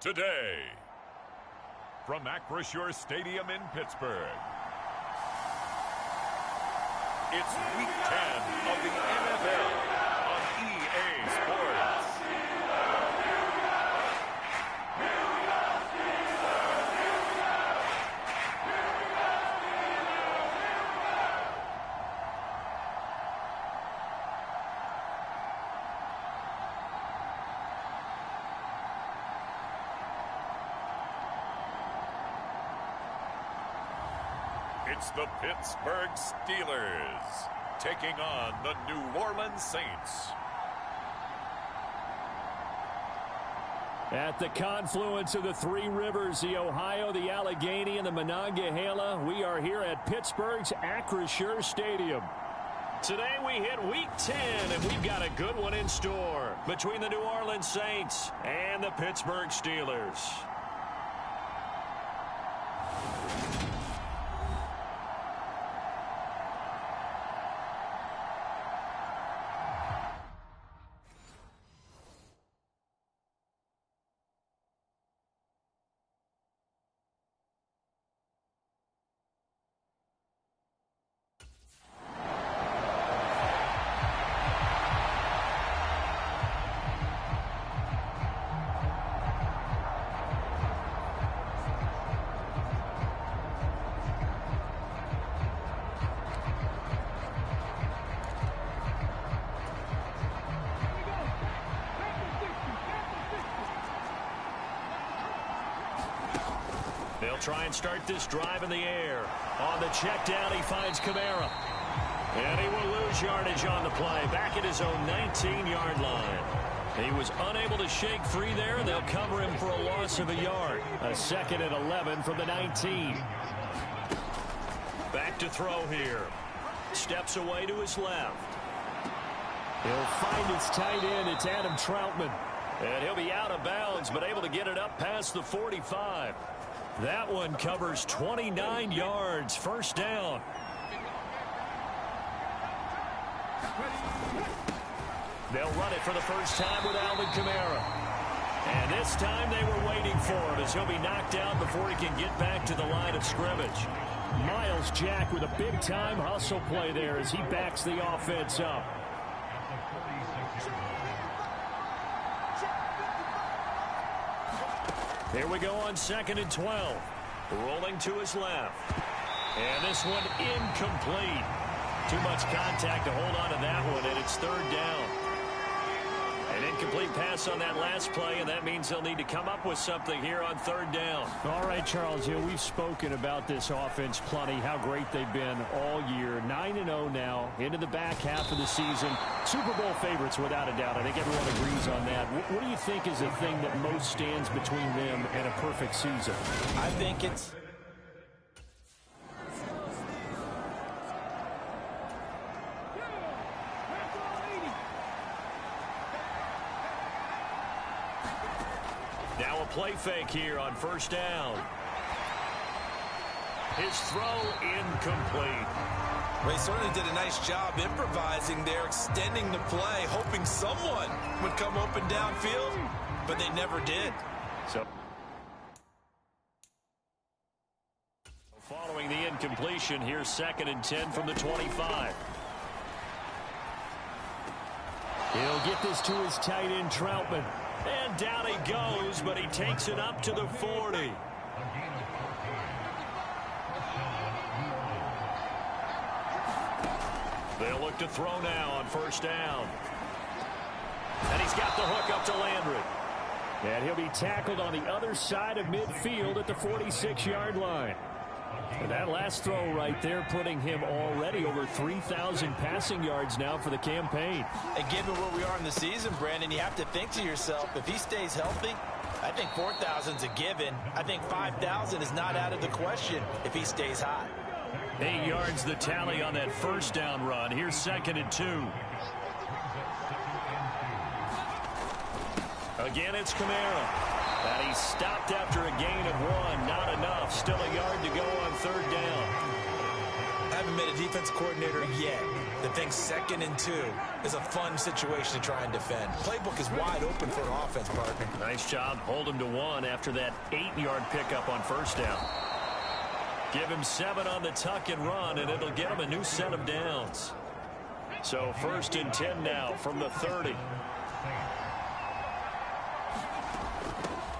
today. From Acrisure Stadium in Pittsburgh, it's Week 10 of the NFL on EA Sports. It's the Pittsburgh Steelers taking on the New Orleans Saints. At the confluence of the three rivers, the Ohio, the Allegheny, and the Monongahela, we are here at Pittsburgh's Acrisure Stadium. Today we hit Week 10, and we've got a good one in store between the New Orleans Saints and the Pittsburgh Steelers. They'll try and start this drive in the air. On the check down, he finds Kamara. And he will lose yardage on the play. Back at his own 19-yard line. He was unable to shake free there, and they'll cover him for a loss of a yard. A 2nd and 11 from the 19. Back to throw here. Steps away to his left. He'll find his tight end. It's Adam Troutman. And he'll be out of bounds, but able to get it up past the 45. That one covers 29 yards. First down. They'll run it for the first time with Alvin Kamara. And this time they were waiting for him as he'll be knocked down before he can get back to the line of scrimmage. Miles Jack with a big-time hustle play there as he backs the offense up. Here we go on 2nd and 12. Rolling to his left. And this one incomplete. Too much contact to hold on to that one, and it's 3rd down. An incomplete pass on that last play, and that means they'll need to come up with something here on 3rd down. All right, Charles, we've spoken about this offense plenty, how great they've been all year. 9-0 now, into the back half of the season. Super Bowl favorites, without a doubt. I think everyone agrees on that. What do you think is the thing that most stands between them and a perfect season? I think it's... Now a play fake here on 1st down. His throw incomplete. Well, he certainly did a nice job improvising there, extending the play, hoping someone would come open downfield, but they never did. So, following the incompletion, here's 2nd and 10 from the 25. He'll get this to his tight end, Troutman. And down he goes, but he takes it up to the 40. They'll look to throw now on 1st down. And he's got the hook up to Landry. And he'll be tackled on the other side of midfield at the 46-yard line. And that last throw right there putting him already over 3,000 passing yards now for the campaign. And given where we are in the season, Brandon, you have to think to yourself, if he stays healthy, I think 4,000's a given. I think 5,000 is not out of the question if he stays hot. 8 yards the tally on that 1st down run. Here's 2nd and 2. Again, it's Kamara. And he's stopped after a gain of 1. Not enough. Still a yard to go on 3rd down. I haven't met a defense coordinator yet that thinks 2nd and 2 is a fun situation to try and defend. Playbook is wide open for an offense, partner. Nice job. Hold him to 1 after that 8-yard pickup on first down. Give him 7 on the tuck and run, and it'll get him a new set of downs. So 1st and 10 now from the 30.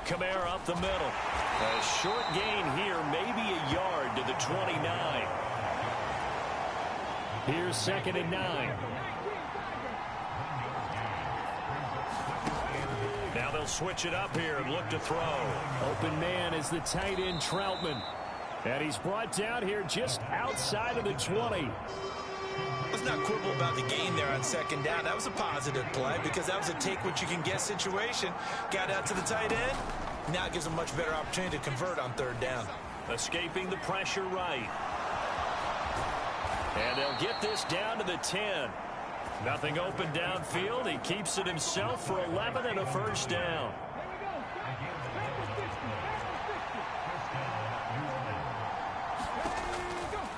Kamara up the middle. A short gain here, maybe a yard to the 29. Here's 2nd and 9. Now they'll switch it up here and look to throw. Open man is the tight end Troutman. And he's brought down here just outside of the 20. Let's not quibble about the gain there on 2nd down. That was a positive play because that was a take-what-you-can-get situation. Got out to the tight end. Now it gives a much better opportunity to convert on 3rd down. Escaping the pressure right. And they'll get this down to the 10. Nothing open downfield. He keeps it himself for 11 and a 1st down.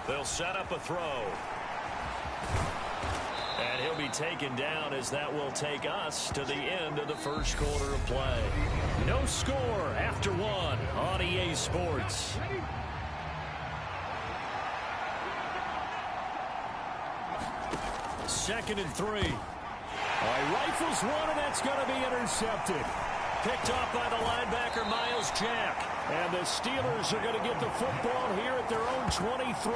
They'll set up a throw. And he'll be taken down as that will take us to the end of the 1st quarter of play. No score after 1 on EA Sports. Second and 3. Rifles one, and that's going to be intercepted. Picked off by the linebacker, Miles Jack. And the Steelers are going to get the football here at their own 23.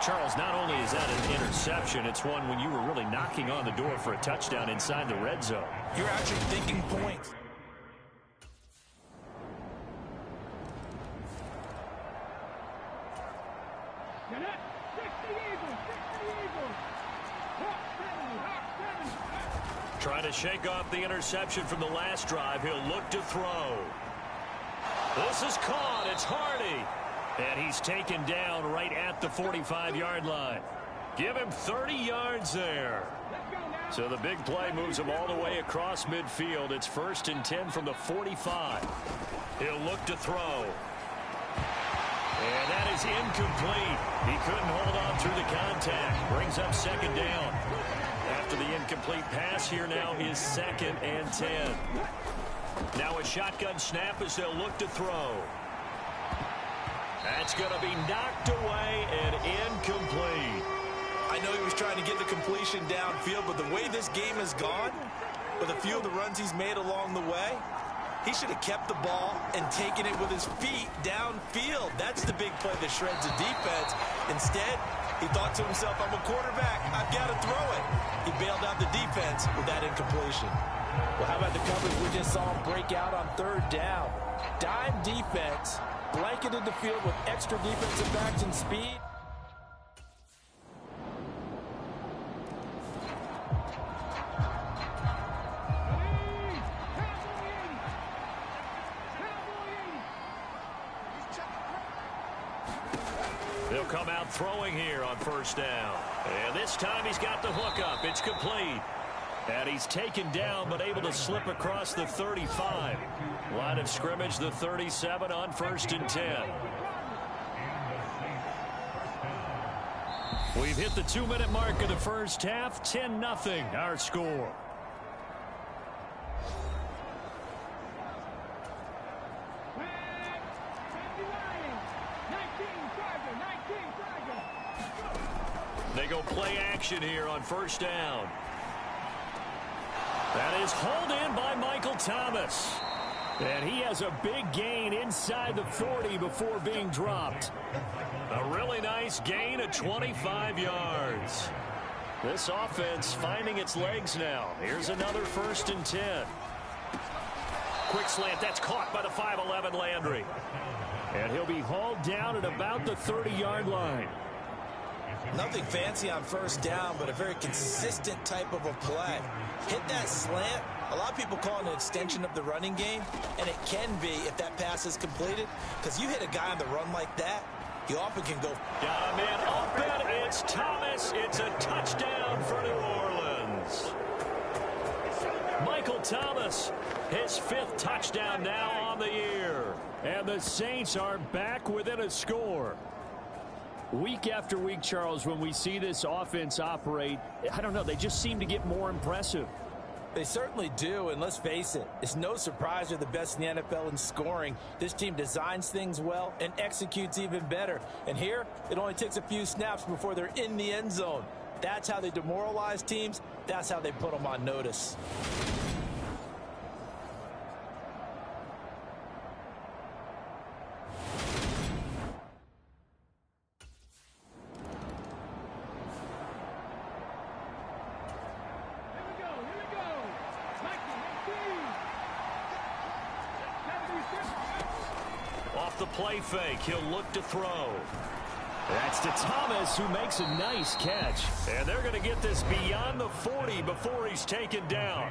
Charles, not only is that an interception, it's one when you were really knocking on the door for a touchdown inside the red zone. You're actually thinking points. Trying to shake off the interception from the last drive. He'll look to throw. This is caught. It's Hardy. And he's taken down right at the 45-yard line. Give him 30 yards there. So the big play moves him all the way across midfield. It's 1st and 10 from the 45. He'll look to throw. And that is incomplete. He couldn't hold on through the contact. Brings up 2nd down. After the incomplete pass, here now is 2nd and 10. Now a shotgun snap as they'll look to throw. That's going to be knocked away and incomplete. I know he was trying to get the completion downfield, but the way this game has gone, with a few of the runs he's made along the way, he should have kept the ball and taken it with his feet downfield. That's the big play that shreds the defense. Instead, he thought to himself, I'm a quarterback. I've got to throw it. He bailed out the defense with that incompletion. Well, how about the coverage we just saw him break out on 3rd down? Dime defense, blanketed the field with extra defensive backs and speed. They'll come out throwing here on 1st down. And this time he's got the hook up. It's complete. And he's taken down but able to slip across the 35. Line of scrimmage, the 37 on 1st and 10. We've hit the 2-minute mark of the 1st half. 10-0 our score. They go play action here on 1st down. That is hauled in by Michael Thomas. And he has a big gain inside the 40 before being dropped. A really nice gain of 25 yards. This offense finding its legs now. Here's another 1st and 10. Quick slant. That's caught by the 5'11 Landry. And he'll be hauled down at about the 30-yard line. Nothing fancy on 1st down, but a very consistent type of a play. Hit that slant. A lot of people call it an extension of the running game, and it can be if that pass is completed, because you hit a guy on the run like that, he often can go. Got him in open. It's Thomas. It's a touchdown for New Orleans. Michael Thomas, his 5th touchdown now on the year. And the Saints are back within a score. Week after week, Charles, when we see this offense operate, I don't know, they just seem to get more impressive. They certainly do, and let's face it, it's no surprise they're the best in the NFL in scoring. This team designs things well and executes even better. And here, it only takes a few snaps before they're in the end zone. That's how they demoralize teams. That's how they put them on notice. Off the play fake, he'll look to throw. That's to Thomas, who makes a nice catch. And they're going to get this beyond the 40 before he's taken down.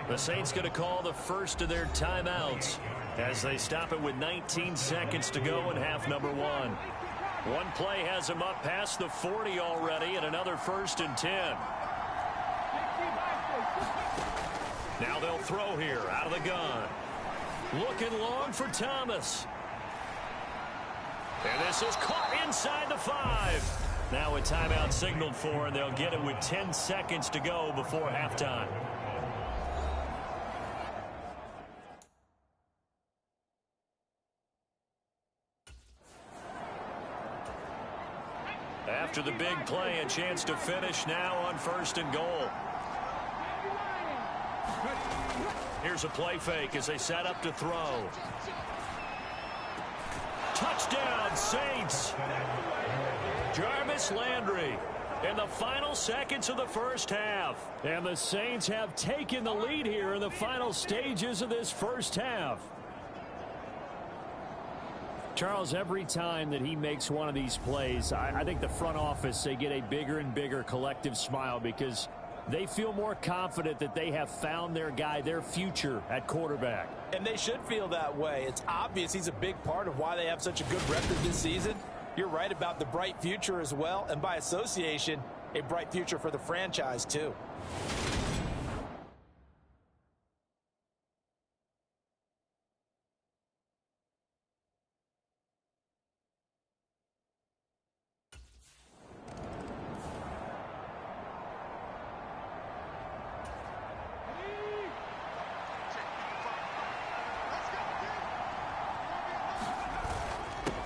The Saints going to call the first of their timeouts as they stop it with 19 seconds to go in half number one. One play has him up past the 40 already, and another 1st and 10. Now they'll throw here out of the gun. Looking long for Thomas. And this is caught inside the 5. Now a timeout signaled for, and they'll get it with 10 seconds to go before halftime. After the big play, a chance to finish now on 1st and goal. Here's a play fake as they set up to throw. Touchdown, Saints. Jarvis Landry in the final seconds of the first half. And the Saints have taken the lead here in the final stages of this first half. Charles, every time that he makes one of these plays, I think the front office, they get a bigger and bigger collective smile because they feel more confident that they have found their guy, their future at quarterback. And they should feel that way. It's obvious he's a big part of why they have such a good record this season. You're right about the bright future as well, and by association, a bright future for the franchise too.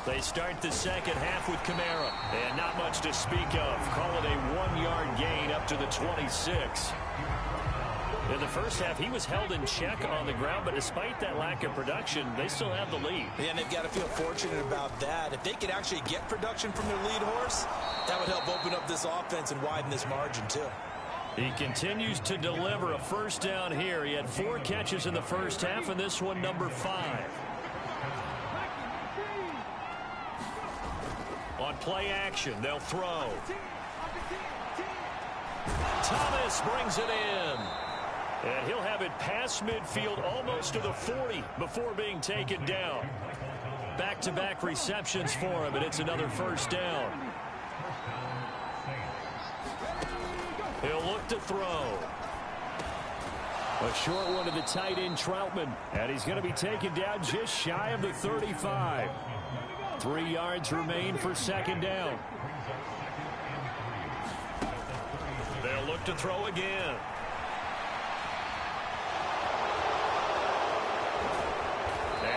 They start the second half with Kamara. And not much to speak of. Call it a 1-yard gain up to the 26. In the first half, he was held in check on the ground, but despite that lack of production, they still have the lead. Yeah, and they've got to feel fortunate about that. If they could actually get production from their lead horse, that would help open up this offense and widen this margin, too. He continues to deliver a first down here. He had 4 catches in the first half, and this one number 5. On play action, they'll throw. Thomas brings it in. And he'll have it past midfield almost to the 40 before being taken down. Back-to-back receptions for him, and it's another first down. He'll look to throw. A short one to the tight end, Troutman. And he's going to be taken down just shy of the 35. 3 yards remain for second down. They'll look to throw again.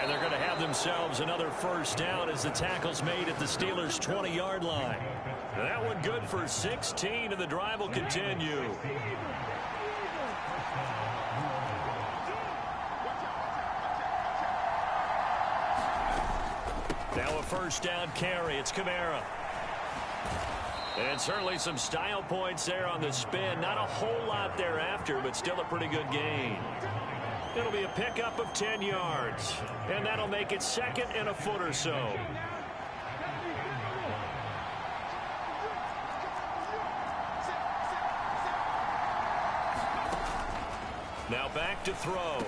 And they're going to have themselves another first down as the tackle's made at the Steelers' 20-yard line. That one good for 16, and the drive will continue. Now a first down carry. It's Kamara. And certainly some style points there on the spin. Not a whole lot thereafter, but still a pretty good gain. It'll be a pickup of 10 yards. And that'll make it 2nd and a foot or so. Now back to throw.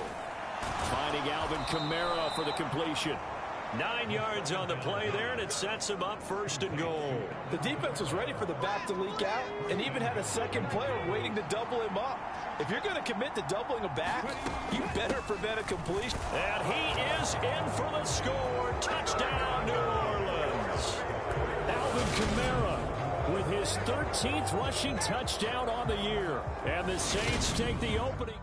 Finding Alvin Kamara for the completion. 9 yards on the play there, and it sets him up 1st and goal. The defense was ready for the back to leak out and even had a second player waiting to double him up. If you're going to commit to doubling a back, you better prevent a completion. And he is in for the score. Touchdown, New Orleans. Alvin Kamara his 13th rushing touchdown on the year. And the Saints take the opening.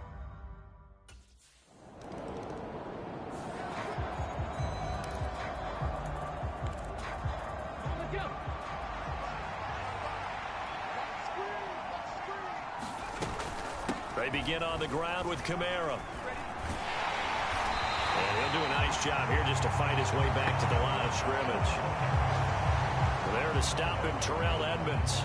They begin on the ground with Kamara. And he'll do a nice job here just to fight his way back to the line of scrimmage. There to stop him, Terrell Edmonds.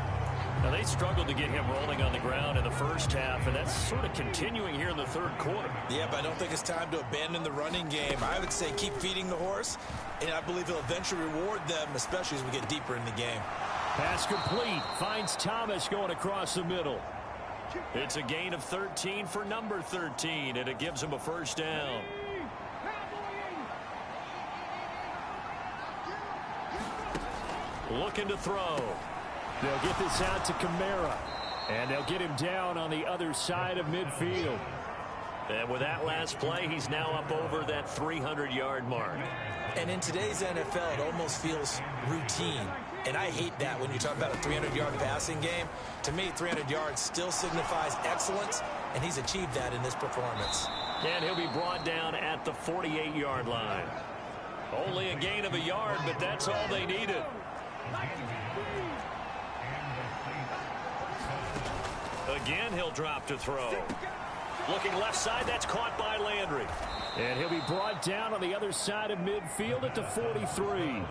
Now, they struggled to get him rolling on the ground in the first half, and that's sort of continuing here in the third quarter. Yeah, but I don't think it's time to abandon the running game. I would say keep feeding the horse, and I believe he'll eventually reward them, especially as we get deeper in the game. Pass complete. Finds Thomas going across the middle. It's a gain of 13 for number 13, and it gives him a first down. Looking to throw. They'll get this out to Kamara. And they'll get him down on the other side of midfield. And with that last play, he's now up over that 300-yard mark. And in today's NFL, it almost feels routine. And I hate that when you talk about a 300-yard passing game. To me, 300 yards still signifies excellence, and he's achieved that in this performance. And he'll be brought down at the 48-yard line. Only a gain of a yard, but that's all they needed. Again, he'll drop to throw. Looking left side, that's caught by Landry. And he'll be brought down on the other side of midfield at the 43.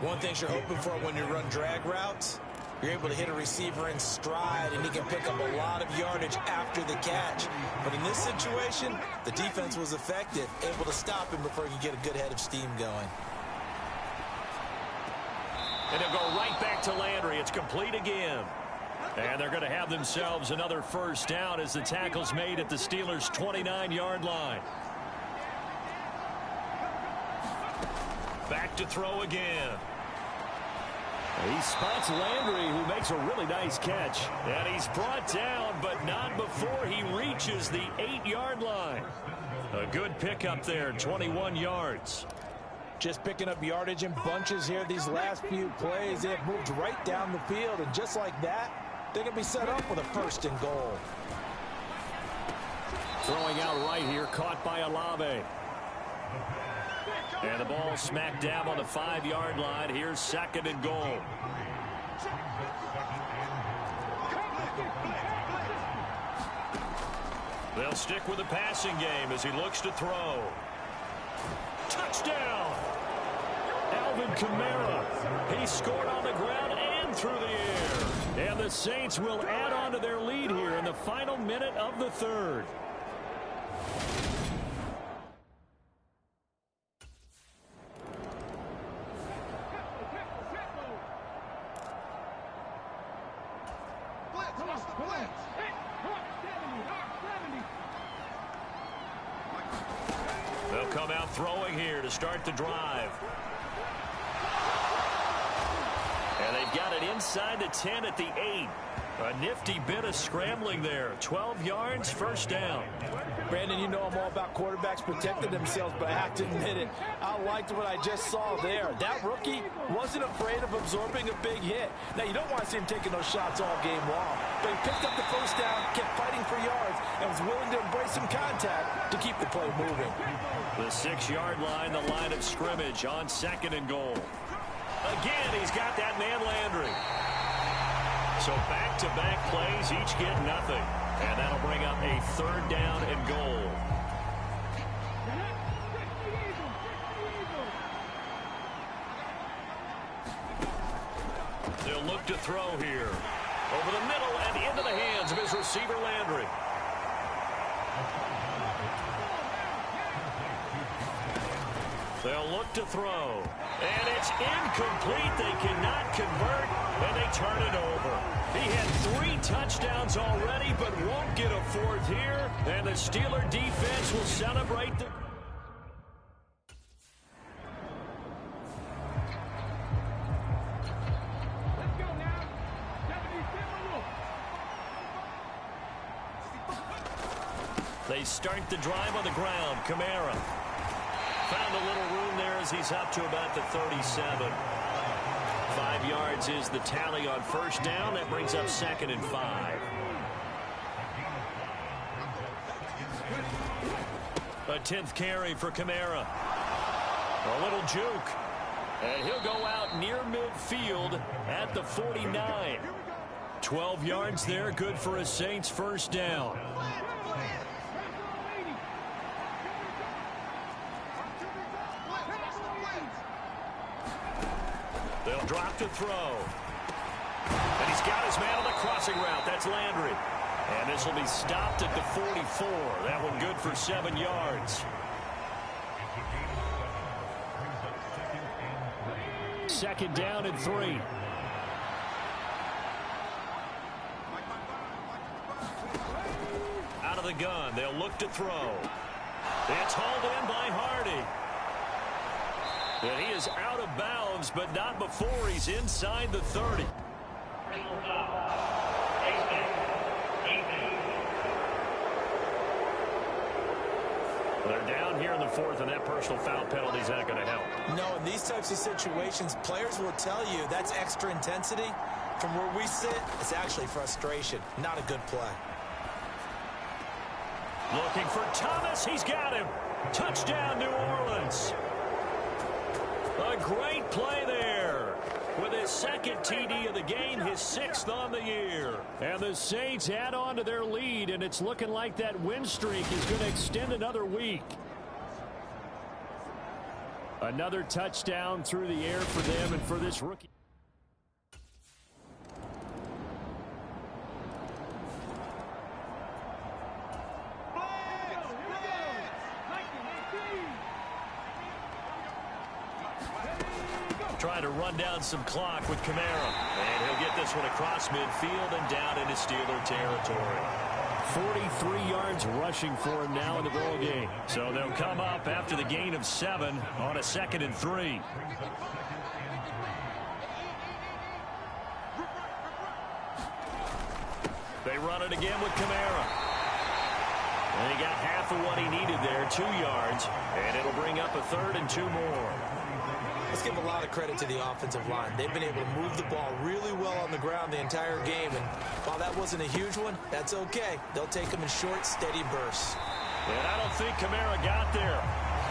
One thing you're hoping for when you run drag routes, you're able to hit a receiver in stride, and he can pick up a lot of yardage after the catch. But in this situation, the defense was effective, able to stop him before he could get a good head of steam going. And he'll go right back to Landry. It's complete again. And they're going to have themselves another first down as the tackle's made at the Steelers' 29-yard line. Back to throw again. He spots Landry, who makes a really nice catch. And he's brought down, but not before he reaches the 8-yard line. A good pickup there, 21 yards. Just picking up yardage in bunches here these last few plays. They have moved right down the field, and just like that, they're going to be set up with a first and goal. Throwing out right here, caught by Olave. And the ball smacked down on the 5-yard line. Here's second and goal. They'll stick with the passing game as he looks to throw. Touchdown! Alvin Kamara. He scored on the ground and through the air. And the Saints will add on to their lead here in the final minute of the third. They'll come out throwing here to start the drive. And they've got it inside the 10 at the 8. A nifty bit of scrambling there. 12 yards, first down. Brandon, you know I'm all about quarterbacks protecting themselves, but I have to admit it. I liked what I just saw there. That rookie wasn't afraid of absorbing a big hit. Now, you don't want to see him taking those shots all game long, but he picked up the first down, kept fighting for yards, and was willing to embrace some contact to keep the play moving. The 6-yard line, the line of scrimmage on second and goal. Again, he's got that man Landry. So back-to-back plays, each get nothing. And that'll bring up a third down and goal. They'll look to throw here. Over the middle and into the hands of his receiver Landry. They'll look to throw. And it's incomplete. They cannot convert, and they turn it over. He had 3 touchdowns already, but won't get a 4th here. And the Steeler defense will celebrate the... Let's go now. They start the drive on the ground. Kamara found a little room there as he's up to about the 37. 5 5 yards is the tally on first down. That brings up 2nd and 5. A 10th carry for Kamara. A little juke. And he'll go out near midfield at the 49. 12 yards there, good for a Saints first down. They'll drop to throw. And he's got his man on the crossing route. That's Landry. And this will be stopped at the 44. That one good for 7 yards. Second down and 3. Out of the gun. They'll look to throw. It's hauled in by Hardy. And he is out of bounds, but not before he's inside the 30. They're down here in the 4th, and that personal foul penalty is not going to help. No, in these types of situations, players will tell you that's extra intensity. From where we sit, it's actually frustration. Not a good play. Looking for Thomas. He's got him. Touchdown, New Orleans. A great play there. With his 2nd TD of the game, his 6th on the year. And the Saints add on to their lead, and it's looking like that win streak is going to extend another week. Another touchdown through the air for them and for this rookie. Trying to run down some clock with Kamara. And he'll get this one across midfield and down into Steeler territory. 43 yards rushing for him now in the ball game. So they'll come up after the gain of 7 on a 2nd and 3. They run it again with Kamara. And he got half of what he needed there, 2 yards. And it'll bring up a 3rd and 2 more. Let's give a lot of credit to the offensive line. They've been able to move the ball really well on the ground the entire game. And while that wasn't a huge one, that's okay. They'll take them in short, steady bursts. And I don't think Kamara got there.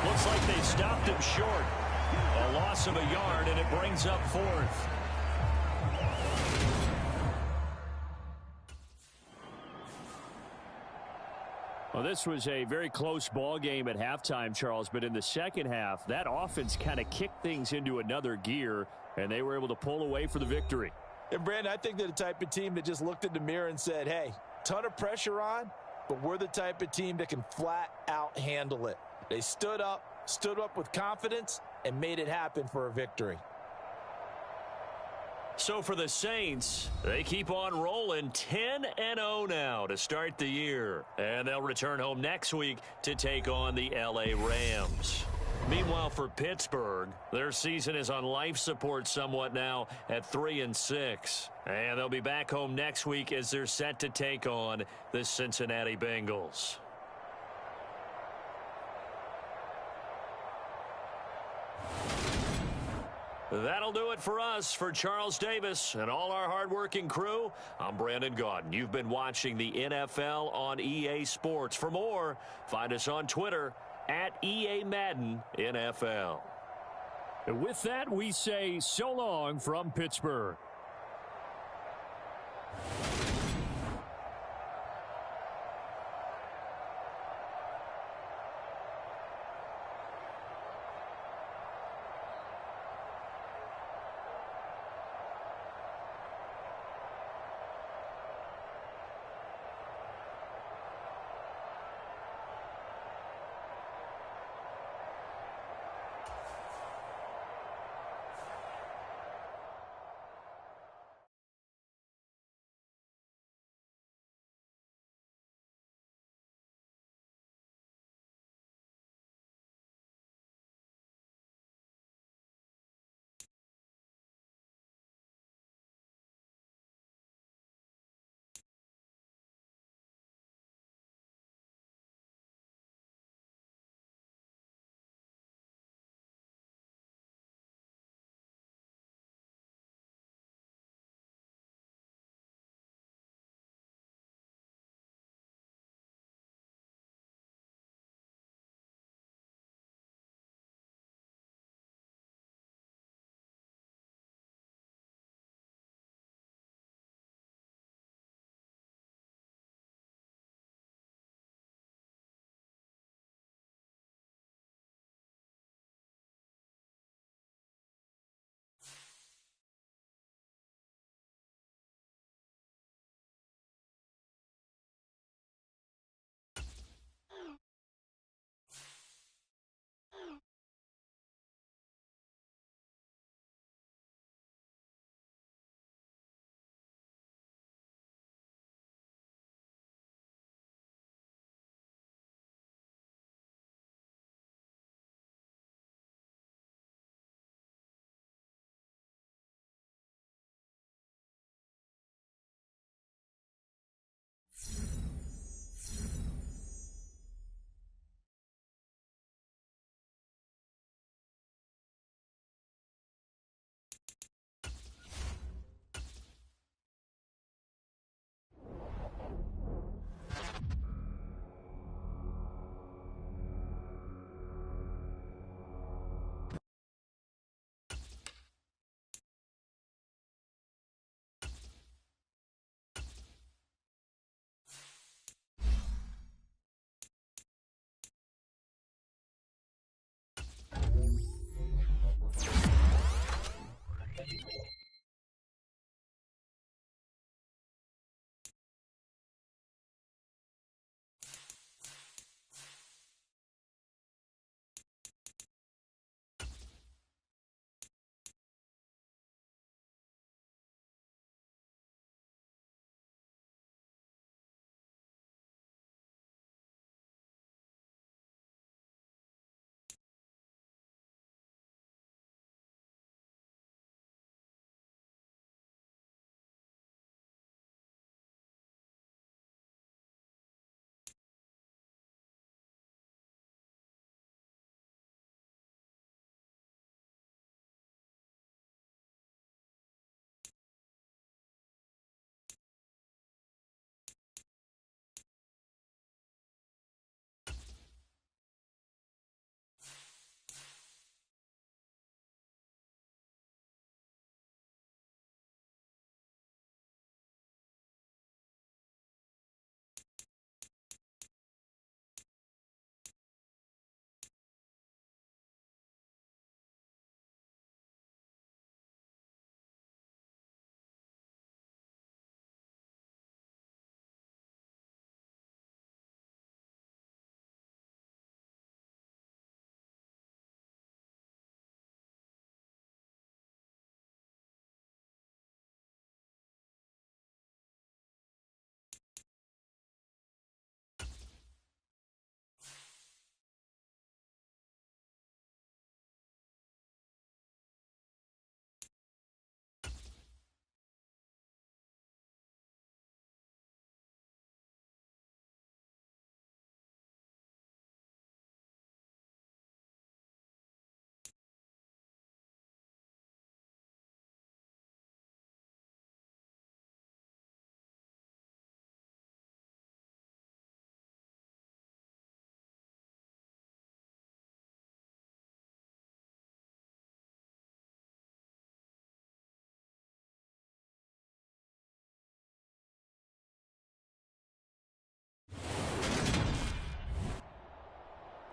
Looks like they stopped him short. A loss of a yard, and it brings up 4th. Well, this was a very close ball game at halftime, Charles, but in the second half, that offense kind of kicked things into another gear, and they were able to pull away for the victory. And, Brandon, I think they're the type of team that just looked in the mirror and said, hey, ton of pressure on, but we're the type of team that can flat out handle it. They stood up with confidence, and made it happen for a victory. So for the Saints, they keep on rolling 10-0 now to start the year. And they'll return home next week to take on the LA Rams. Meanwhile, for Pittsburgh, their season is on life support somewhat now at 3-6. And they'll be back home next week as they're set to take on the Cincinnati Bengals. That'll do it for us. For Charles Davis and all our hardworking crew, I'm Brandon Gaudin. You've been watching the NFL on EA Sports. For more, find us on Twitter at EA Madden NFL. And with that, we say so long from Pittsburgh.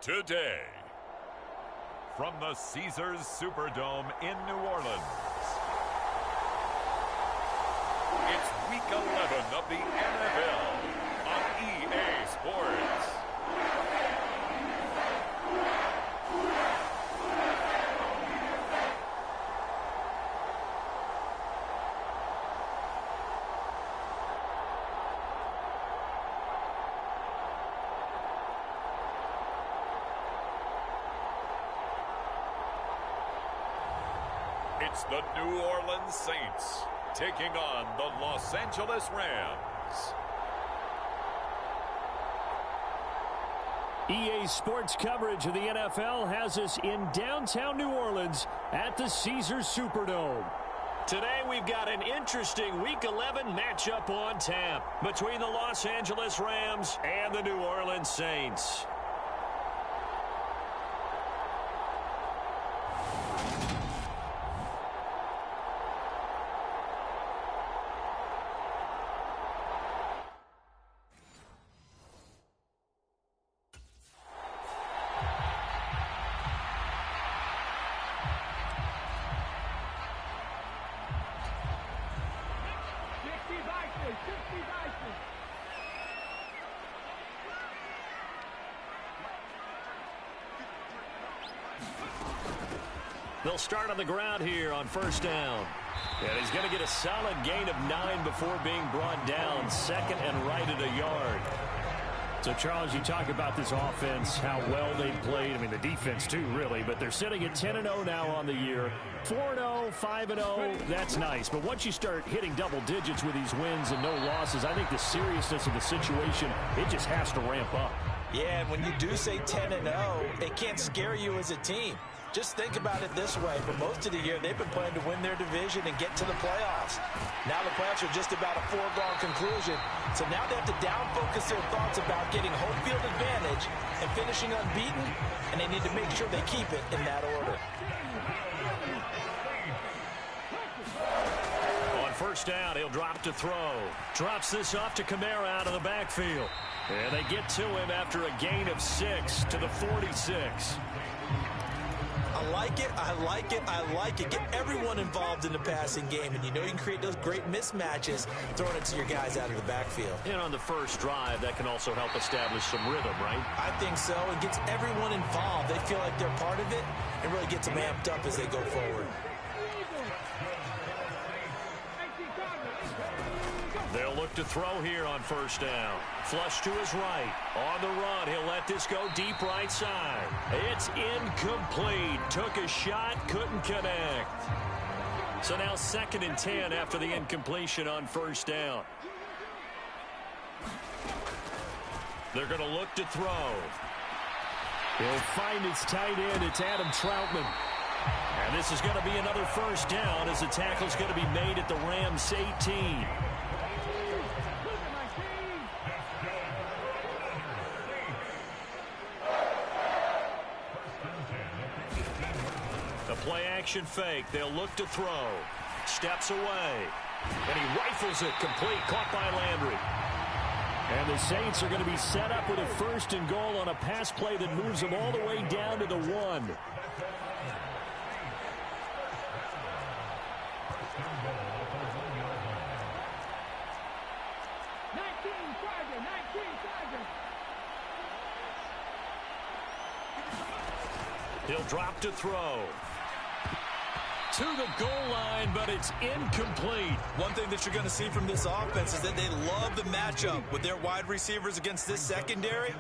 today. From the Caesars Superdome in New Orleans, it's Week 11 of the NFL on EA Sports. It's the New Orleans Saints taking on the Los Angeles Rams. EA Sports coverage of the NFL has us in downtown New Orleans at the Caesars Superdome. Today we've got an interesting Week 11 matchup on tap between the Los Angeles Rams and the New Orleans Saints. They'll start on the ground here on first down. And he's going to get a solid gain of 9 before being brought down. Second and right at a yard. So, Charles, you talk about this offense, how well they played. I mean, the defense, too, really. But they're sitting at 10-0 now on the year. 4-0, 5-0, that's nice. But once you start hitting double digits with these wins and no losses, I think the seriousness of the situation, it just has to ramp up. Yeah, and when you do say 10-0, it can't scare you as a team. Just think about it this way. For most of the year, they've been playing to win their division and get to the playoffs. Now the playoffs are just about a foregone conclusion. So now they have to down-focus their thoughts about getting home field advantage and finishing unbeaten, and they need to make sure they keep it in that order. On first down, he'll drop to throw. Drops this off to Kamara out of the backfield. And they get to him after a gain of 6 to the 46. I like it, I like it, I like it. Get everyone involved in the passing game, and you know you can create those great mismatches throwing it to your guys out of the backfield. And on the first drive, that can also help establish some rhythm, right? I think so. It gets everyone involved. They feel like they're part of it and really gets them amped up as they go forward. They'll look to throw here on first down. Flush to his right. On the run, he'll let this go deep right side. It's incomplete. Took a shot, couldn't connect. So now 2nd and 10 after the incompletion on first down. They're going to look to throw. He'll find his tight end. It's Adam Troutman. And this is going to be another first down as the tackle's going to be made at the Rams 18. Play-action fake. They'll look to throw. Steps away. And he rifles it complete. Caught by Landry. And the Saints are going to be set up with a 1st and goal on a pass play that moves them all the way down to the 1. He'll drop to throw. To the goal line, but it's incomplete. One thing that you're going to see from this offense is that they love the matchup with their wide receivers against this secondary.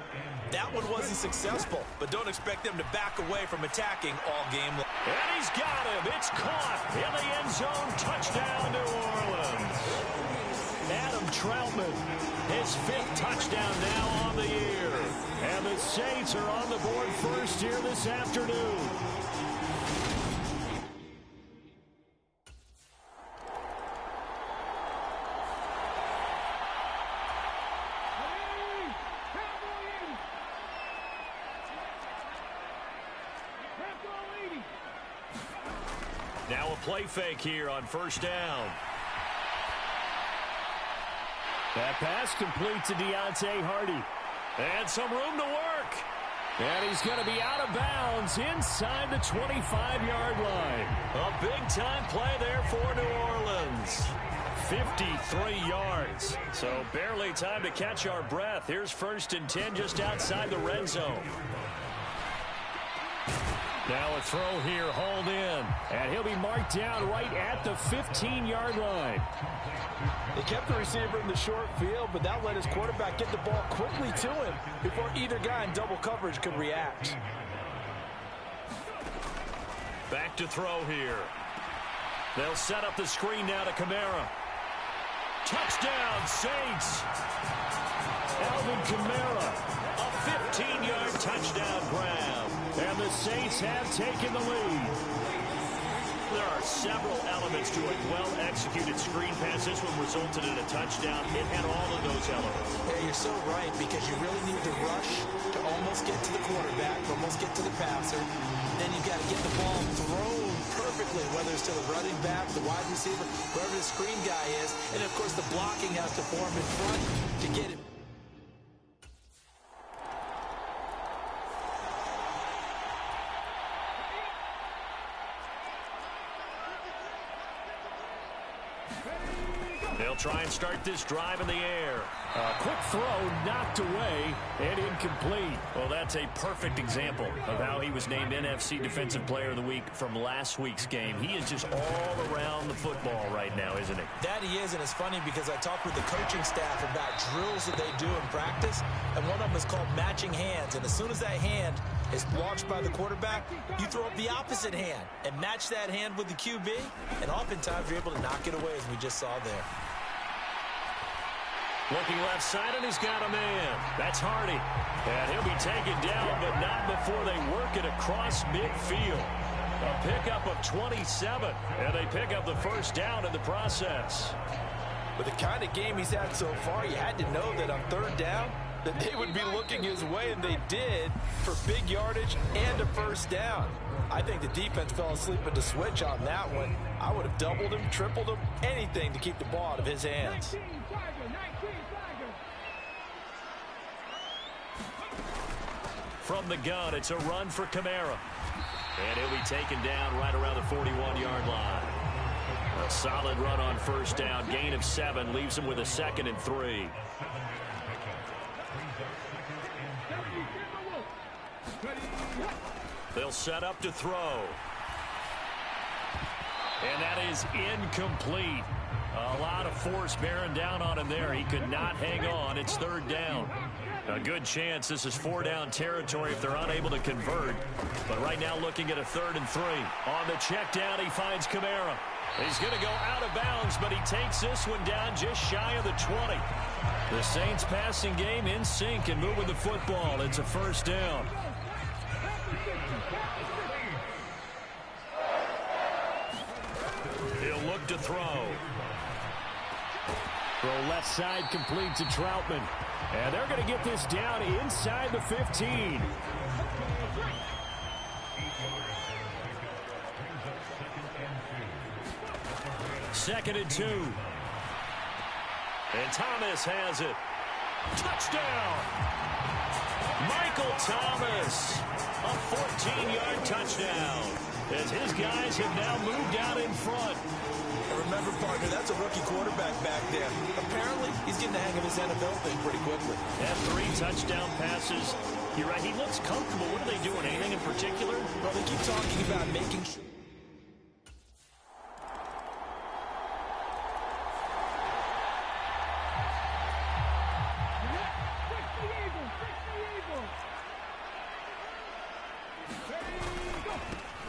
That one wasn't successful, but don't expect them to back away from attacking all game long. And he's got him. It's caught in the end zone. Touchdown, New Orleans. Adam Troutman, his 5th touchdown now on the year. And the Saints are on the board first here this afternoon. Now a play fake here on first down. That pass complete to Deontay Hardy. And some room to work. And he's going to be out of bounds inside the 25-yard line. A big-time play there for New Orleans. 53 yards. So barely time to catch our breath. Here's 1st and 10 just outside the red zone. Now a throw here, hauled in. And he'll be marked down right at the 15-yard line. They kept the receiver in the short field, but that let his quarterback get the ball quickly to him before either guy in double coverage could react. Back to throw here. They'll set up the screen now to Kamara. Touchdown, Saints. Alvin Kamara, a 15-yard touchdown grab. And the Saints have taken the lead. There are several elements to a well-executed screen pass. This one resulted in a touchdown. It had all of those elements. Yeah, you're so right, because you really need to rush to almost get to the quarterback, almost get to the passer. Then you've got to get the ball thrown perfectly, whether it's to the running back, the wide receiver, wherever the screen guy is. And, of course, the blocking has to form in front to get it. They'll try and start this drive in the air. A quick throw knocked away and incomplete. Well, that's a perfect example of how he was named NFC Defensive Player of the Week from last week's game. He is just all around the football right now, isn't he? That he is, and it's funny because I talked with the coaching staff about drills that they do in practice, and one of them is called matching hands. And as soon as that hand is launched by the quarterback, you throw up the opposite hand and match that hand with the QB, and oftentimes you're able to knock it away, as we just saw there. Looking left side, and he's got a man. That's Hardy. And he'll be taken down, but not before they work it across midfield. A pickup of 27, and they pick up the first down in the process. With the kind of game he's had so far, you had to know that on 3rd down, that they would be looking his way, and they did, for big yardage and a first down. I think the defense fell asleep at the switch on that one. I would have doubled him, tripled him, anything to keep the ball out of his hands. From the gun, it's a run for Kamara. And he'll be taken down right around the 41-yard line. A solid run on first down. Gain of 7 leaves him with a 2nd and 3. They'll set up to throw. And that is incomplete. A lot of force bearing down on him there. He could not hang on. It's 3rd down. A good chance this is 4-down territory if they're unable to convert. But right now looking at a 3rd and 3. On the check down, he finds Kamara. He's going to go out of bounds, but he takes this one down just shy of the 20. The Saints passing game in sync and moving the football. It's a first down. He'll look to throw. Throw left side complete to Troutman. And they're going to get this down inside the 15. Second and 2. And Thomas has it. Touchdown! Michael Thomas. A 14-yard touchdown. As his guys have now moved out in front. And remember, partner, that's a rookie quarterback back there. Apparently, he's getting the hang of his NFL thing pretty quickly. Had 3 touchdown passes. You're right, he looks comfortable. What are they doing? Anything in particular? Well, they keep talking about making sure.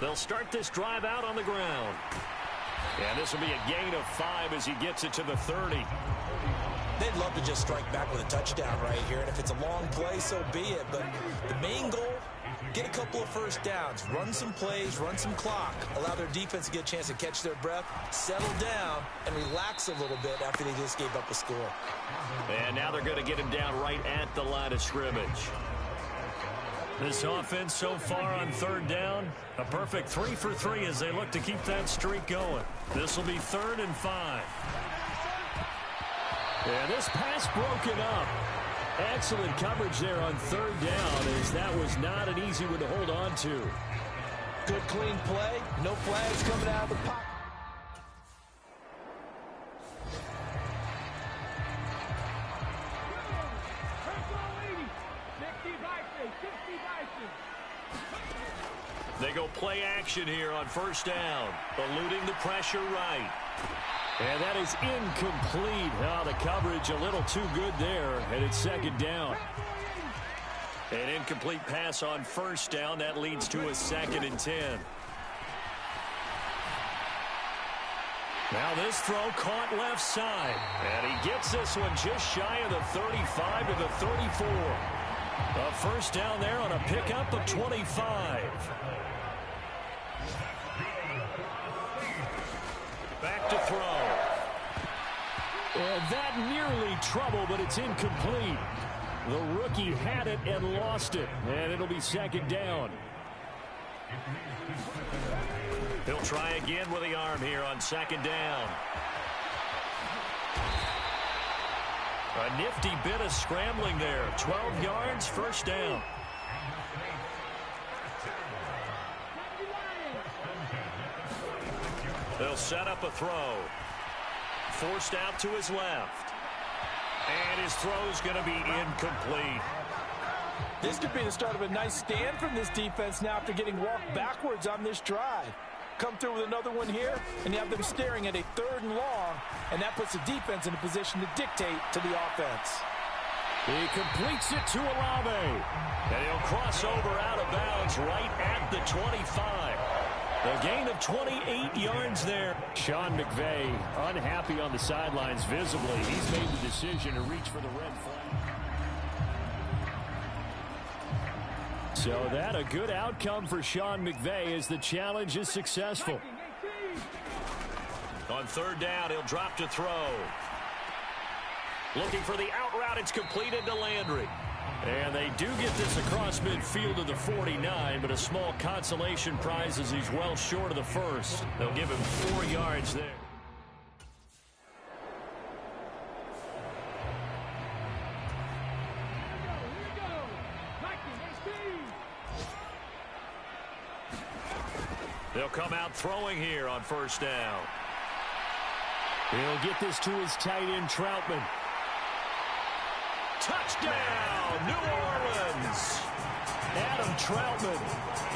They'll start this drive out on the ground. And this will be a gain of 5 as he gets it to the 30. They'd love to just strike back with a touchdown right here. And if it's a long play, so be it. But the main goal, get a couple of first downs, run some plays, run some clock, allow their defense to get a chance to catch their breath, settle down, and relax a little bit after they just gave up a score. And now they're going to get him down right at the line of scrimmage. This offense so far on 3rd down, a perfect 3 for 3 as they look to keep that streak going. This will be 3rd and 5. And this pass broken up. Excellent coverage there on third down, as that was not an easy one to hold on to. Good, clean play. No flags coming out of the pocket. They go play action here on first down, eluding the pressure right. And that is incomplete. Oh, the coverage a little too good there, and it's second down. An incomplete pass on first down. That leads to a 2nd and 10. Now this throw caught left side. And he gets this one just shy of the 35 to the 34. A first down there on a pickup of 25. Back to throw. And that nearly trouble, but it's incomplete. The rookie had it and lost it, and it'll be second down. He'll try again with the arm here on second down. A nifty bit of scrambling there. 12 yards, first down. They'll set up a throw. Forced out to his left. And his throw's going to be incomplete. This could be the start of a nice stand from this defense now after getting walked backwards on this drive. Come through with another one here, and you have them staring at a 3rd and long, and that puts the defense in a position to dictate to the offense. He completes it to Olave. And he'll cross over out of bounds right at the 25. A gain of 28 yards there. Sean McVay unhappy on the sidelines visibly. He's made the decision to reach for the red flag. So that a good outcome for Sean McVay as the challenge is successful. On third down, he'll drop to throw. Looking for the out route. It's completed to Landry. And they do get this across midfield to the 49, but a small consolation prize as he's well short of the first. They'll give him 4 yards there. They'll come out throwing here on first down. He'll get this to his tight end, Troutman. Touchdown, New Orleans. Adam Troutman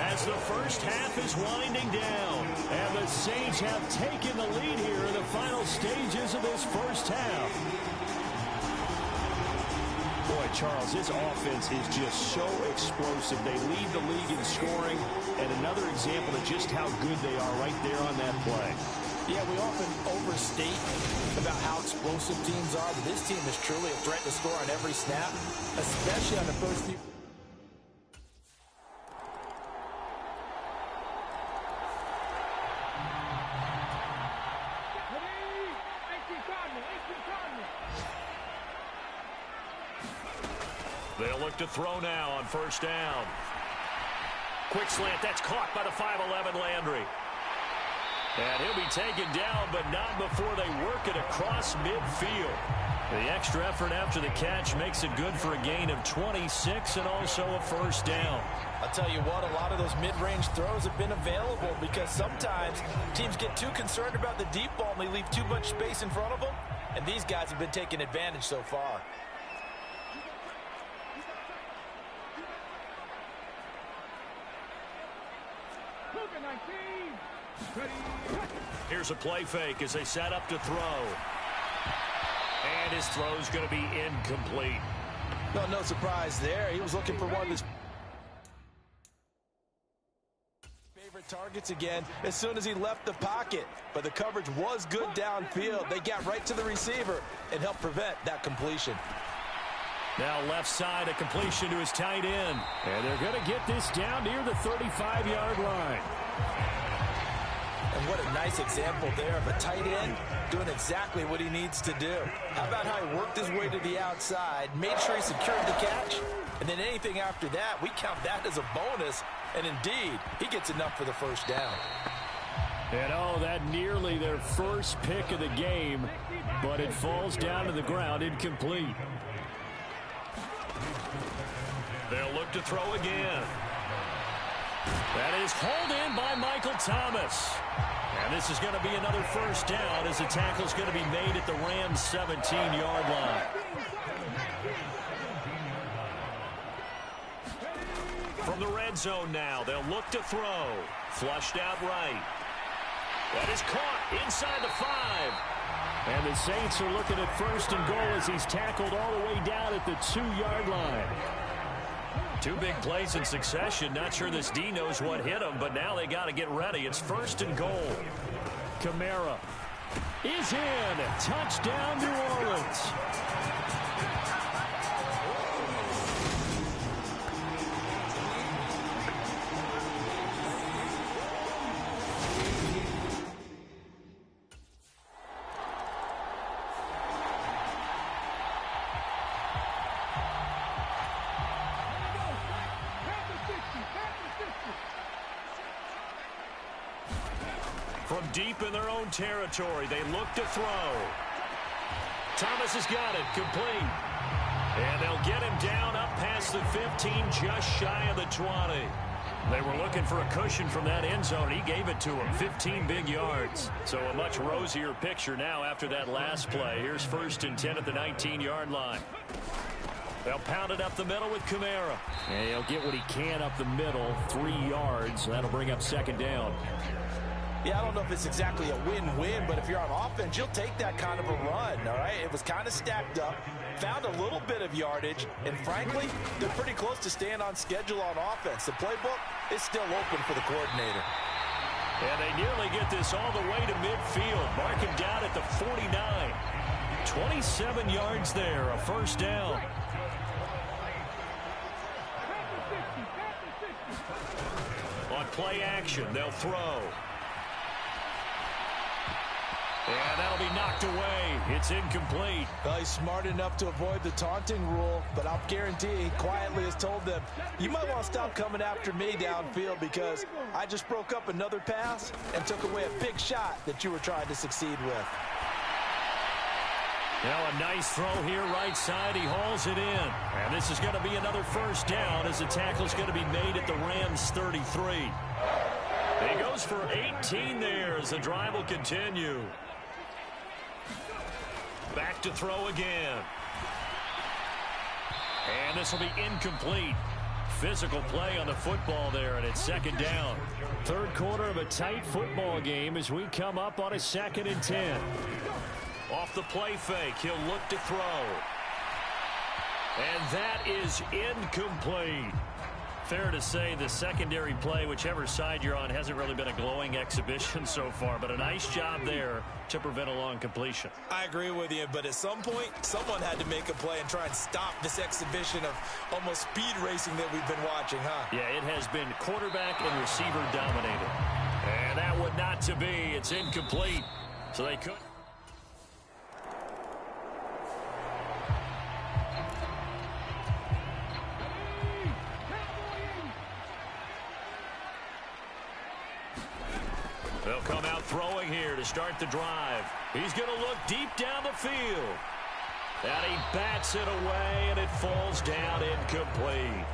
as the first half is winding down. And the Saints have taken the lead here in the final stages of this first half. Boy, Charles, this offense is just so explosive. They lead the league in scoring, and another example of just how good they are right there on that play. Yeah, we often overstate about how explosive teams are, but this team is truly a threat to score on every snap, especially on the first few. They'll look to throw now on first down. Quick slant, that's caught by the 5'11" Landry. And he'll be taken down, but not before they work it across midfield. The extra effort after the catch makes it good for a gain of 26 and also a first down. I'll tell you what, a lot of those mid-range throws have been available because sometimes teams get too concerned about the deep ball and they leave too much space in front of them. And these guys have been taking advantage so far. Here's a play fake as they set up to throw. And his throw's going to be incomplete. No surprise there. He was looking for one of his favorite targets again as soon as he left the pocket. But the coverage was good downfield. They got right to the receiver and helped prevent that completion. Now left side, a completion to his tight end. And they're going to get this down near the 35-yard line. And what a nice example there of a tight end doing exactly what he needs to do. How about how he worked his way to the outside, made sure he secured the catch, and then anything after that, we count that as a bonus. And indeed, he gets enough for the first down. And oh, that nearly their first pick of the game, but it falls down to the ground incomplete. They'll look to throw again. That is hauled in by Michael Thomas. And this is going to be another first down as the tackle is going to be made at the Rams' 17-yard line. From the red zone now, they'll look to throw. Flushed out right. That is caught inside the 5. And the Saints are looking at first and goal as he's tackled all the way down at the 2-yard line. Two big plays in succession. Not sure this D knows what hit him, but now they got to get ready. It's first and goal. Kamara is in. Touchdown, New Orleans. From deep in their own territory, they look to throw. Thomas has got it, complete. And they'll get him down up past the 15, just shy of the 20. They were looking for a cushion from that end zone. He gave it to him, 15 big yards. So a much rosier picture now after that last play. Here's first and 10 at the 19-yard line. They'll pound it up the middle with Kamara. And he'll get what he can up the middle, 3 yards. That'll bring up second down. Yeah, I don't know if it's exactly a win-win, but if you're on offense, you'll take that kind of a run, all right? It was kind of stacked up, found a little bit of yardage, and frankly, they're pretty close to staying on schedule on offense. The playbook is still open for the coordinator. And they nearly get this all the way to midfield. Mark him down at the 49. 27 yards there, a first down. On play action, they'll throw. And that'll be knocked away. It's incomplete. Well, he's smart enough to avoid the taunting rule, but I'll guarantee he quietly has told them, you might want to stop coming after me downfield because I just broke up another pass and took away a big shot that you were trying to succeed with. Now a nice throw here right side. He hauls it in. And this is going to be another first down as the tackle's going to be made at the Rams' 33. He goes for 18 there as the drive will continue. Back to throw again. And this will be incomplete. Physical play on the football there, and it's second down. Third quarter of a tight football game as we come up on a 2nd and 10. Off the play fake, he'll look to throw. And that is incomplete. Fair to say the secondary play, whichever side you're on, hasn't really been a glowing exhibition so far, but a nice job there to prevent a long completion. I agree with you, but at some point, someone had to make a play and try and stop this exhibition of almost speed racing that we've been watching, huh? Yeah, it has been quarterback and receiver dominated. And that would not to be. It's incomplete. So they could. They'll come out throwing here to start the drive. He's going to look deep down the field. And he bats it away, and it falls down incomplete.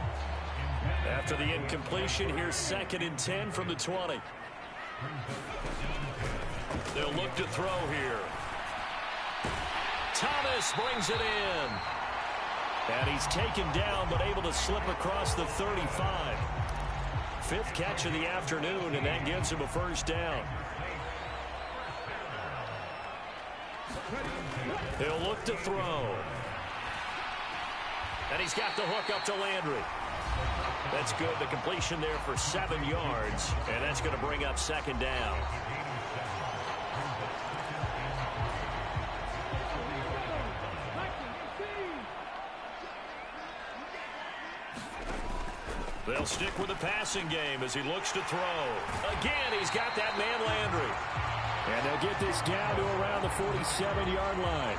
After the incompletion, here's 2nd and 10 from the 20. They'll look to throw here. Thomas brings it in. And he's taken down, but able to slip across the 35. 5th catch of the afternoon, and that gives him a first down. He'll look to throw. And he's got the hook up to Landry. That's good. The completion there for 7 yards, and that's going to bring up second down. They'll stick with the passing game as he looks to throw. Again, he's got that man Landry. And they'll get this down to around the 47-yard line.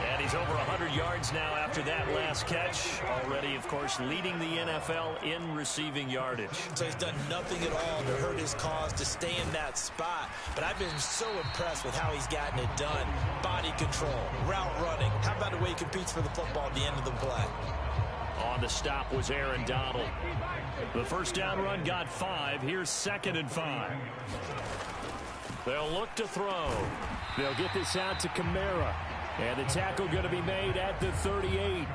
And he's over 100 yards now after that last catch. Already, of course, leading the NFL in receiving yardage. So he's done nothing at all to hurt his cause to stay in that spot. But I've been so impressed with how he's gotten it done. Body control, route running. How about the way he competes for the football at the end of the play? On the stop was Aaron Donald. The first down run got 5. Here's 2nd and 5. They'll look to throw. They'll get this out to Kamara. And the tackle going to be made at the 38.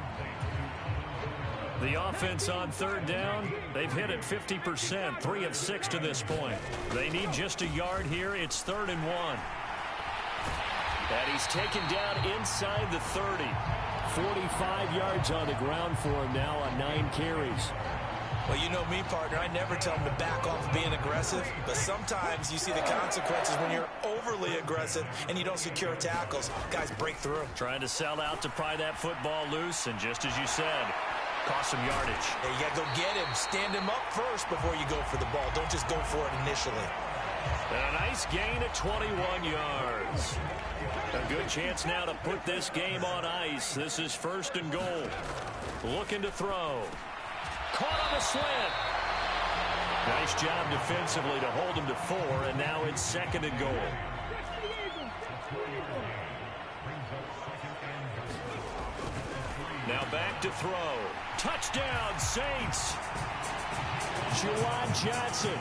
The offense on 3rd down, they've hit it 50%, 3 of 6 to this point. They need just a yard here. It's 3rd and 1. And he's taken down inside the 30. 45 yards on the ground for him now on 9 carries. Well, you know me, partner. I never tell him to back off of being aggressive, but sometimes you see the consequences when you're overly aggressive and you don't secure tackles. Guys break through. Trying to sell out to pry that football loose, and just as you said, cost some yardage. Hey, you got to go get him. Stand him up first before you go for the ball. Don't just go for it initially. And a nice gain of 21 yards. A good chance now to put this game on ice. This is 1st and goal. Looking to throw. Caught on the slant. Nice job defensively to hold him to 4, and now it's 2nd and goal. Now back to throw. Touchdown, Saints. Juwan Johnson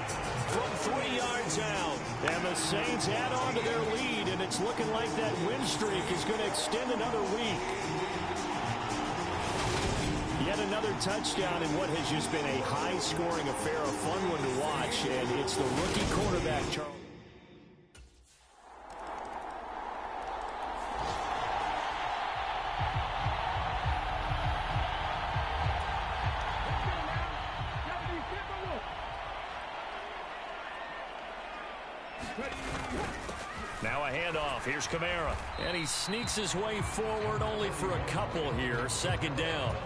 from 3 yards out. And the Saints add on to their lead, and it's looking like that win streak is going to extend another week. Yet another touchdown in what has just been a high-scoring affair, a fun one to watch, and it's the rookie quarterback, Charles. Now a handoff. Here's Kamara. And he sneaks his way forward only for a couple here. 2nd down.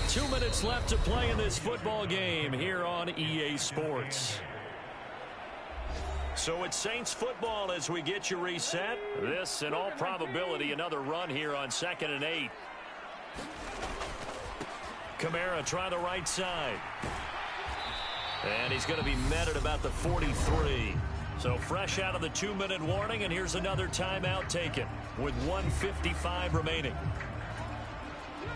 2 minutes left to play in this football game here on EA Sports. So it's Saints football as we get you reset. This, in all probability, another run here on 2nd and 8. Kamara try the right side. And he's going to be met at about the 43. So fresh out of the 2-minute warning, and here's another timeout taken with 1:55 remaining.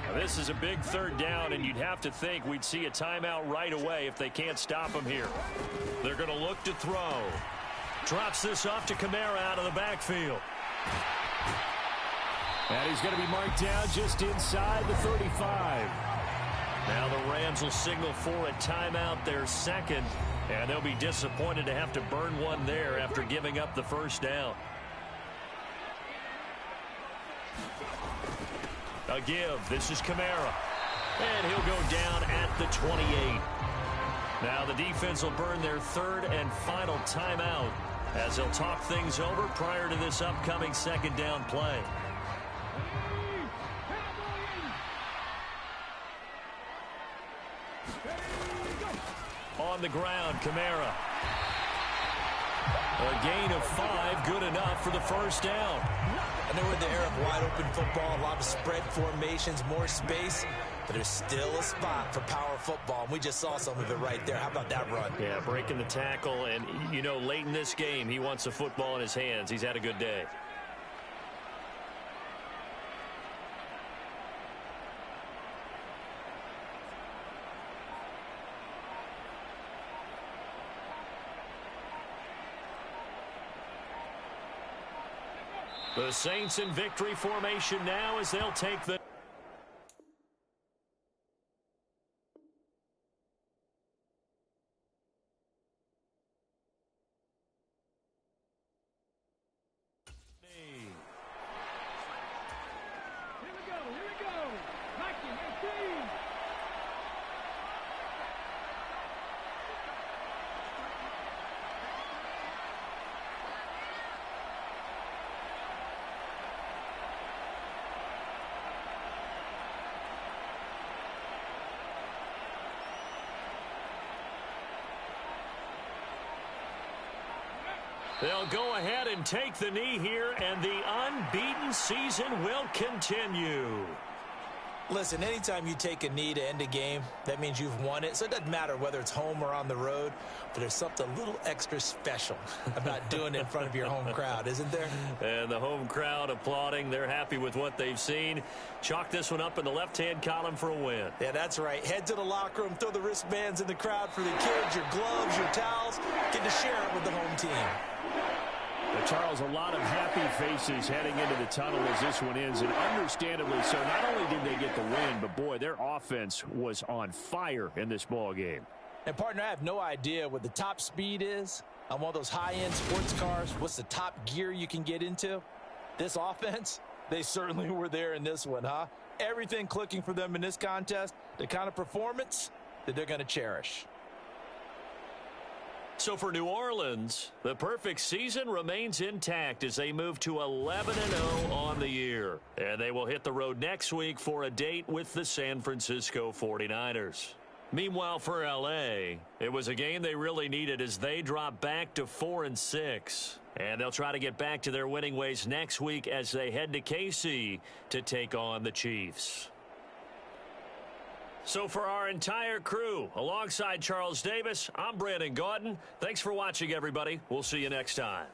Now, this is a big 3rd down, and you'd have to think we'd see a timeout right away if they can't stop him here. They're going to look to throw. Drops this off to Kamara out of the backfield. And he's going to be marked down just inside the 35. Now the Rams will signal for a timeout, their 2nd, and they'll be disappointed to have to burn one there after giving up the 1st down. A give. This is Kamara. And he'll go down at the 28. Now the defense will burn their 3rd and final timeout as they'll talk things over prior to this upcoming 2nd down play. On the ground, Kamara. A gain of 5, good enough for the 1st down. I know we're in the era of wide-open football, a lot of spread formations, more space, but there's still a spot for power football, and we just saw some of it right there. How about that run? Yeah, breaking the tackle, and, you know, late in this game, he wants the football in his hands. He's had a good day. The Saints in victory formation now as they'll take the... They'll go ahead and take the knee here, and the unbeaten season will continue. Listen, anytime you take a knee to end a game, that means you've won it. So it doesn't matter whether it's home or on the road, but there's something a little extra special about doing it in front of your home crowd, isn't there? And the home crowd applauding. They're happy with what they've seen. Chalk this one up in the left-hand column for a win. Yeah, that's right. Head to the locker room, throw the wristbands in the crowd for the kids, your gloves, your towels. Get to share it with the home team. Now, Charles, a lot of happy faces heading into the tunnel as this one ends, and understandably so. Not only did they get the win, but, boy, their offense was on fire in this ball game. And, partner, I have no idea what the top speed is on one of those high-end sports cars. What's the top gear you can get into? This offense, they certainly were there in this one, huh? Everything clicking for them in this contest, the kind of performance that they're going to cherish. So for New Orleans, the perfect season remains intact as they move to 11-0 on the year. And they will hit the road next week for a date with the San Francisco 49ers. Meanwhile, for L.A., it was a game they really needed as they drop back to 4-6. And they'll try to get back to their winning ways next week as they head to KC to take on the Chiefs. So for our entire crew, alongside Charles Davis, I'm Brandon Gaudin. Thanks for watching, everybody. We'll see you next time.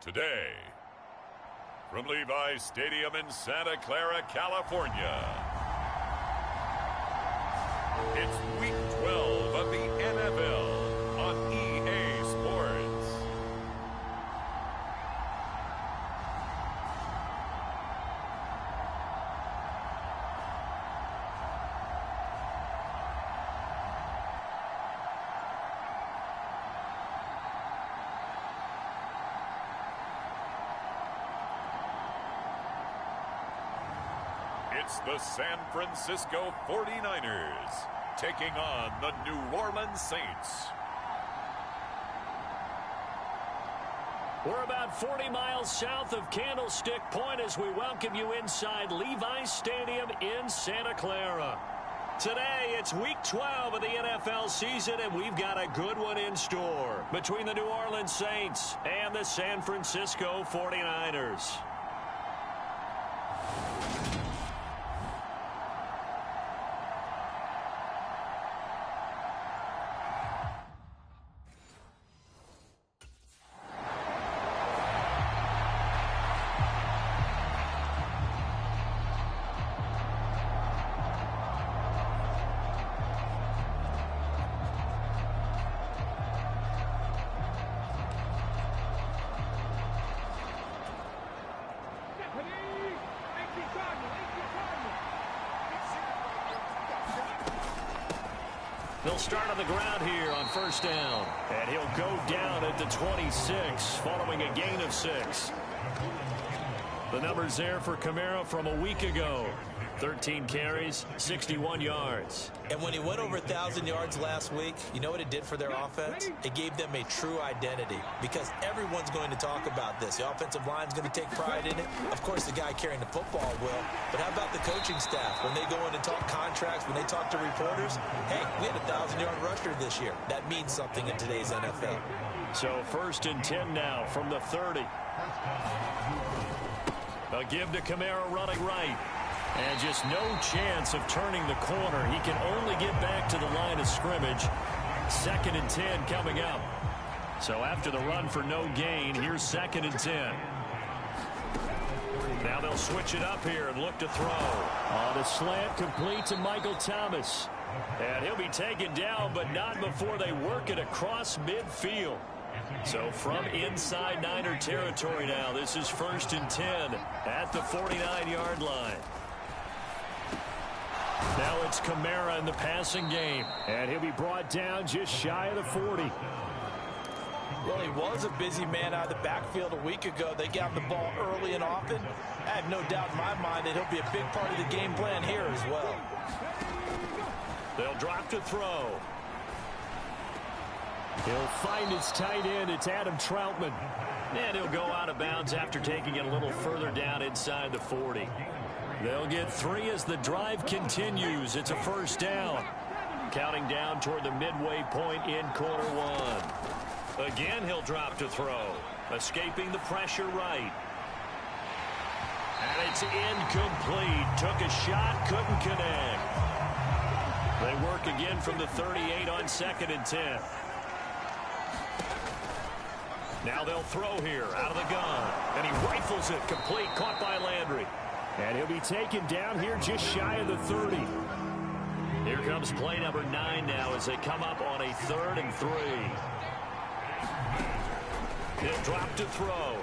Today, from Levi's Stadium in Santa Clara, California, it's Week 12 of the NFL on EA Sports. It's the San Francisco 49ers taking on the New Orleans Saints. We're about 40 miles south of Candlestick Point as we welcome you inside Levi's Stadium in Santa Clara. Today, it's Week 12 of the NFL season, and we've got a good one in store between the New Orleans Saints and the San Francisco 49ers. They'll start on the ground here on first down. And he'll go down at the 26 following a gain of 6. The numbers there for Kamara from a week ago. 13 carries, 61 yards. And when he went over 1,000 yards last week, you know what it did for their offense? It gave them a true identity because everyone's going to talk about this. The offensive line's going to take pride in it. Of course, the guy carrying the football will. But how about the coaching staff? When they go in and talk contracts, when they talk to reporters, hey, we had a 1,000-yard rusher this year. That means something in today's NFL. So first and 10 now from the 30. A give to Kamara running right. And just no chance of turning the corner. He can only get back to the line of scrimmage. Second and 10 coming up. So after the run for no gain, here's second and 10. Now they'll switch it up here and look to throw. On a slant complete to Michael Thomas. And he'll be taken down, but not before they work it across midfield. So from inside Niner territory now, this is first and 10 at the 49-yard line. Now it's Kamara in the passing game. And he'll be brought down just shy of the 40. Well, he was a busy man out of the backfield a week ago. They got the ball early and often. I have no doubt in my mind that he'll be a big part of the game plan here as well. They'll drop to throw. He'll find his tight end. It's Adam Troutman. And he'll go out of bounds after taking it a little further down inside the 40. They'll get 3 as the drive continues. It's a first down. Counting down toward the midway point in quarter 1. Again, he'll drop to throw. Escaping the pressure right. And it's incomplete. Took a shot, couldn't connect. They work again from the 38 on second and 10. Now they'll throw here out of the gun. And he rifles it complete, caught by Landry. And he'll be taken down here just shy of the 30. Here comes play number 9 now as they come up on a 3rd and 3. He'll drop to throw.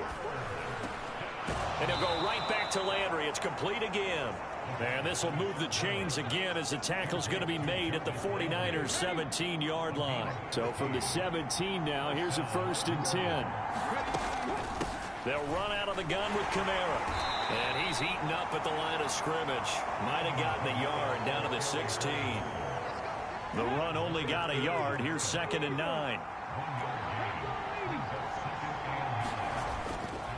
And he'll go right back to Landry. It's complete again. And this will move the chains again as the tackle's going to be made at the 49ers 17-yard line. So from the 17 now, here's a first and 10. They'll run out of the gun with Kamara. And he's eaten up at the line of scrimmage. Might have gotten a yard down to the 16. The run only got a yard. Here's second and 9.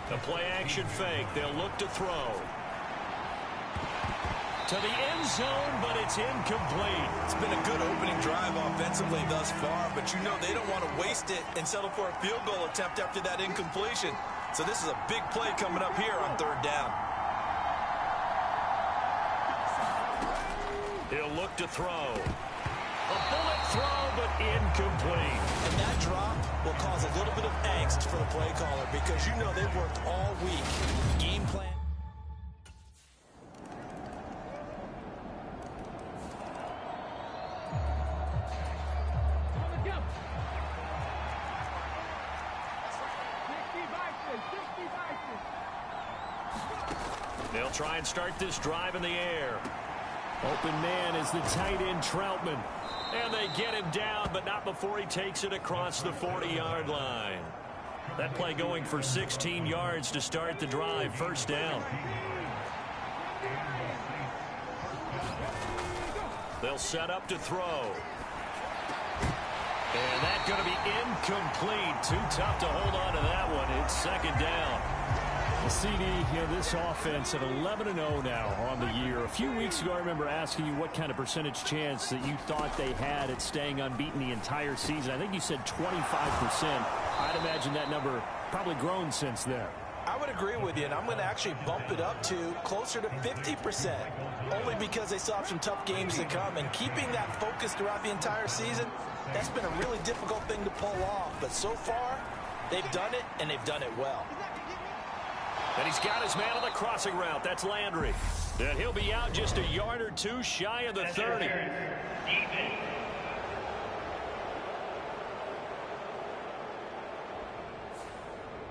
The play action fake. They'll look to throw. To the end zone, but it's incomplete. It's been a good opening drive offensively thus far, but you know they don't want to waste it and settle for a field goal attempt after that incompletion. So this is a big play coming up here on 3rd down. He'll look to throw. A bullet throw, but incomplete. And that drop will cause a little bit of angst for the play caller because you know they've worked all week. Game plan. They'll try and start this drive in the air. Open man is the tight end Troutman. And they get him down, but not before he takes it across the 40-yard line. That play going for 16 yards to start the drive. First down. They'll set up to throw. And that's going to be incomplete. Too tough to hold on to that one. It's second down. CD, this offense at 11-0 now on the year. A few weeks ago, I remember asking you what kind of percentage chance that you thought they had at staying unbeaten the entire season. I think you said 25%. I'd imagine that number probably grown since then. I would agree with you, and I'm going to actually bump it up to closer to 50%, only because they still have some tough games to come, and keeping that focus throughout the entire season, that's been a really difficult thing to pull off. But so far, they've done it, and they've done it well. And he's got his man on the crossing route. That's Landry. And he'll be out just a yard or two shy of the 30.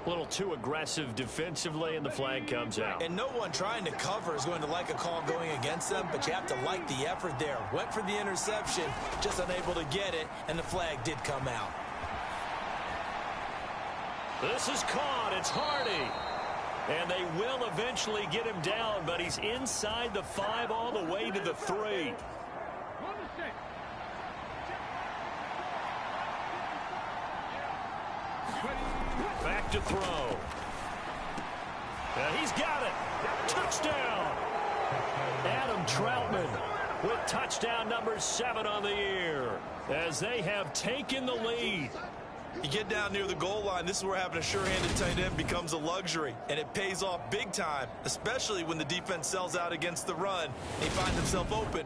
A little too aggressive defensively, and the flag comes out. And no one trying to cover is going to like a call going against them, but you have to like the effort there. Went for the interception, just unable to get it, and the flag did come out. This is caught. It's Hardy. And they will eventually get him down, but he's inside the 5 all the way to the 3. Back to throw. And he's got it. Touchdown. Adam Troutman with touchdown number 7 on the year as they have taken the lead. You get down near the goal line, this is where having a sure-handed tight end becomes a luxury, and it pays off big time, especially when the defense sells out against the run. They find themselves open.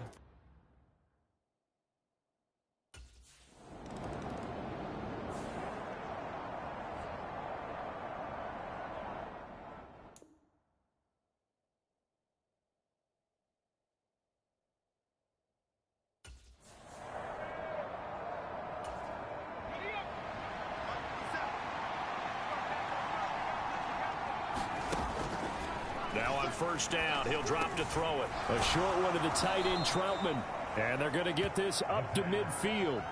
Now on first down, he'll drop to throw it. A short one to the tight end, Troutman. And they're going to get this up to midfield.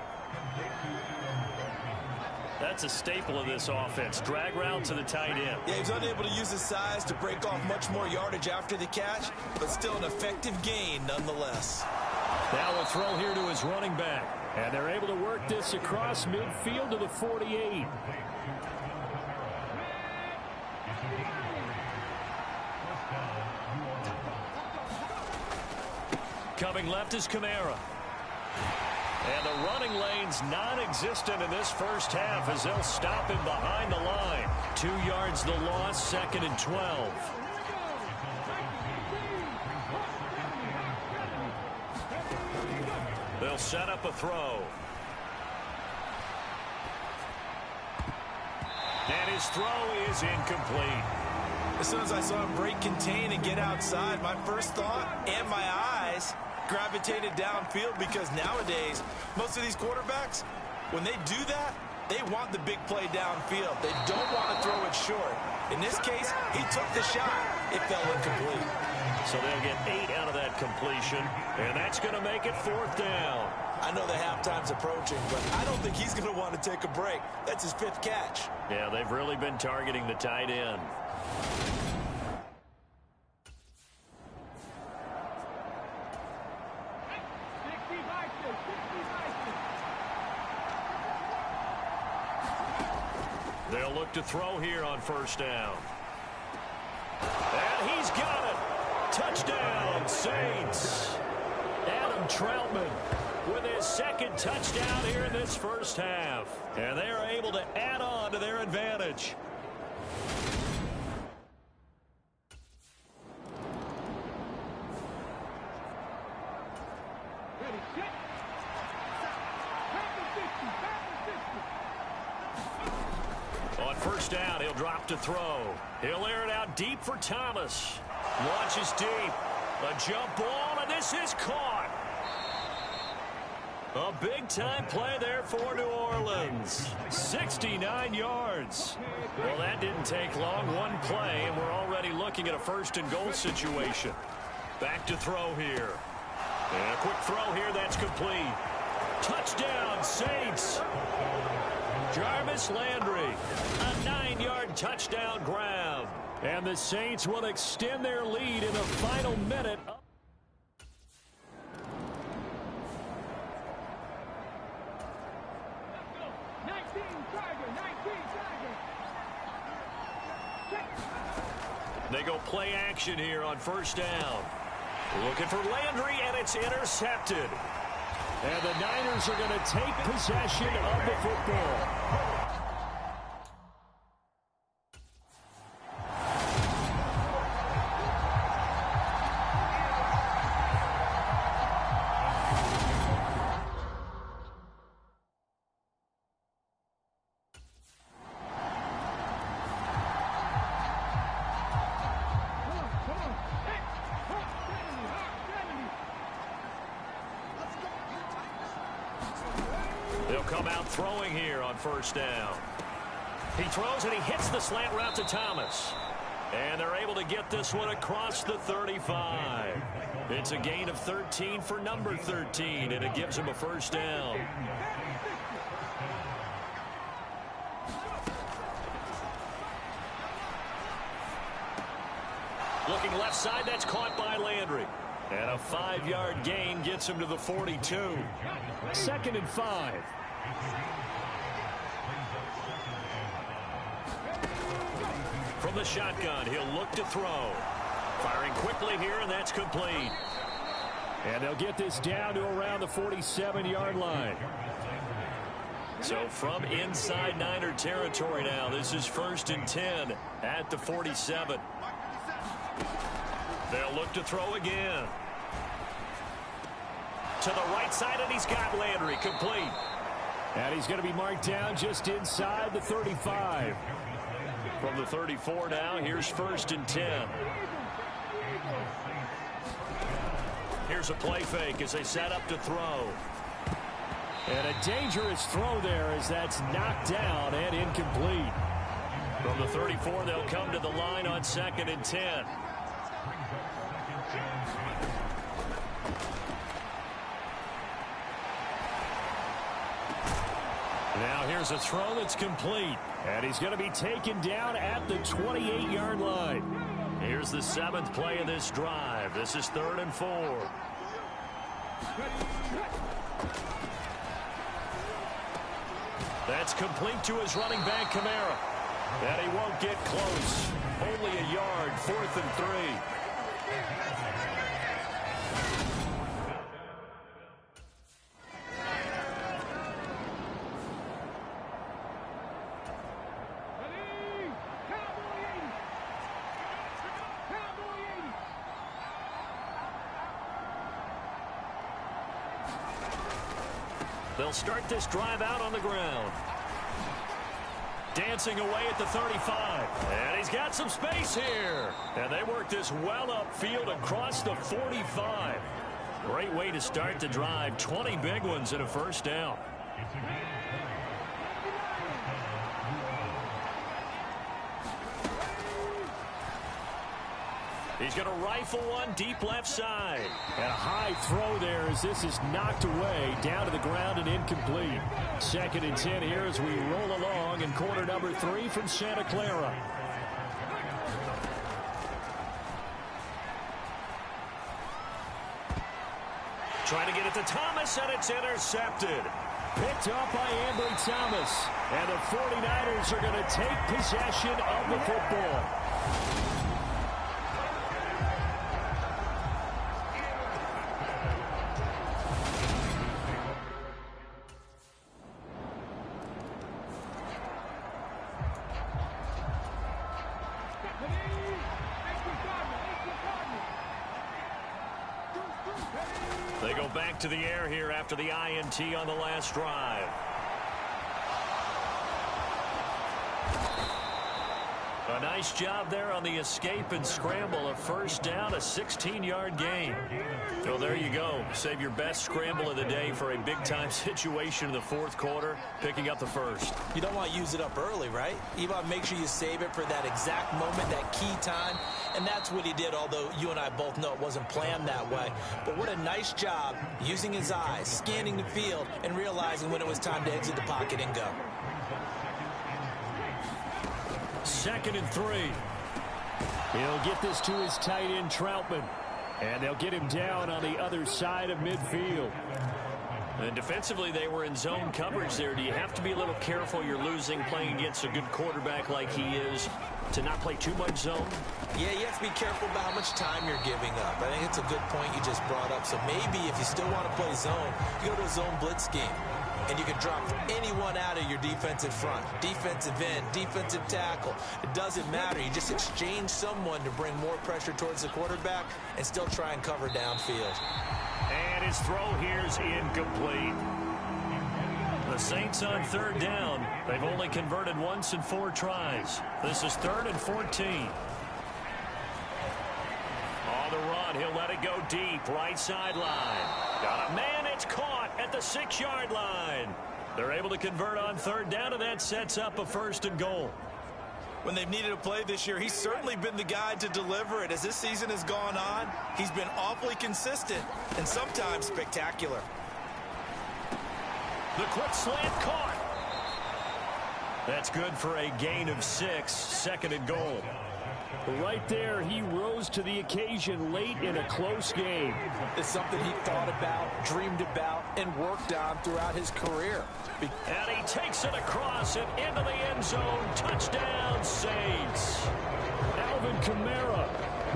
That's a staple of this offense. Drag route to the tight end. Yeah, he's unable to use his size to break off much more yardage after the catch, but still an effective gain nonetheless. Now a throw here to his running back. And they're able to work this across midfield to the 48. Coming left is Kamara. And the running lane's non-existent in this first half as they'll stop him behind the line. 2 yards the loss, second and 12. They'll set up a throw. And his throw is incomplete. As soon as I saw him break contain and get outside, my first thought and my eyes gravitated downfield, because nowadays, most of these quarterbacks, when they do that, they want the big play downfield. They don't want to throw it short. In this case, he took the shot. It fell incomplete. So they'll get 8 out of that completion, and that's going to make it 4th down. I know the halftime's approaching, but I don't think he's going to want to take a break. That's his 5th catch. Yeah, they've really been targeting the tight end. They'll look to throw here on first down. And he's got it. Touchdown, Saints. Adam Troutman with his 2nd touchdown here in this first half. And they are able to add on to their advantage. first down. He'll drop to throw. He'll air it out deep for Thomas. Launches deep. A jump ball, and this is caught. A big-time play there for New Orleans. 69 yards. Well, that didn't take long. One play, and we're already looking at a first-and-goal situation. Back to throw here. And a quick throw here. That's complete. Touchdown, Saints. Jarvis Landry. A 9-yard touchdown grab. And the Saints will extend their lead in the final minute. They go play action here on first down. Looking for Landry, and it's intercepted. And the Niners are going to take possession of the football. They'll come out throwing here on first down. He throws and he hits the slant route to Thomas. And they're able to get this one across the 35. It's a gain of 13 for number 13, and it gives him a first down. Looking left side, that's caught by Landry. And a 5-yard gain gets him to the 42. 2nd and 5. From the shotgun, he'll look to throw. Firing quickly here, and that's complete. And they'll get this down to around the 47-yard line. So from inside Niner territory now, this is 1st and 10 at the 47. They'll look to throw again. To the right side, and he's got Landry complete. And he's going to be marked down just inside the 35. From the 34 now, here's 1st and 10. Here's a play fake as they set up to throw. And a dangerous throw there as that's knocked down and incomplete. From the 34, they'll come to the line on 2nd and 10. Now here's a throw that's complete. And he's going to be taken down at the 28-yard line. Here's the 7th play of this drive. This is 3rd and 4. That's complete to his running back, Kamara. And he won't get close. Only a yard, 4th and 3. They'll start this drive out on the ground. Dancing away at the 35. And he's got some space here. And they work this well upfield across the 45. Great way to start the drive. 20 big ones and a first down. He's going to rifle one deep left side. And a high throw there as this is knocked away down to the ground and incomplete. 2nd and 10 here as we roll along in quarter number 3 from Santa Clara. Trying to get it to Thomas, and it's intercepted. Picked up by Ambry Thomas. And the 49ers are going to take possession of the football. They go back to the air here after the INT on the last drive. A nice job there on the escape and scramble. A first down, a 16-yard gain. So there you go. Save your best scramble of the day for a big-time situation in the fourth quarter, picking up the first. You don't want to use it up early, right? You want to make sure you save it for that exact moment, that key time. And that's what he did, although you and I both know it wasn't planned that way. But what a nice job using his eyes, scanning the field, and realizing when it was time to exit the pocket and go. 2nd and 3. He'll get this to his tight end, Troutman. And they'll get him down on the other side of midfield. And defensively, they were in zone coverage there. Do you have to be a little careful? You're losing playing against a good quarterback like he is to not play too much zone? Yeah, you have to be careful about how much time you're giving up. I think it's a good point you just brought up. So maybe if you still want to play zone, you go to a zone blitz scheme. And you can drop anyone out of your defensive front. Defensive end, defensive tackle. It doesn't matter. You just exchange someone to bring more pressure towards the quarterback and still try and cover downfield. And his throw here is incomplete. The Saints on 3rd down. They've only converted once in 4 tries. This is 3rd and 14. On the run, he'll let it go deep. Right sideline. Got a man, it's caught at the 6-yard line. They're able to convert on 3rd down, and that sets up a 1st and goal. When they've needed a play this year, he's certainly been the guy to deliver it. As this season has gone on, he's been awfully consistent and sometimes spectacular. The quick slant caught. That's good for a gain of 6, 2nd and goal. Right there, he rose to the occasion late in a close game. It's something he thought about, dreamed about, and worked on throughout his career. And he takes it across and into the end zone. Touchdown, Saints. Alvin Kamara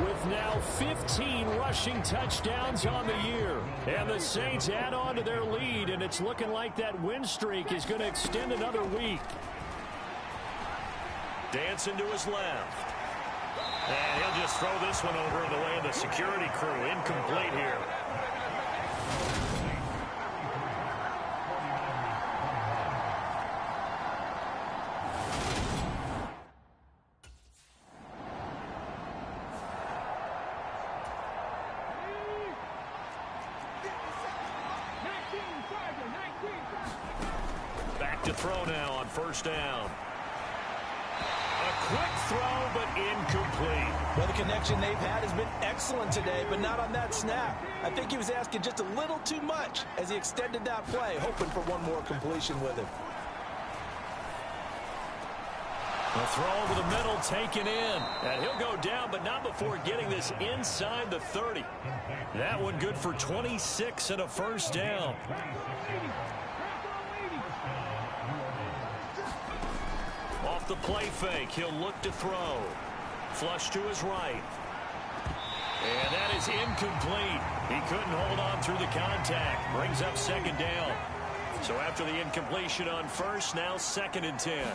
with now 15 rushing touchdowns on the year. And the Saints add on to their lead, and it's looking like that win streak is going to extend another week. Dancing to his left. And he'll just throw this one over the way of the security crew. Incomplete here. Back to throw now on 1st down. A quick throw, but incomplete. Well, the connection they've had has been excellent today, but not on that snap. I think he was asking just a little too much as he extended that play, hoping for one more completion with him. A throw over the middle, taken in. And he'll go down, but not before getting this inside the 30. That one good for 26 and a 1st down. Off the play fake, he'll look to throw. Flush to his right. And that is incomplete. He couldn't hold on through the contact. Brings up 2nd down. So after the incompletion on 1st, now 2nd and 10.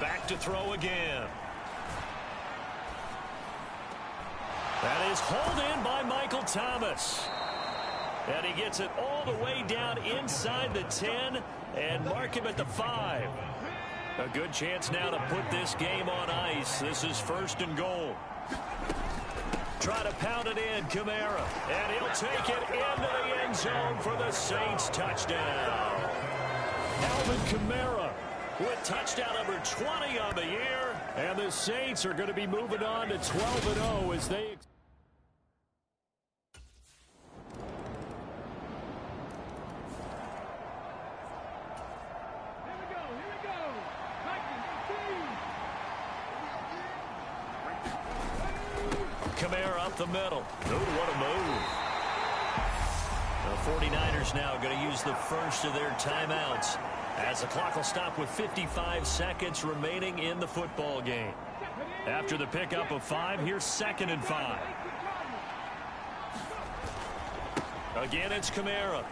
Back to throw again. That is hauled in by Michael Thomas. And he gets it all the way down inside the 10 and mark him at the 5. A good chance now to put this game on ice. This is 1st and goal. Try to pound it in, Kamara. And he'll take it into the end zone for the Saints touchdown. Alvin Kamara with touchdown number 20 on the year. And the Saints are going to be moving on to 12-0 as they... Kamara up the middle. Oh, what a move. The 49ers now going to use the first of their timeouts as the clock will stop with 55 seconds remaining in the football game. After the pickup of 5, here's 2nd and 5. Again, it's Kamara.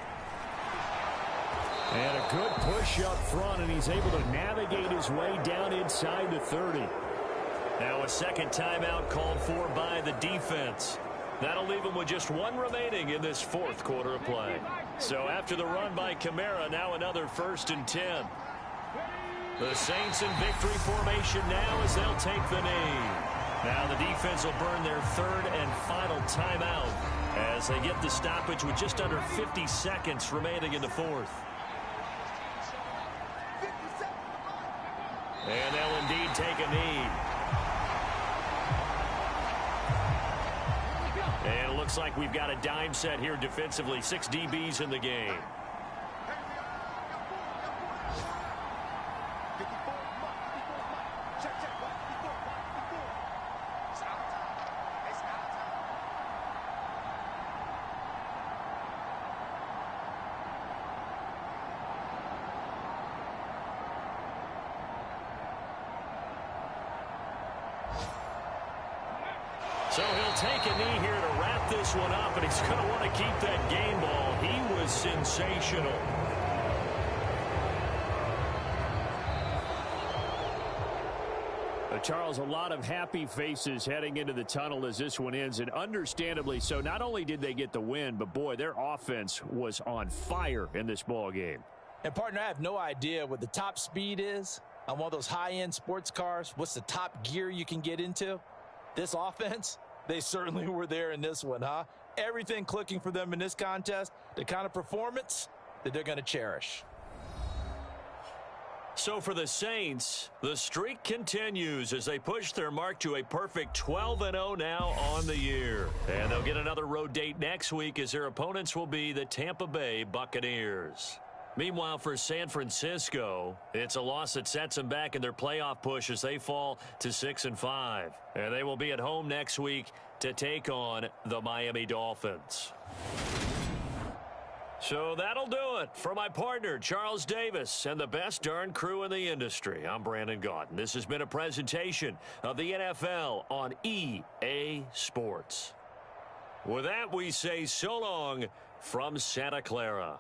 And a good push up front, and he's able to navigate his way down inside the 30. Now a 2nd timeout called for by the defense. That'll leave him with just 1 remaining in this 4th quarter of play. So after the run by Kamara, now another 1st and 10. The Saints in victory formation now as they'll take the knee. Now the defense will burn their third and final timeout as they get the stoppage with just under 50 seconds remaining in the fourth. And they'll indeed take a knee. And it looks like we've got a dime set here defensively. 6 DBs in the game. So he'll take a knee here to wrap this one up, and he's going to want to keep that game ball. He was sensational. Charles, a lot of happy faces heading into the tunnel as this one ends, and understandably so. Not only did they get the win, but, boy, their offense was on fire in this ball game. And, partner, I have no idea what the top speed is on one of those high-end sports cars. What's the top gear you can get into? This offense, they certainly were there in this one, huh? Everything clicking for them in this contest, the kind of performance that they're going to cherish. So for the Saints, the streak continues as they push their mark to a perfect 12-0 now on the year. And they'll get another road date next week as their opponents will be the Tampa Bay Buccaneers. Meanwhile, for San Francisco, it's a loss that sets them back in their playoff push as they fall to 6-5. And they will be at home next week to take on the Miami Dolphins. So that'll do it for my partner, Charles Davis, and the best darn crew in the industry. I'm Brandon Gaudin. This has been a presentation of the NFL on EA Sports. With that, we say so long from Santa Clara.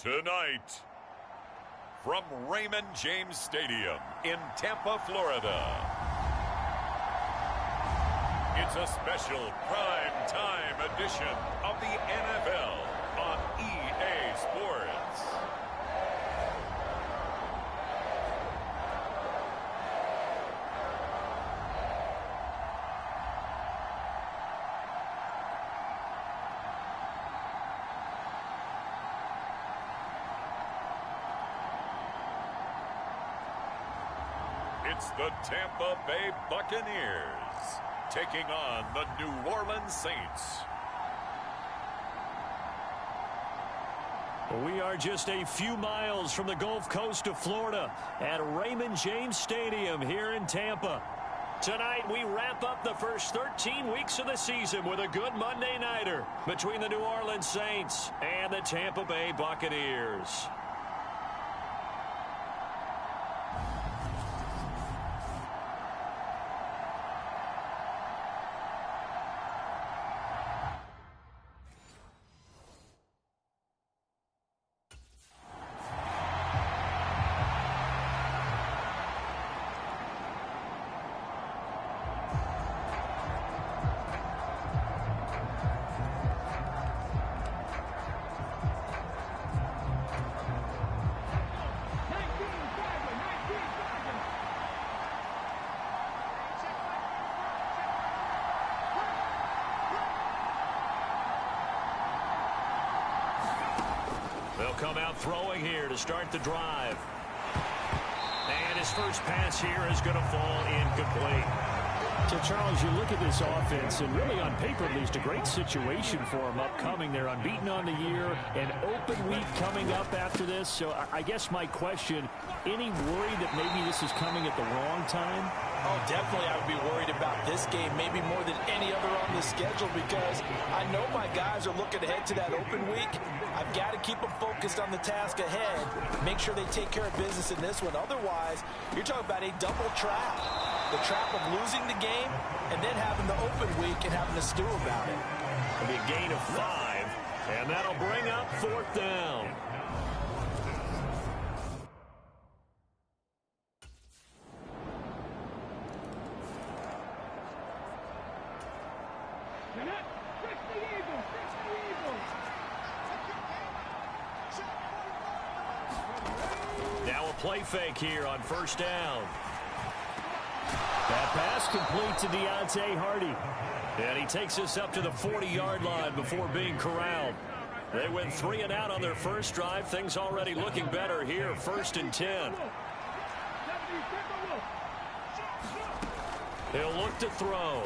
Tonight, from Raymond James Stadium in Tampa, Florida, it's a special prime time edition of the NFL on EA Sports. It's the Tampa Bay Buccaneers taking on the New Orleans Saints. We are just a few miles from the Gulf Coast of Florida at Raymond James Stadium here in Tampa. Tonight, we wrap up the first 13 weeks of the season with a good Monday nighter between the New Orleans Saints and the Tampa Bay Buccaneers. They'll come out throwing here to start the drive. And his first pass here is going to fall incomplete. So, Charles, you look at this offense, and really on paper, at least, a great situation for them upcoming. They're unbeaten on the year, an open week coming up after this. So I guess my question, any worry that maybe this is coming at the wrong time? Oh, definitely I would be worried about this game, maybe more than any other on the schedule, because I know my guys are looking ahead to that open week. I've got to keep them focused on the task ahead, make sure they take care of business in this one. Otherwise, you're talking about a double trap. The trap of losing the game and then having the open week and having to stew about it. It'll be a gain of 5, and that'll bring up 4th down. Now a play fake here on 1st down. That pass complete to Deontay Hardy. And he takes us up to the 40-yard line before being corralled. They went 3 and out on their first drive. Things already looking better here. 1st and 10. He'll look to throw.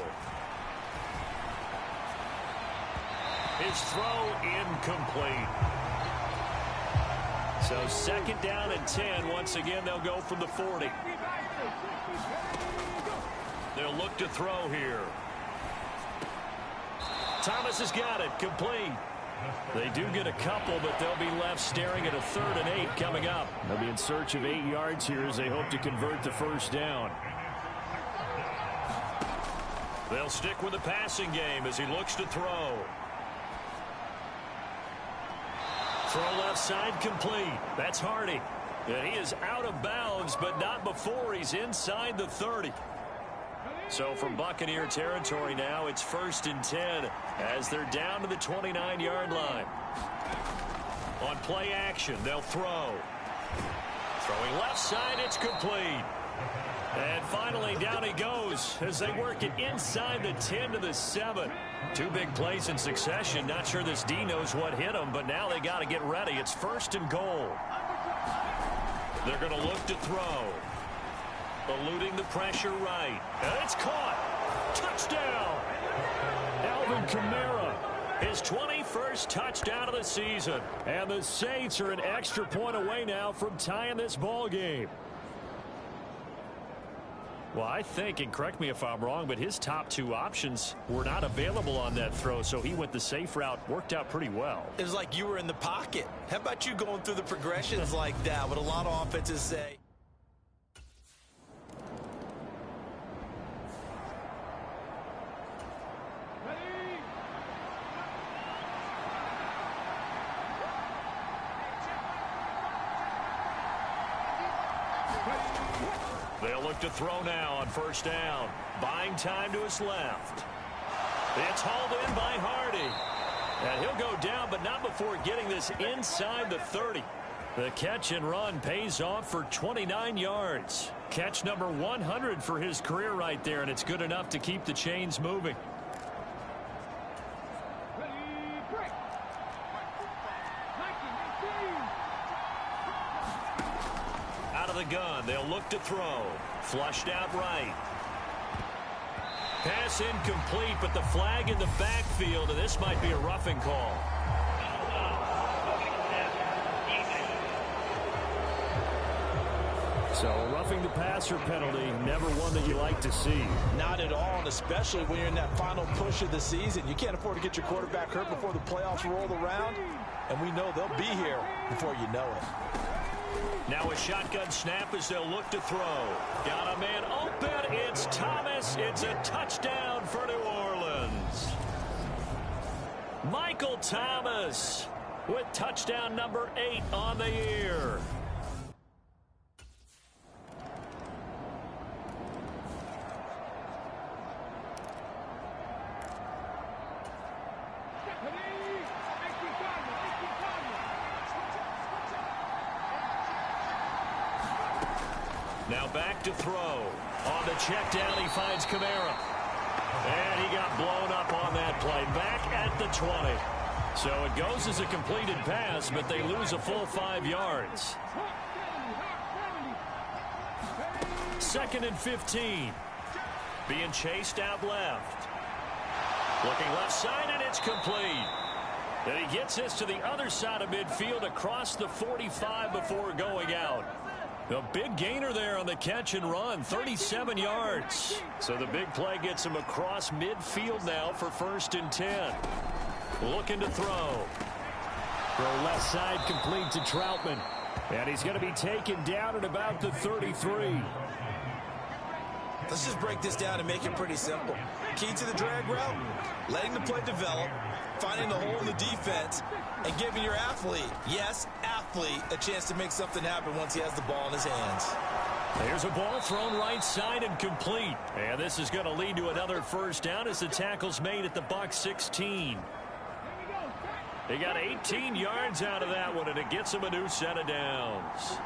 His throw incomplete. So 2nd down and 10. Once again, they'll go from the 40. They'll look to throw here. Thomas has got it. Complete. They do get a couple, but they'll be left staring at a 3rd and 8 coming up. They'll be in search of 8 yards here as they hope to convert the 1st down. They'll stick with the passing game as he looks to throw. Throw left side complete. That's Hardy. And he is out of bounds, but not before he's inside the 30. So from Buccaneer territory now, it's 1st and 10 as they're down to the 29-yard line. On play action, they'll throw. Throwing left side, it's complete. And finally, down he goes as they work it inside the 10 to the 7. 2 big plays in succession. Not sure this D knows what hit him, but now they got to get ready. It's 1st and goal. They're going to look to throw. Eluding the pressure right. And it's caught. Touchdown. Alvin Kamara. His 21st touchdown of the season. And the Saints are an extra point away now from tying this ball game. Well, I think, and correct me if I'm wrong, but his top 2 options were not available on that throw, so he went the safe route. Worked out pretty well. It was like you were in the pocket. How about you going through the progressions like that, what a lot of offenses say? They'll look to throw now on first down. Buying time to his left. It's hauled in by Hardy. And he'll go down, but not before getting this inside the 30. The catch and run pays off for 29 yards. Catch number 100 for his career right there, and it's good enough to keep the chains moving. Out of the gun, they'll look to throw. Flushed out right. Pass incomplete, but the flag in the backfield, and this might be a roughing call. So a roughing the passer penalty, never one that you like to see. Not at all, and especially when you're in that final push of the season. You can't afford to get your quarterback hurt before the playoffs roll around, and we know they'll be here before you know it. Now a shotgun snap as they'll look to throw. Got a man open. It's Thomas. It's a touchdown for New Orleans. Michael Thomas with touchdown number 8 on the year. Now back to throw. On the check down, he finds Kamara. And he got blown up on that play. Back at the 20. So it goes as a completed pass, but they lose a full 5 yards. 2nd and 15. Being chased out left. Looking left side, and it's complete. And he gets this to the other side of midfield across the 45 before going out. A big gainer there on the catch and run, 37 yards. So the big play gets him across midfield now for 1st and 10. Looking to throw. Throw left side complete to Troutman. And he's going to be taken down at about the 33. Let's just break this down and make it pretty simple. Key to the drag route, letting the play develop, finding the hole in the defense, and giving your athlete, yes, athlete, a chance to make something happen once he has the ball in his hands. There's a ball thrown right side and complete. And this is going to lead to another first down as the tackle's made at the Bucs 16. They got 18 yards out of that one, and it gets them a new set of downs.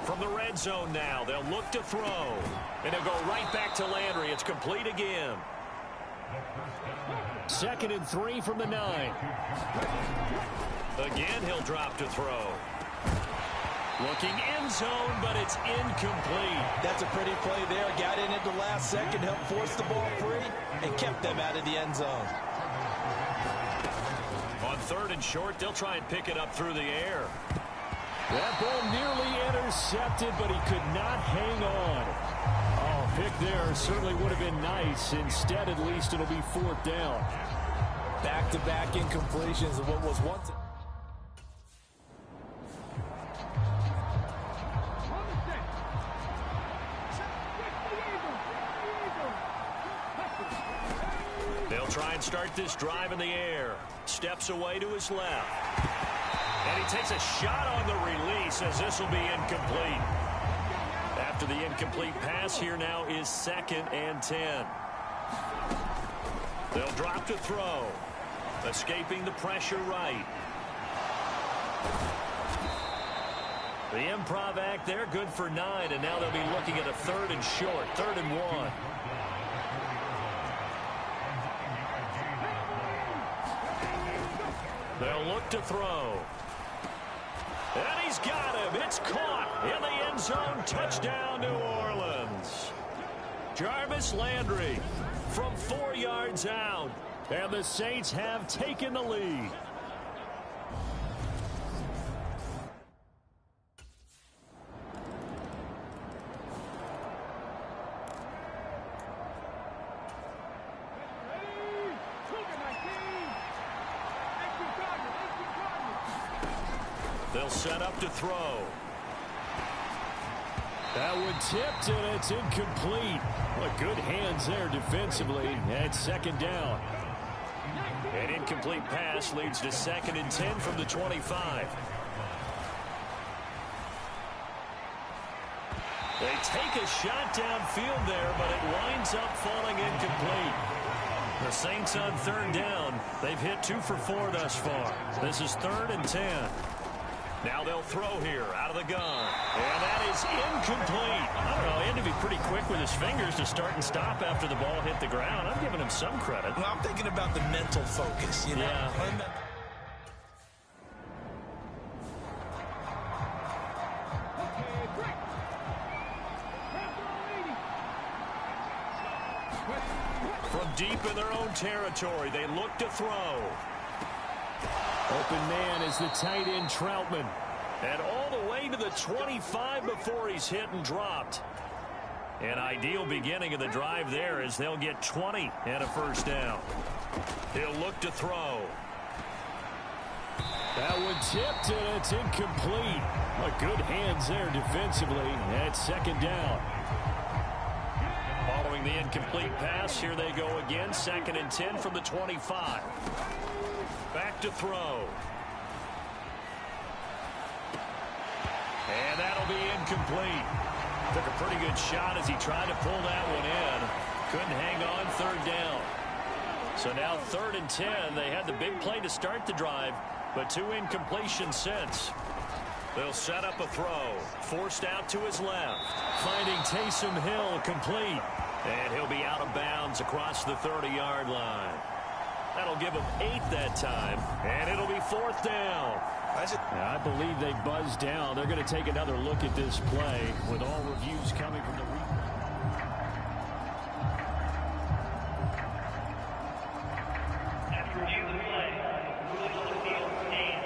From the red zone now, they'll look to throw. And they'll go right back to Landry. It's complete again. 2nd and 3 from the 9. Again, he'll drop to throw. Looking end zone, but it's incomplete. That's a pretty play there. Got in at the last second, helped force the ball free, and kept them out of the end zone. On 3rd and short, they'll try and pick it up through the air. That ball nearly intercepted, but he could not hang on. Oh, pick there certainly would have been nice. Instead, at least, it'll be 4th down. Back-to-back incompletions of what was once... They'll try and start this drive in the air. Steps away to his left. And he takes a shot on the release as this will be incomplete. After the incomplete pass, here now is 2nd and 10. They'll drop to throw. Escaping the pressure right. The improv act there, good for 9, and now they'll be looking at a 3rd and short, 3rd and 1. They'll look to throw. And he's got him. It's caught in the end zone. Touchdown, New Orleans. Jarvis Landry from 4 yards out. And the Saints have taken the lead. They'll set up to throw. That one tipped, and it's incomplete. What good hands there defensively. And 2nd down. An incomplete pass leads to 2nd and 10 from the 25. They take a shot downfield there, but it winds up falling incomplete. The Saints on third down. They've hit 2 for 4 thus far. This is 3rd and 10. Now they'll throw here out of the gun. And that is incomplete. I don't know. He had to be pretty quick with his fingers to start and stop after the ball hit the ground. I'm giving him some credit. Well, I'm thinking about the mental focus, you know. Yeah. From deep in their own territory, they look to throw. Open man is the tight end Troutman. And all the way to the 25 before he's hit and dropped. An ideal beginning of the drive there as they'll get 20 and a first down. He'll look to throw. That one tipped and it's incomplete. Good hands there defensively at 2nd down. Following the incomplete pass, here they go again. 2nd and 10 from the 25. Back to throw. And that'll be incomplete. Took a pretty good shot as he tried to pull that one in. Couldn't hang on 3rd down. So now 3rd and 10. They had the big play to start the drive, but 2 incompletions since. They'll set up a throw. Forced out to his left. Finding Taysom Hill complete. And he'll be out of bounds across the 30-yard line. That'll give him 8 that time. And it'll be 4th down. I believe they buzzed down. They're going to take another look at this play with all reviews coming from the After review of the play, ruling on the field stand.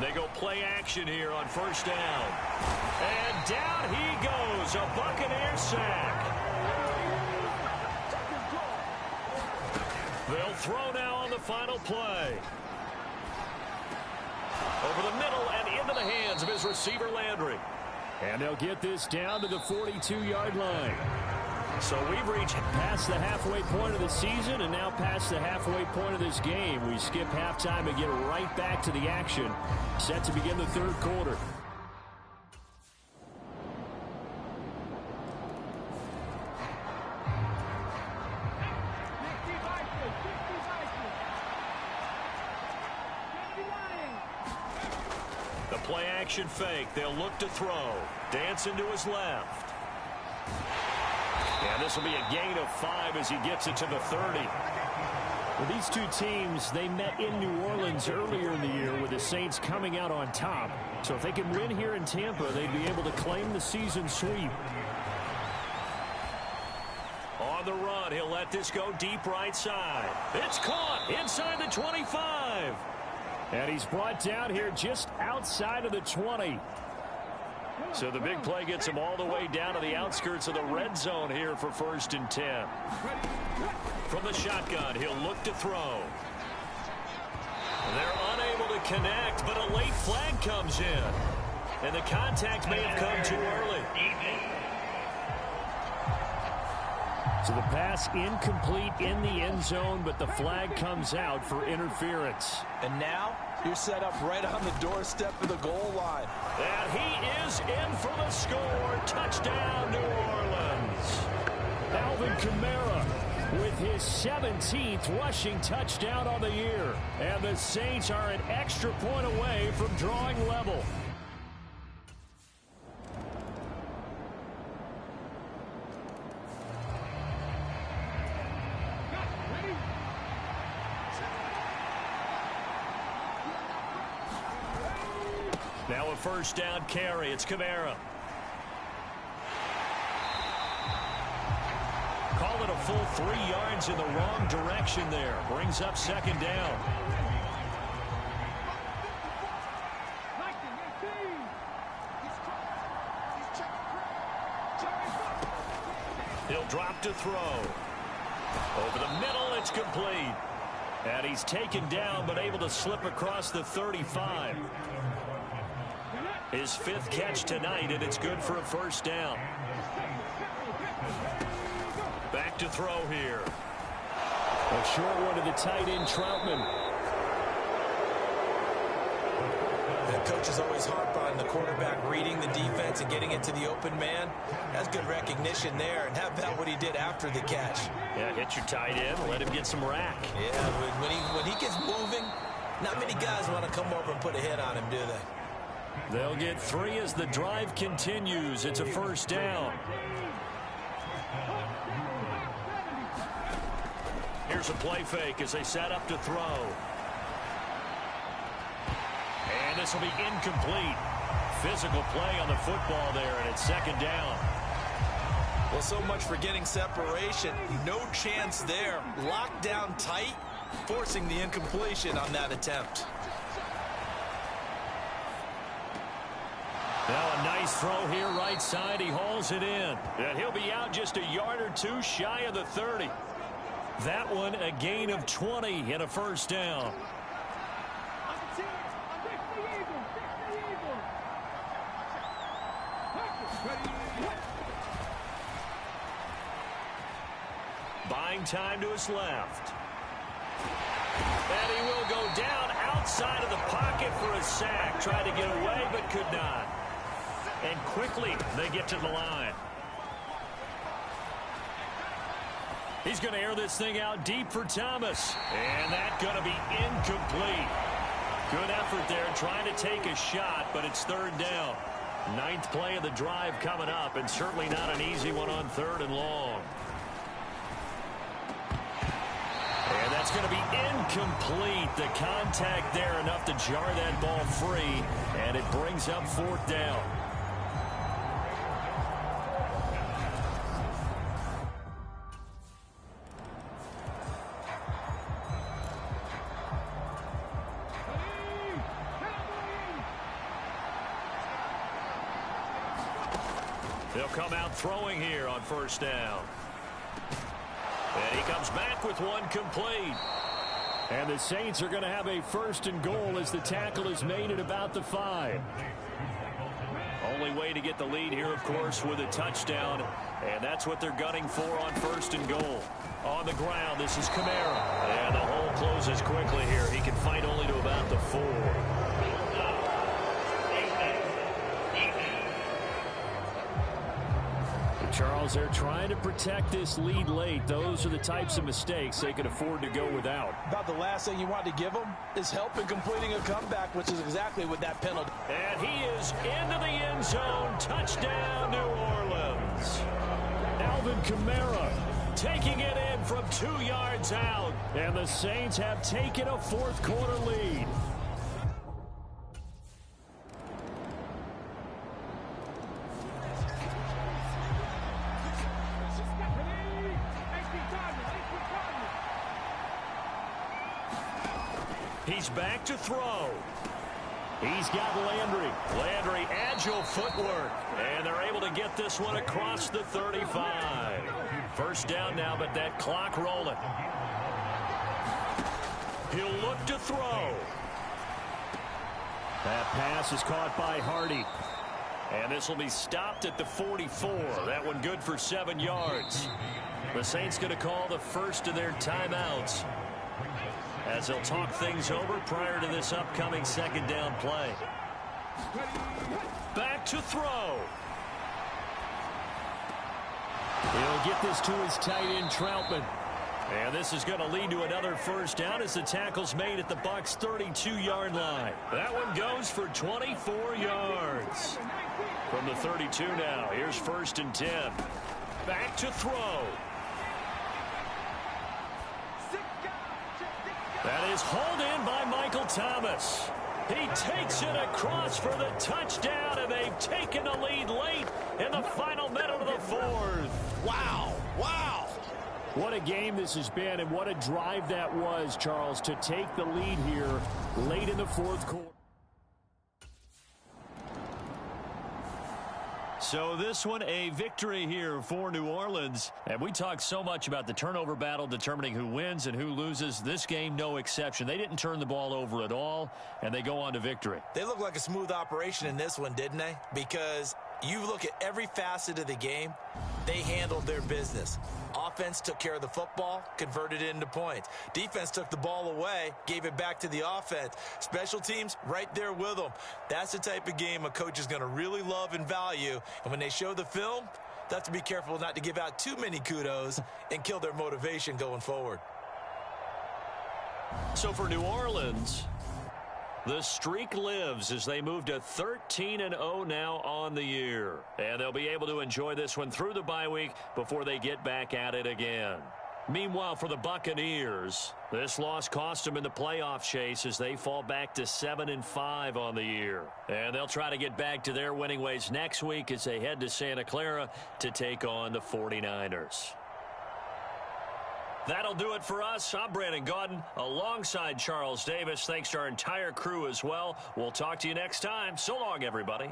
They go play action here on 1st down. And down he goes. A Buccaneer sack. They'll throw now on the final play. Over the middle and into the hands of his receiver Landry. And they'll get this down to the 42-yard line. So we've reached past the halfway point of the season and now past the halfway point of this game. We skip halftime and get right back to the action. Set to begin the 3rd quarter. the play action fake. They'll look to throw. Dancing to his left. And this will be a gain of 5 as he gets it to the 30. Well, these two teams, they met in New Orleans earlier in the year with the Saints coming out on top. So if they can win here in Tampa, they'd be able to claim the season sweep. On the run, he'll let this go deep right side. It's caught inside the 25. And he's brought down here just outside of the 20. So the big play gets him all the way down to the outskirts of the red zone here for 1st and 10. From the shotgun, he'll look to throw. They're unable to connect, but a late flag comes in. And the contact may have come too early. So the pass incomplete in the end zone, but the flag comes out for interference. And now you're set up right on the doorstep of the goal line. And he is in for the score. Touchdown, New Orleans. Alvin Kamara with his 17th rushing touchdown on the year. And the Saints are an extra point away from drawing level. Now a 1st down carry. It's Kamara. Call it a full 3 yards in the wrong direction there. Brings up 2nd down. He'll drop to throw. Over the middle, it's complete. And he's taken down, but able to slip across the 35. His 5th catch tonight, and it's good for a first down. Back to throw here. A short one to the tight end, Troutman. The coaches always harp on the quarterback reading the defense and getting it to the open man. That's good recognition there. And how about what he did after the catch? Yeah, hit your tight end, let him get some rack. Yeah, when he gets moving, not many guys want to come over and put a hit on him, do they? They'll get 3 as the drive continues. It's a first down. Here's a play fake as they set up to throw. And this will be incomplete. Physical play on the football there, and it's second down. Well, so much for getting separation. No chance there. Locked down tight, forcing the incompletion on that attempt. Now a nice throw here right side. He hauls it in. And he'll be out just a yard or 2 shy of the 30. That one a gain of 20 and a first down. Buying time to his left. And he will go down outside of the pocket for a sack. Tried to get away but could not. And quickly they get to the line. He's going to air this thing out deep for Thomas. And that's going to be incomplete. Good effort there trying to take a shot, but it's third down. 9th play of the drive coming up, and certainly not an easy one on 3rd and long. And that's going to be incomplete. The contact there enough to jar that ball free, and it brings up 4th down. They'll come out throwing here on first down. And he comes back with one complete. And the Saints are going to have a 1st and goal as the tackle is made at about the 5. Only way to get the lead here, of course, with a touchdown. And that's what they're gunning for on 1st and goal. On the ground, this is Kamara. And the hole closes quickly here. He can fight only to about the 4. Charles, they're trying to protect this lead late. Those are the types of mistakes they could afford to go without. About the last thing you want to give them is help in completing a comeback, which is exactly what that penalty. And he is into the end zone. Touchdown, New Orleans. Alvin Kamara taking it in from 2 yards out. And the Saints have taken a 4th quarter lead. He's back to throw. He's got Landry. Landry, agile footwork. And they're able to get this one across the 35. First down now, but that clock rolling. He'll look to throw. That pass is caught by Hardy. And this will be stopped at the 44. That one good for 7 yards. The Saints going to call the first of their timeouts, as they'll talk things over prior to this upcoming 2nd down play. Back to throw. He'll get this to his tight end, Troutman. And this is going to lead to another first down as the tackle's made at the Bucs' 32-yard line. That one goes for 24 yards. From the 32 now, here's 1st and 10. Back to throw. That is hauled in by Michael Thomas. He takes it across for the touchdown, and they've taken the lead late in the final minute of the 4th. Wow, wow. What a game this has been, and what a drive that was, Charles, to take the lead here late in the 4th quarter. So this one, a victory here for New Orleans. And we talked so much about the turnover battle determining who wins and who loses. This game, no exception. They didn't turn the ball over at all, and they go on to victory. They look like a smooth operation in this one, didn't they? Because you look at every facet of the game, they handled their business. Offense took care of the football, converted it into points. Defense took the ball away, gave it back to the offense. Special teams, right there with them. That's the type of game a coach is going to really love and value. And when they show the film, they have to be careful not to give out too many kudos and kill their motivation going forward. So for New Orleans, the streak lives as they move to 13-0 now on the year. And they'll be able to enjoy this one through the bye week before they get back at it again. Meanwhile, for the Buccaneers, this loss cost them in the playoff chase as they fall back to 7-5 on the year. And they'll try to get back to their winning ways next week as they head to Santa Clara to take on the 49ers. That'll do it for us. I'm Brandon Gaudin alongside Charles Davis. Thanks to our entire crew as well. We'll talk to you next time. So long, everybody.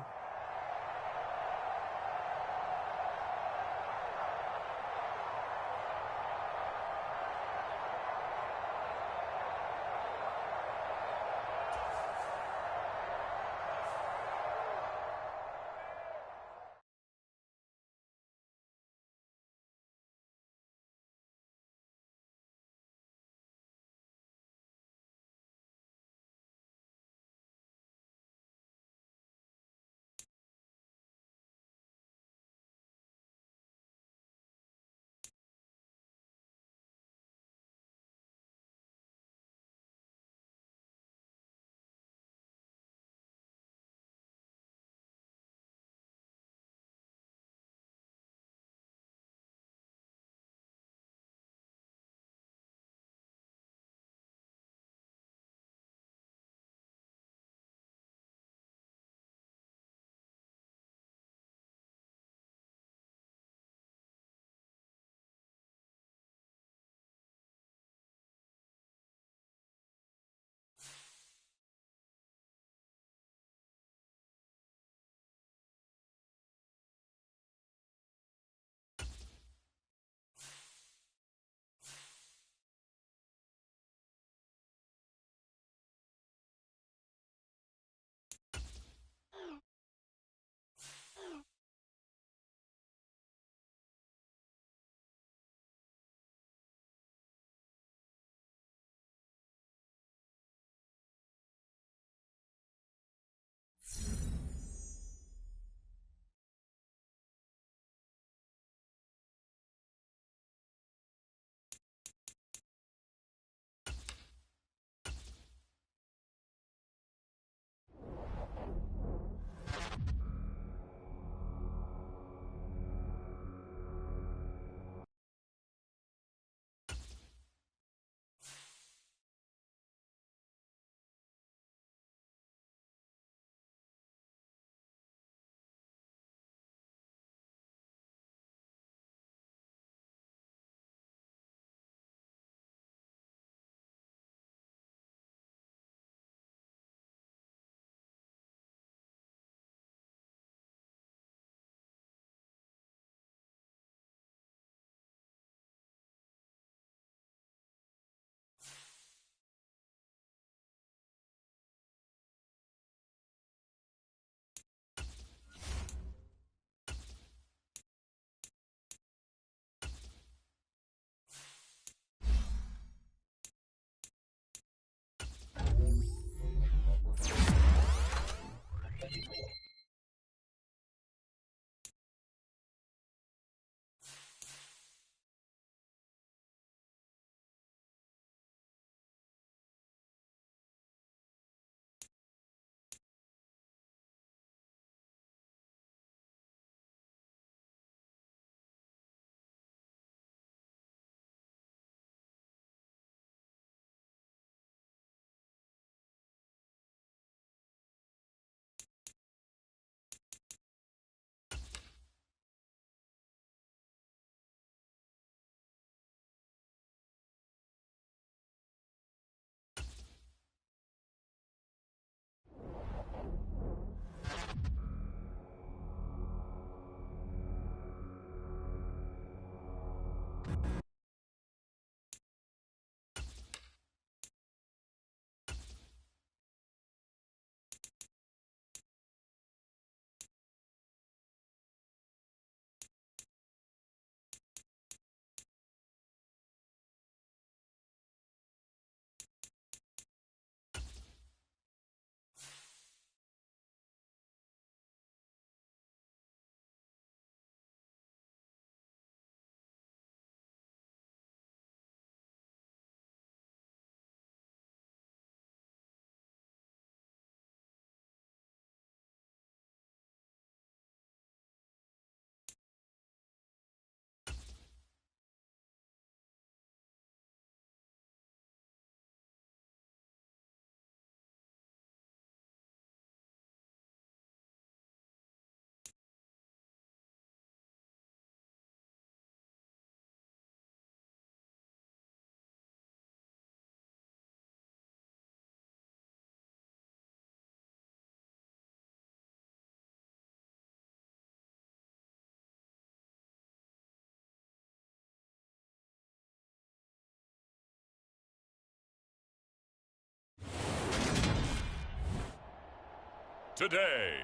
Today,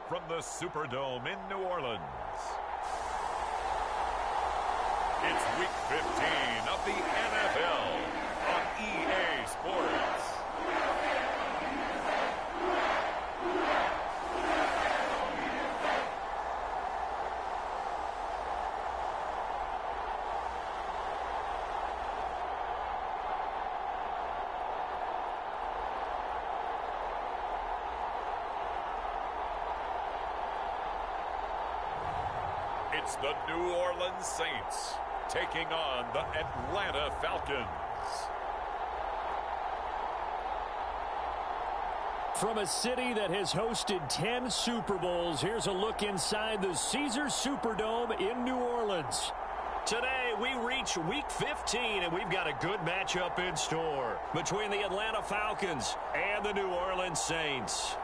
from the Superdome in New Orleans, it's Week 15 of the NFL on EA Sports. It's the New Orleans Saints taking on the Atlanta Falcons. From a city that has hosted 10 Super Bowls, here's a look inside the Caesars Superdome in New Orleans. Today, we reach Week 15, and we've got a good matchup in store between the Atlanta Falcons and the New Orleans Saints.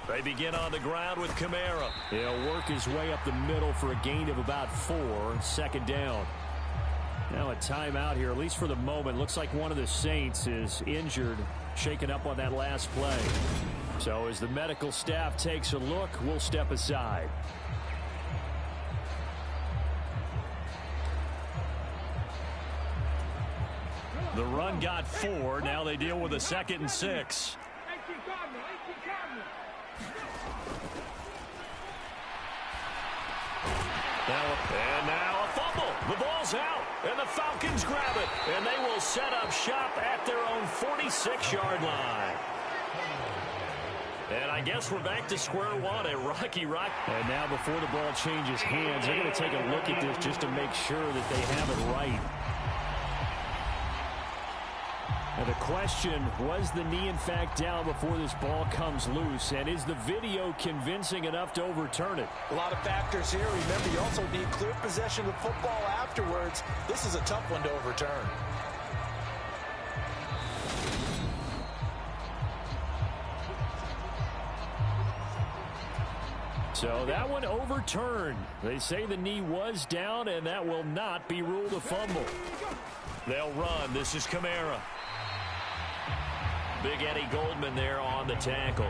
They begin on the ground with Kamara. He'll work his way up the middle for a gain of about 4, second down. Now a timeout here, at least for the moment. Looks like one of the Saints is injured, shaken up on that last play. So as the medical staff takes a look, we'll step aside. The run got 4. Now they deal with a 2nd and 6. And now a fumble. The ball's out, and the Falcons grab it, and they will set up shop at their own 46-yard line. And I guess we're back to square one, a rocky rock. And now before the ball changes hands, they're going to take a look at this just to make sure that they have it right. And the question, was the knee in fact down before this ball comes loose? And is the video convincing enough to overturn it? A lot of factors here. Remember, you also need clear possession of the football afterwards. This is a tough one to overturn. So that one overturned. They say the knee was down, and that will not be ruled a fumble. They'll run. This is Kamara. Big Eddie Goldman there on the tackle.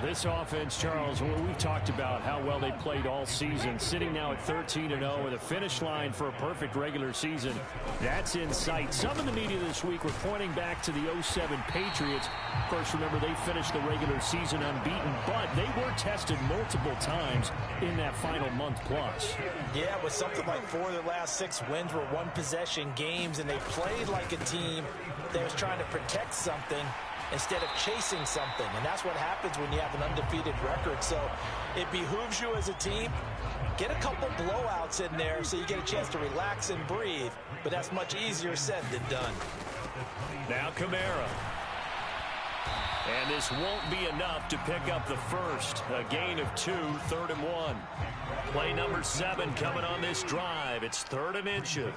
This offense, Charles, we've talked about how well they played all season, sitting now at 13-0 with a finish line for a perfect regular season. That's in sight. Some in the media this week were pointing back to the 07 Patriots. Of course, remember, they finished the regular season unbeaten, but they were tested multiple times in that final month plus. Yeah, with something like 4 of their last 6 wins were one-possession games, and they played like a team that was trying to protect something instead of chasing something. And that's what happens when you have an undefeated record. So it behooves you as a team, get a couple blowouts in there so you get a chance to relax and breathe. But that's much easier said than done. Now Kamara. And this won't be enough to pick up the first. A gain of 2, 3rd and 1. Play number 7 coming on this drive. It's 3rd and inches.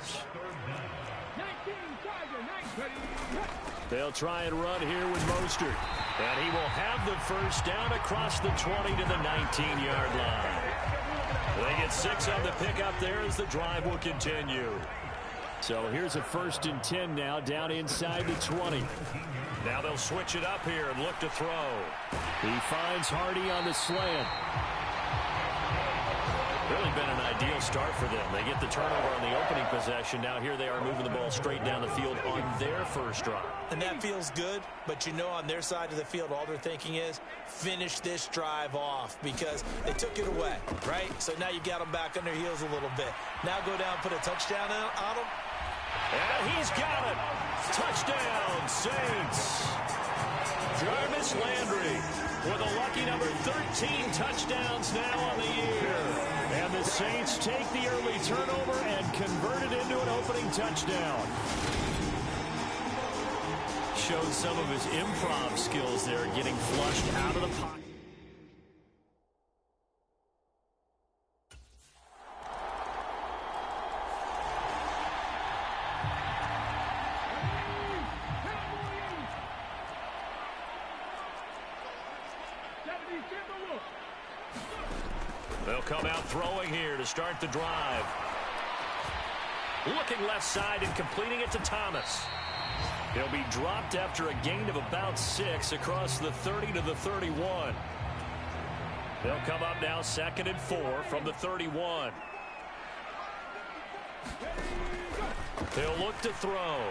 They'll try and run here with Mostert. And he will have the first down across the 20 to the 19-yard line. They get 6 on the pickup there as the drive will continue. So here's a 1st and 10 now, down inside the 20. Now they'll switch it up here and look to throw. He finds Hardy on the slant. Really been an ideal start for them. They get the turnover on the opening possession. Now here they are moving the ball straight down the field on their first drive. And that feels good, but you know on their side of the field, all they're thinking is finish this drive off because they took it away, right? So now you got them back on their heels a little bit. Now go down, put a touchdown on them. And he's got it. Touchdown, Saints. Jarvis Landry with a lucky number 13 touchdowns now on the year. And the Saints take the early turnover and convert it into an opening touchdown. Showed some of his improv skills there, getting flushed out of the pocket. They'll come out throwing here to start the drive. Looking left side and completing it to Thomas. He'll be dropped after a gain of about 6 across the 30 to the 31. They'll come up now 2nd and 4 from the 31. They'll look to throw.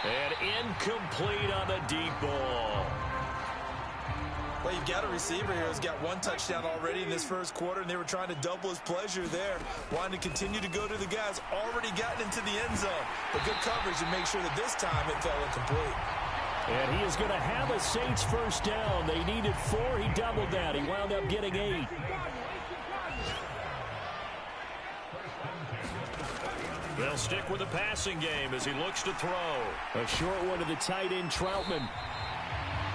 And incomplete on the deep ball. Well, you've got a receiver here who's got 1 touchdown already in this first quarter, and they were trying to double his pleasure there, wanting to continue to go to the guys already gotten into the end zone. But good coverage to make sure that this time it fell incomplete. And he is going to have a Saints first down. They needed 4. He doubled that. He wound up getting 8. They'll stick with the passing game as he looks to throw. A short one to the tight end, Troutman.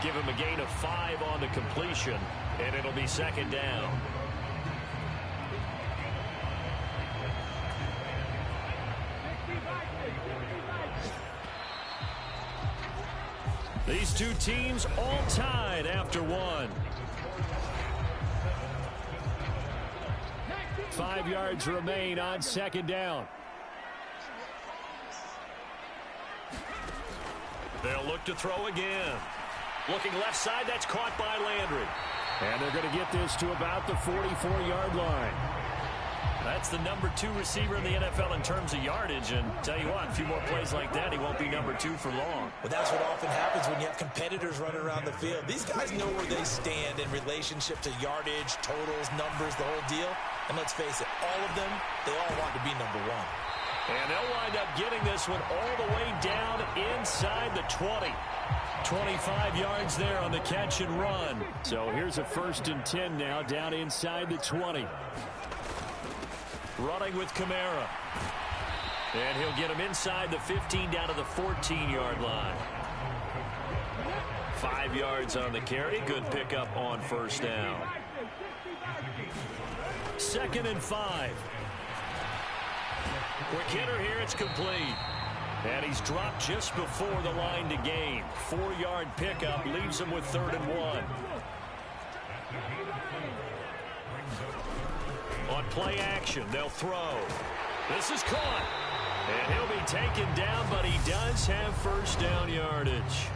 Give him a gain of 5 on the completion, and it'll be 2nd down. These two teams all tied after 1. 5 yards remain on 2nd down. They'll look to throw again. Looking left side, that's caught by Landry. And they're going to get this to about the 44-yard line. That's the number 2 receiver in the NFL in terms of yardage. And tell you what, a few more plays like that, he won't be number 2 for long. Well, that's what often happens when you have competitors running around the field. These guys know where they stand in relationship to yardage, totals, numbers, the whole deal. And let's face it, all of them, they all want to be number 1. And they'll wind up getting this one all the way down inside the 20. 25 yards there on the catch and run. So here's a 1st and 10 now, down inside the 20. Running with Kamara. And he'll get him inside the 15 down to the 14-yard line. 5 yards on the carry. Good pickup on first down. 2nd and 5. Quick hitter here. It's complete. And he's dropped just before the line to gain. 4-yard pickup leaves him with 3rd and 1. On play action, they'll throw. This is caught. And he'll be taken down, but he does have first down yardage.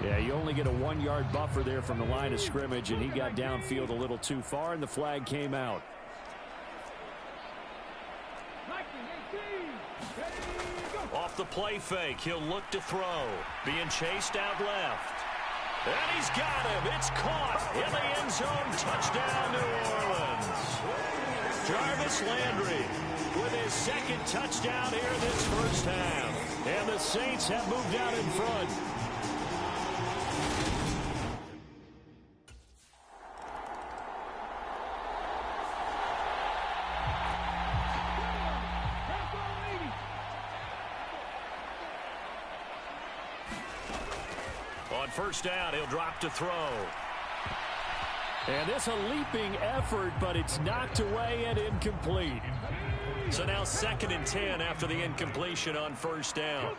Yeah, you only get a 1-yard buffer there from the line of scrimmage, and he got downfield a little too far, and the flag came out. Off the play fake, he'll look to throw. Being chased out left. And he's got him. It's caught in the end zone. Touchdown, New Orleans. Jarvis Landry with his second touchdown here in this first half. And the Saints have moved out in front. On first down, he'll drop to throw. And this a leaping effort, but it's knocked away and incomplete. So now 2nd and 10 after the incompletion on first down.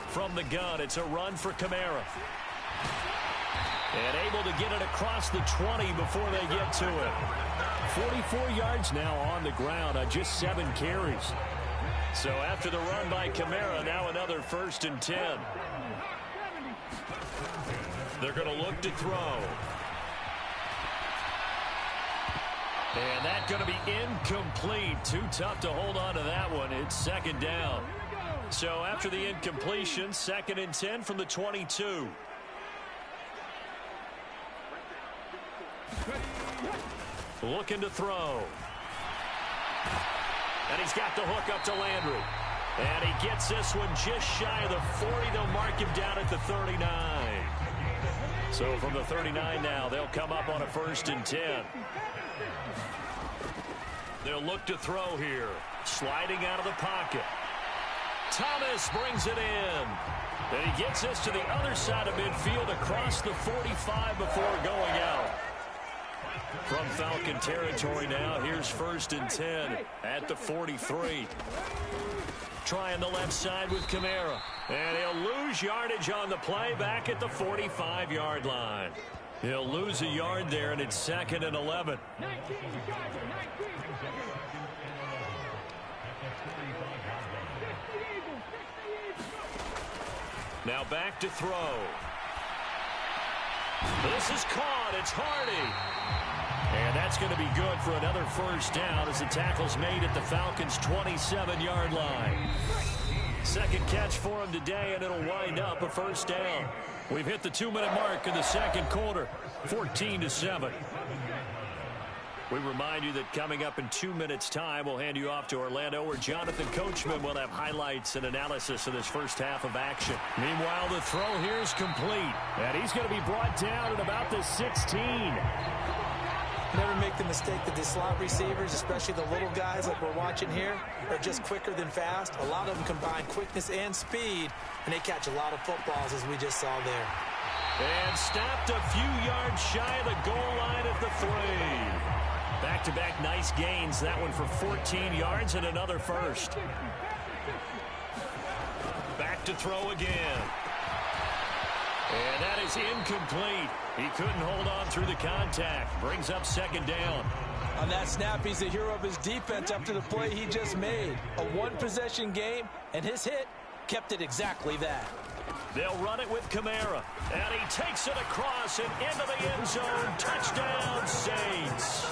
From the gun, it's a run for Kamara. And able to get it across the 20 before they get to it. 44 yards now on the ground on just 7 carries. So after the run by Kamara, now another 1st and 10. They're going to look to throw. And that's going to be incomplete. Too tough to hold on to that one. It's 2nd down. So after the incompletion, 2nd and 10 from the 22. Looking to throw. And he's got the hook up to Landry. And he gets this one just shy of the 40. They'll mark him down at the 39. So from the 39 now, they'll come up on a 1st and 10. They'll look to throw here. Sliding out of the pocket. Thomas brings it in. And he gets this to the other side of midfield across the 45 before going out. From Falcon territory now, here's 1st and 10 at the 43. Trying the left side with Kamara. And he'll lose yardage on the play back at the 45-yard line. He'll lose a yard there, and it's 2nd and 11. Now back to throw. This is caught. It's Hardy. And that's going to be good for another 1st down as the tackle's made at the Falcons' 27-yard line. 2nd catch for him today, and it'll wind up a 1st down. We've hit the 2-minute mark in the 2nd quarter, 14-7. We remind you that coming up in 2 minutes' time, we'll hand you off to Orlando, where Jonathan Coachman will have highlights and analysis of this first half of action. Meanwhile, the throw here is complete. And he's going to be brought down at about the 16. Never make the mistake that the slot receivers, especially the little guys like we're watching here, are just quicker than fast. A lot of them combine quickness and speed, and they catch a lot of footballs, as we just saw there. And stopped a few yards shy of the goal line at the 3. Back-to-back nice gains. That one for 14 yards and another 1st. Back to throw again. And that is incomplete. He couldn't hold on through the contact. Brings up 2nd down. On that snap, he's the hero of his defense after the play he just made. A one-possession game, and his hit kept it exactly that. They'll run it with Kamara. And he takes it across and into the end zone. Touchdown, Saints.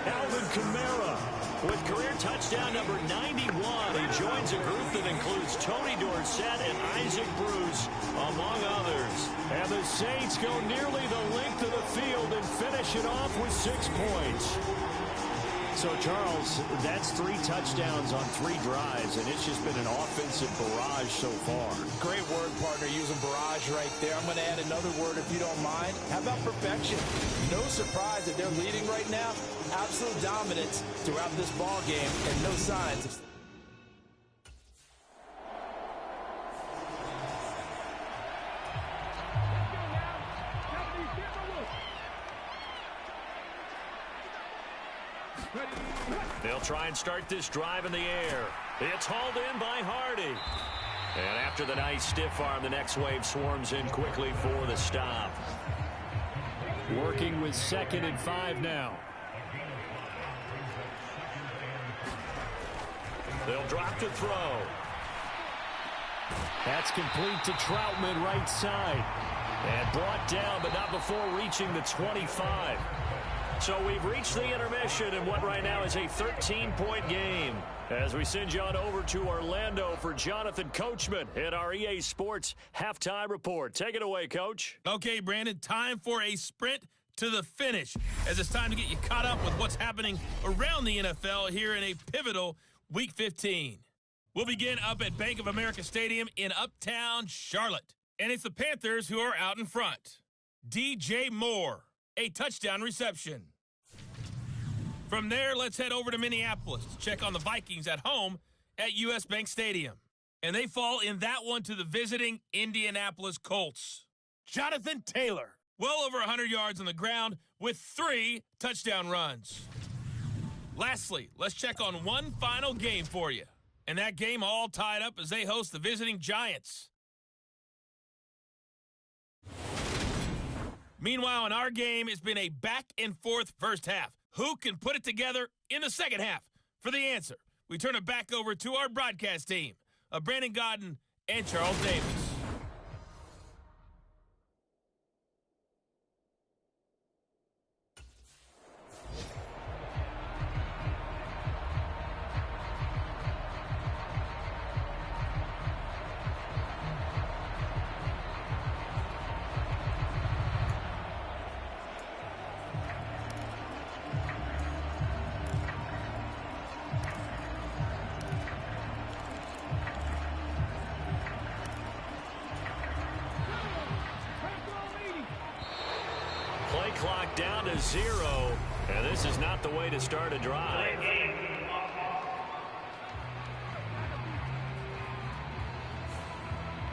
Alvin Kamara with career touchdown number 91. He joins a group that includes Tony Dorsett and Isaac Bruce, among others. And the Saints go nearly the length of the field and finish it off with 6 points. So, Charles, that's 3 touchdowns on 3 drives, and it's just been an offensive barrage so far. Great word, partner, using barrage right there. I'm going to add another word if you don't mind. How about perfection? No surprise that they're leading right now. Absolute dominance throughout this ball game, and no signs of... They'll try and start this drive in the air. It's hauled in by Hardy. And after the nice stiff arm, the next wave swarms in quickly for the stop. Working with 2nd and 5 now. They'll drop to throw. That's complete to Troutman, right side. And brought down, but not before reaching the 25. So we've reached the intermission in what right now is a 13-point game. As we send you on over to Orlando for Jonathan Coachman in our EA Sports Halftime Report. Take it away, Coach. Okay, Brandon, time for a sprint to the finish, as it's time to get you caught up with what's happening around the NFL here in a pivotal Week 15. We'll begin up at Bank of America Stadium in Uptown Charlotte. And it's the Panthers who are out in front. DJ Moore, a touchdown reception. From there, let's head over to Minneapolis to check on the Vikings at home at US Bank Stadium. And they fall in that one to the visiting Indianapolis Colts. Jonathan Taylor, well over 100 yards on the ground with 3 touchdown runs. Lastly, let's check on one final game for you. And that game all tied up as they host the visiting Giants. Meanwhile, in our game, it's been a back-and-forth first half. Who can put it together in the second half? For the answer, we turn it back over to our broadcast team of Brandon Godden and Charles Davis. Play clock down to 0, and this is not the way to start a drive.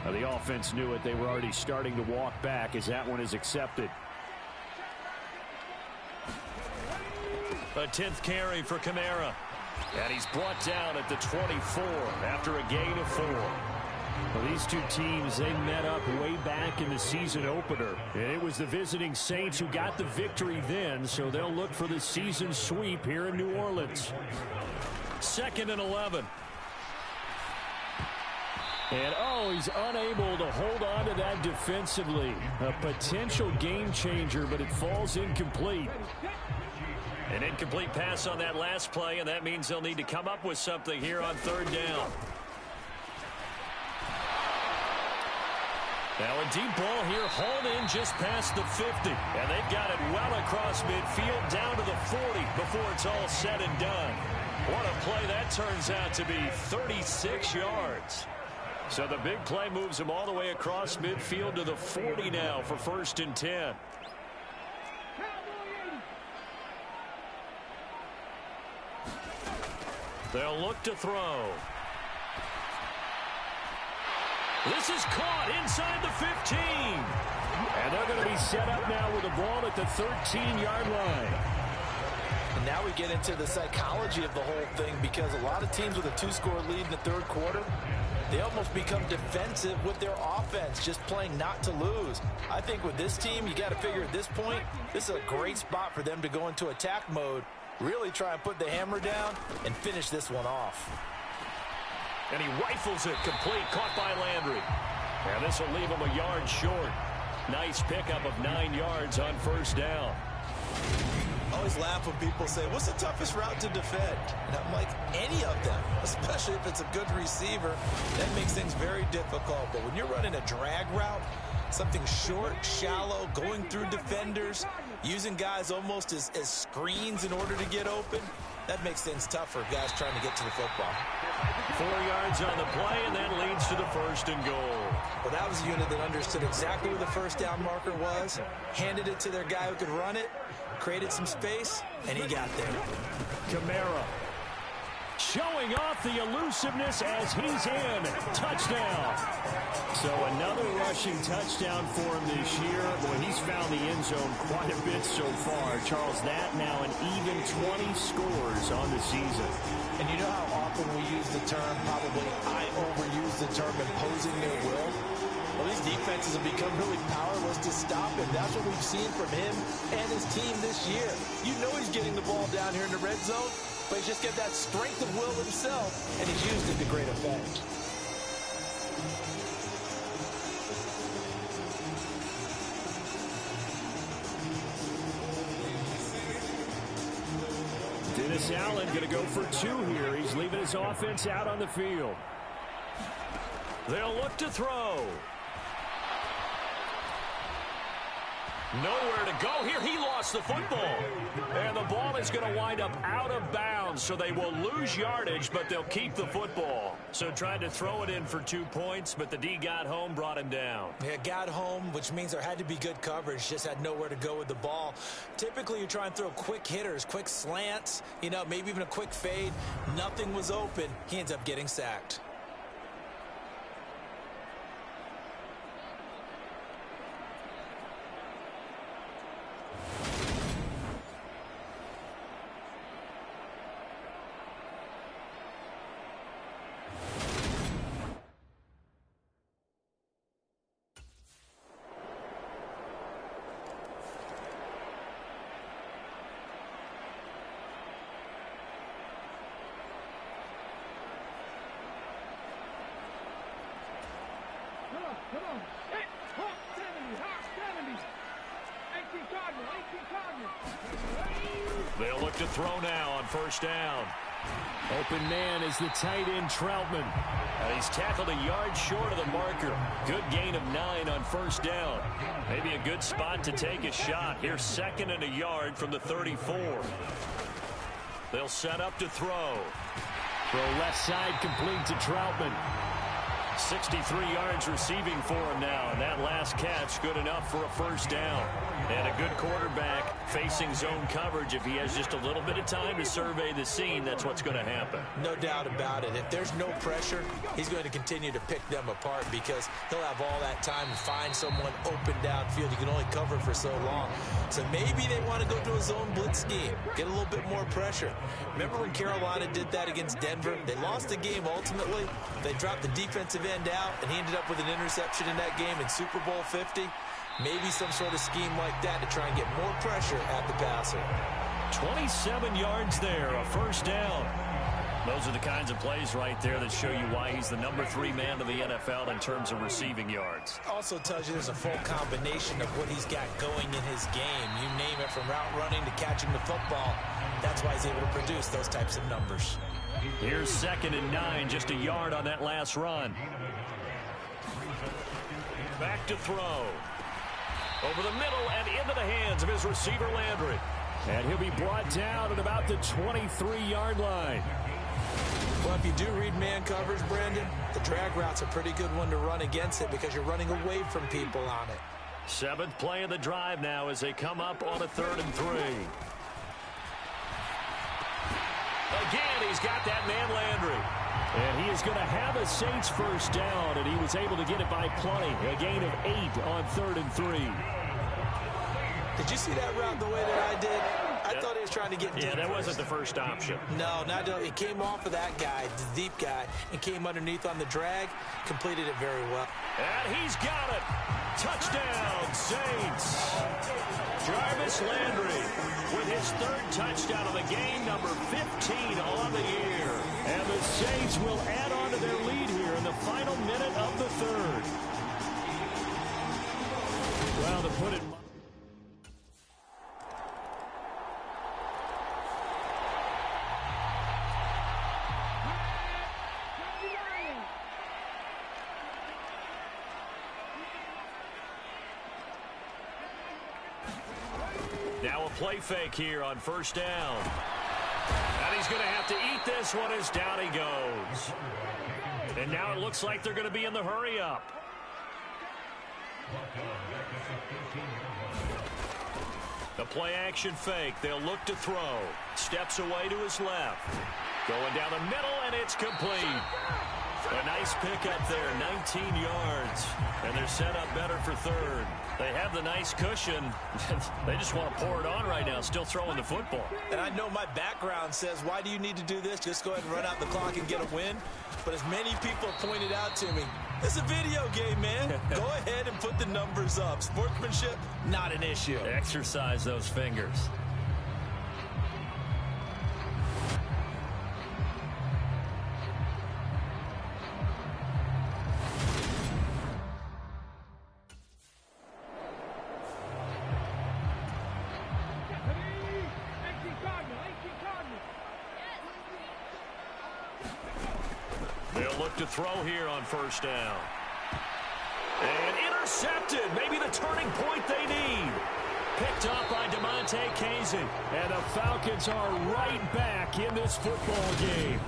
The offense knew it. They were already starting to walk back as that one is accepted. A 10th carry for Kamara. And he's brought down at the 24 after a gain of 4. Well, these two teams, they met up way back in the season opener. And it was the visiting Saints who got the victory then, so they'll look for the season sweep here in New Orleans. 2nd and 11. And, oh, he's unable to hold on to that defensively. A potential game changer, but it falls incomplete. An incomplete pass on that last play, and that means they'll need to come up with something here on 3rd down. Now a deep ball here, hauled in just past the 50. And they've got it well across midfield, down to the 40 before it's all said and done. What a play that turns out to be, 36 yards. So the big play moves them all the way across midfield to the 40 now for 1st and 10. They'll look to throw. This is caught inside the 15. And they're going to be set up now with the ball at the 13-yard line. And now we get into the psychology of the whole thing, because a lot of teams with a 2-score lead in the 3rd quarter, they almost become defensive with their offense, just playing not to lose. I think with this team, you got to figure at this point, this is a great spot for them to go into attack mode, really try and put the hammer down and finish this one off. And he rifles it complete, caught by Landry. And this will leave him a yard short. Nice pickup of 9 yards on 1st down. I always laugh when people say, what's the toughest route to defend? And I'm like, any of them, especially if it's a good receiver. That makes things very difficult. But when you're running a drag route, something short, shallow, going through defenders, using guys almost as screens in order to get open, that makes things tougher, guys trying to get to the football. 4 yards on the play, and that leads to the 1st and goal. Well, that was a unit that understood exactly where the 1st down marker was, handed it to their guy who could run it, created some space, and he got there. Kamara showing off the elusiveness as he's in. Touchdown. So another rushing touchdown for him this year. Boy, he's found the end zone quite a bit so far. Charles, that now an even 20 scores on the season. And you know how often we use the term, probably I overuse the term, imposing their will? Well, these defenses have become really powerless to stop him. That's what we've seen from him and his team this year. You know he's getting the ball down here in the red zone, but he's just got that strength of will himself, and he's used it to great effect. This Allen going to go for 2 here. He's leaving his offense out on the field. They'll look to throw. Nowhere to go here. He lost the football. And the ball is going to wind up out of bounds, so they will lose yardage, but they'll keep the football. So tried to throw it in for 2 points, but the D got home, brought him down. Yeah, got home, which means there had to be good coverage. Just had nowhere to go with the ball. Typically, you try and throw quick hitters, quick slants, you know, maybe even a quick fade. Nothing was open. He ends up getting sacked. Come on. Hey, Hawk 70, Hawk 70. 18 Cardinal, 18 Cardinal. They'll look to throw now on first down. Open man is the tight end, Troutman. He's tackled a yard short of the marker. Good gain of 9 on first down. Maybe a good spot to take a shot. Here's 2nd and a yard from the 34. They'll set up to throw. Throw left side complete to Troutman. 63 yards receiving for him now, and that last catch good enough for a first down. And a good quarterback facing zone coverage. If he has just a little bit of time to survey the scene, that's what's going to happen. No doubt about it. If there's no pressure, he's going to continue to pick them apart because he'll have all that time to find someone open downfield. You can only cover for so long. So maybe they want to go to a zone blitz scheme, get a little bit more pressure. Remember when Carolina did that against Denver? They lost the game ultimately. They dropped the defensive end out, and he ended up with an interception in that game in Super Bowl 50. Maybe some sort of scheme like that to try and get more pressure at the passer. 27 yards there, a first down. Those are the kinds of plays right there that show you why he's the number 3 man of the NFL in terms of receiving yards. Also tells you there's a full combination of what he's got going in his game. You name it, from route running to catching the football. That's why he's able to produce those types of numbers. Here's 2nd and 9, just a yard on that last run. Back to throw. Over the middle and into the hands of his receiver, Landry. And he'll be brought down at about the 23-yard line. Well, if you do read man coverage, Brandon, the drag route's a pretty good one to run against it because you're running away from people on it. 7th play of the drive now as they come up on a 3rd and 3. Again, he's got that man, Landry. And he is going to have a Saints first down, and he was able to get it by plenty. A gain of 8 on 3rd and 3. Did you see that route the way that I did? I thought he was trying to get deep. Yeah, that wasn't the first option. No, it came off of that guy, the deep guy, and came underneath on the drag, completed it very well. And he's got it. Touchdown, Saints. Jarvis Landry with his 3rd touchdown of the game, number 15 on the year. And the Saints will add on to their lead here in the final minute of the 3rd. Well, to put it... Now a play fake here on first down. And he's going to have to eat this one as down he goes. And now it looks like they're going to be in the hurry up. The play action fake. They'll look to throw. Steps away to his left. Going down the middle, and it's complete. A nice pickup there, 19 yards. And they're set up better for 3rd. They have the nice cushion. They just want to pour it on right now, still throwing the football. And I know my background says, why do you need to do this? Just go ahead and run out the clock and get a win. But as many people pointed out to me, it's a video game, man. Go ahead and put the numbers up. Sportsmanship, not an issue. Exercise those fingers. They'll look to throw here on first down. And intercepted. Maybe the turning point they need. Picked up by DeMonte Casey. And the Falcons are right back in this football game.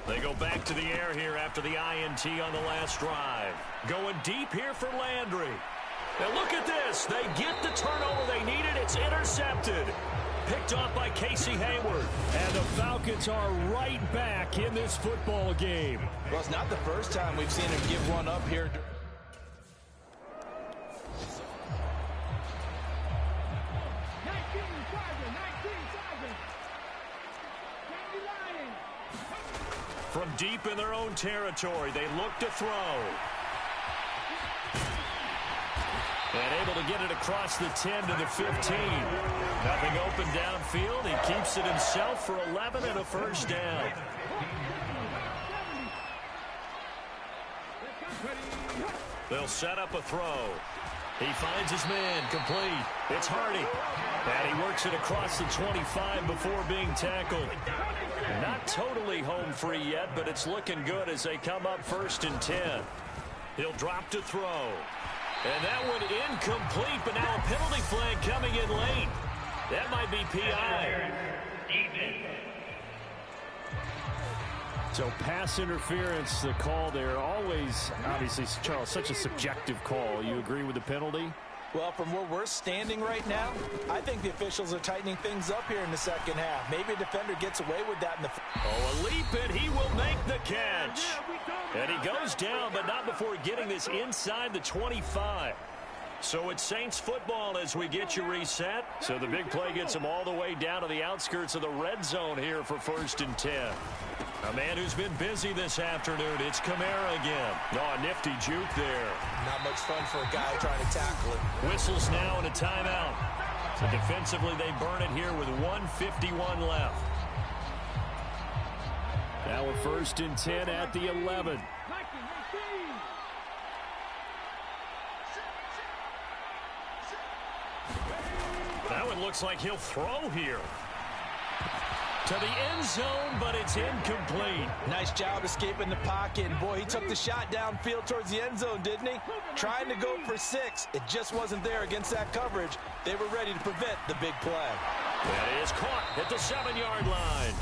They go back to the air here after the INT on the last drive. Going deep here for Landry. Now look at this. They get the turnover they needed. It's intercepted. Picked off by Casey Hayward. And the Falcons are right back in this football game. Well, it's not the first time we've seen him give one up here. From deep in their own territory, they look to throw. And able to get it across the 10 to the 15. Nothing open downfield. He keeps it himself for 11 and a first down. They'll set up a throw. He finds his man, complete. It's Hardy. And he works it across the 25 before being tackled. Not totally home free yet, but it's looking good as they come up 1st and 10. He'll drop to throw. And that one incomplete, but now a penalty flag coming in late. That might be PI. So pass interference, the call there. Always, obviously, Charles, such a subjective call. You agree with the penalty? Well, from where we're standing right now, I think the officials are tightening things up here in the second half. Maybe a defender gets away with that in the... Oh, a leap, and he will make the catch. And he goes down, but not before getting this inside the 25. So it's Saints football as we get you reset. So the big play gets him all the way down to the outskirts of the red zone here for 1st and 10. A man who's been busy this afternoon. It's Kamara again. Oh, a nifty juke there. Not much fun for a guy trying to tackle it. Whistles now and a timeout. So defensively, they burn it here with 1:51 left. Now a 1st and 10 at the 11. That one looks like he'll throw here. To the end zone, but it's incomplete. Nice job escaping the pocket. And boy, he took the shot downfield towards the end zone, didn't he? Trying to go for 6. It just wasn't there against that coverage. They were ready to prevent the big play. That is caught at the 7-yard line.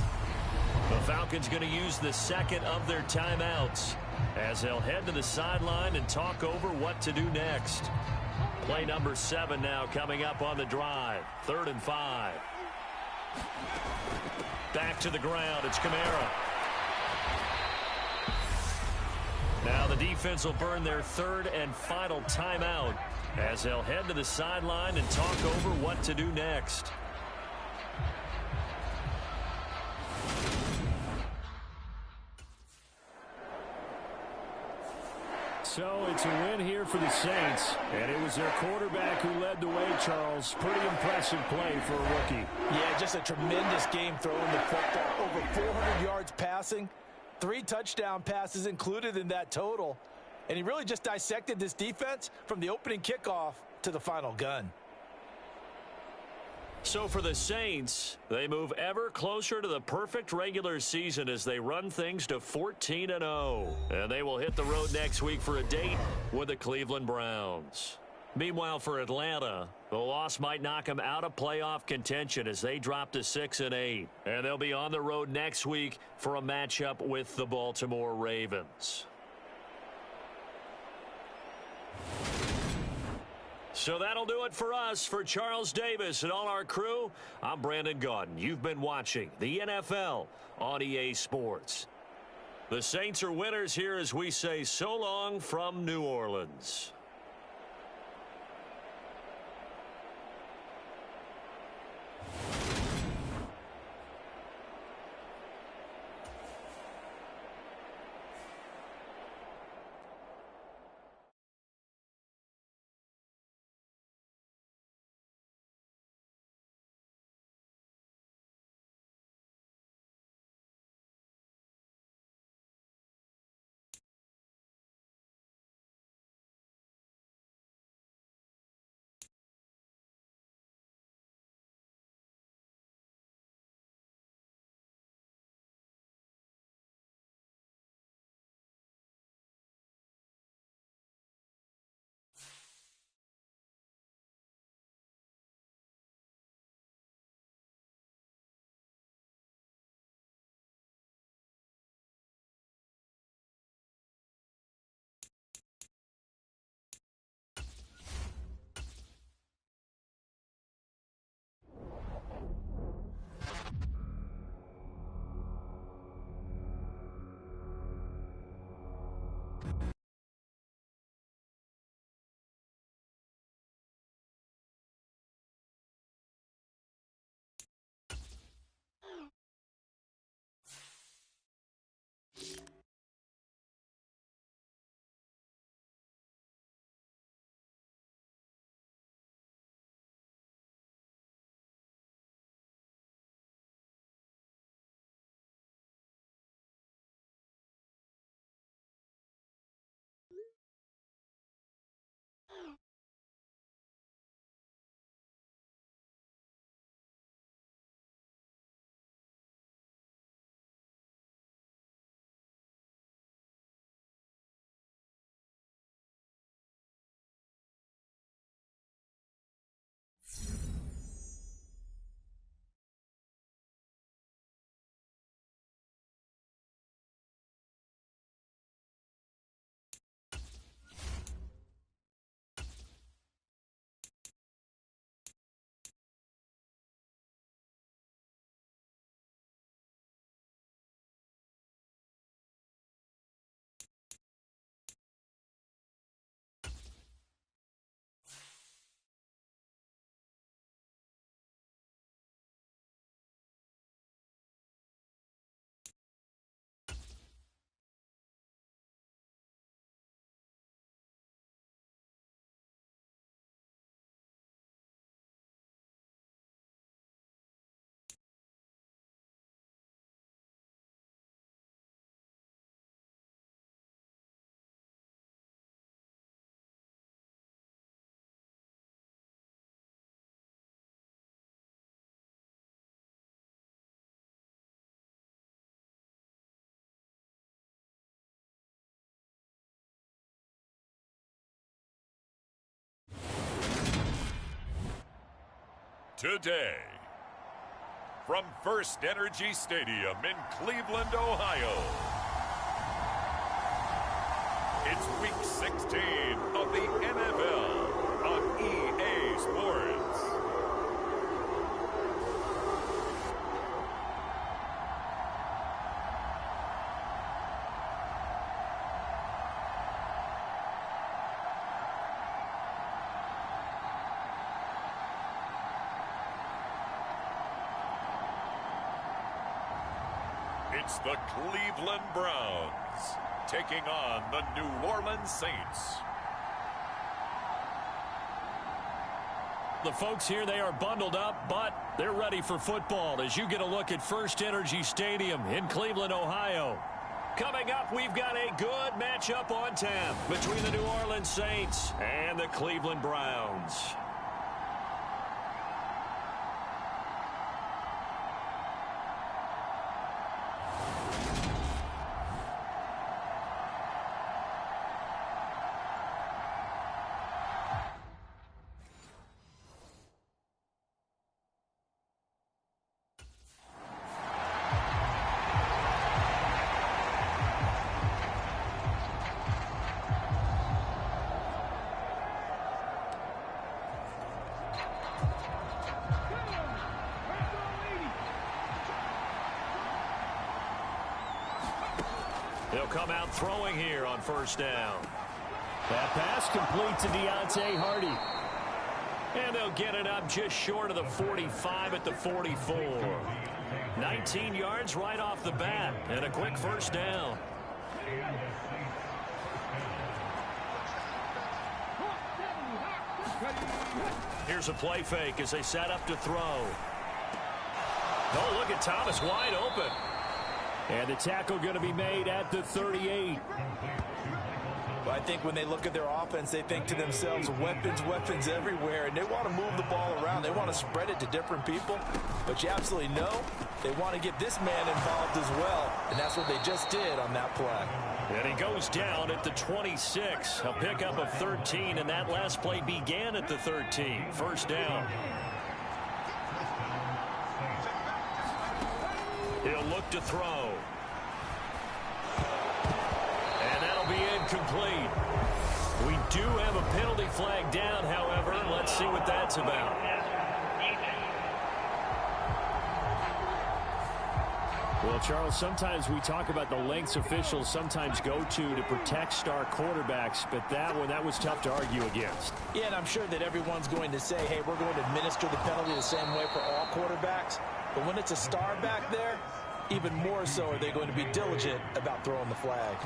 The Falcons going to use the second of their timeouts as they'll head to the sideline and talk over what to do next. Play number 7 now coming up on the drive. 3rd and 5. Back to the ground. It's Kamara. Now the defense will burn their 3rd and final timeout as they'll head to the sideline and talk over what to do next. So it's a win here for the Saints, and it was their quarterback who led the way, Charles. Pretty impressive play for a rookie. Yeah, just a tremendous game throwing the football. Over 400 yards passing, 3 touchdown passes included in that total. And he really just dissected this defense from the opening kickoff to the final gun. So for the Saints, they move ever closer to the perfect regular season as they run things to 14-0. And they will hit the road next week for a date with the Cleveland Browns. Meanwhile, for Atlanta, the loss might knock them out of playoff contention as they drop to 6-8. And they'll be on the road next week for a matchup with the Baltimore Ravens. So that'll do it for us. For Charles Davis and all our crew, I'm Brandon Gaudin. You've been watching the NFL on EA Sports. The Saints are winners here as we say so long from New Orleans. today. From First Energy Stadium in Cleveland, Ohio, it's Week 16 of the NFL on EA Sports. It's the Cleveland Browns taking on the New Orleans Saints. The folks here, they are bundled up, but they're ready for football as you get a look at First Energy Stadium in Cleveland, Ohio. Coming up, we've got a good matchup on tap between the New Orleans Saints and the Cleveland Browns. They'll come out throwing here on first down. That pass complete to Deontay Hardy. And they'll get it up just short of the 45 at the 44. 19 yards right off the bat and a quick first down. Here's a play fake as they set up to throw. Oh, look at Thomas wide open. And the tackle going to be made at the 38. Well, I think when they look at their offense, they think to themselves, weapons everywhere, and they want to move the ball around. They want to spread it to different people. But you absolutely know they want to get this man involved as well, and that's what they just did on that play. And he goes down at the 26. A pickup of 13, and that last play began at the 13. First down. He'll look to throw. And that'll be incomplete. We do have a penalty flag down, however. Let's see what that's about. Well, Charles, sometimes we talk about the lengths officials sometimes go to protect star quarterbacks, but that was tough to argue against. Yeah, and I'm sure that everyone's going to say, hey, we're going to administer the penalty the same way for all quarterbacks. But when it's a star back there, even more so are they going to be diligent about throwing the flag.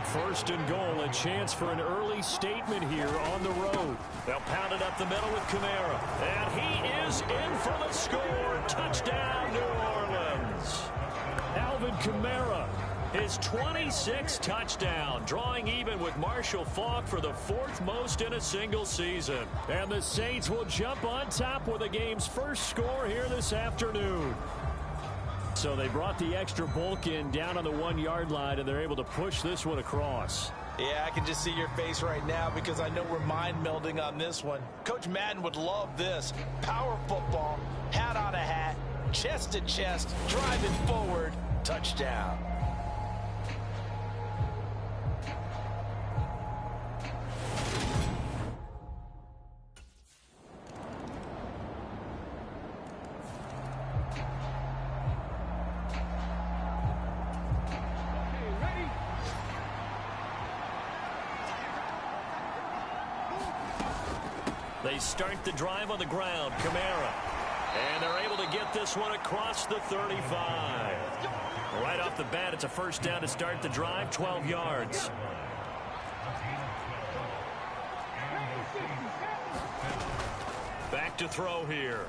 First and goal, a chance for an early statement here on the road. They'll pound it up the middle with Kamara. And he is in for the score. Touchdown, New Orleans. Alvin Kamara, his 26th touchdown, drawing even with Marshall Faulk for the 4th most in a single season. And the Saints will jump on top with the game's first score here this afternoon. So they brought the extra bulk in down on the 1-yard line, and they're able to push this one across. Yeah, I can just see your face right now because I know we're mind melding on this one. Coach Madden would love this. Power football, hat on a hat, chest to chest, driving forward, touchdown. They start the drive on the ground. Kamara. And they're able to get this one across the 35. Right off the bat, it's a first down to start the drive, 12 yards. Back to throw here.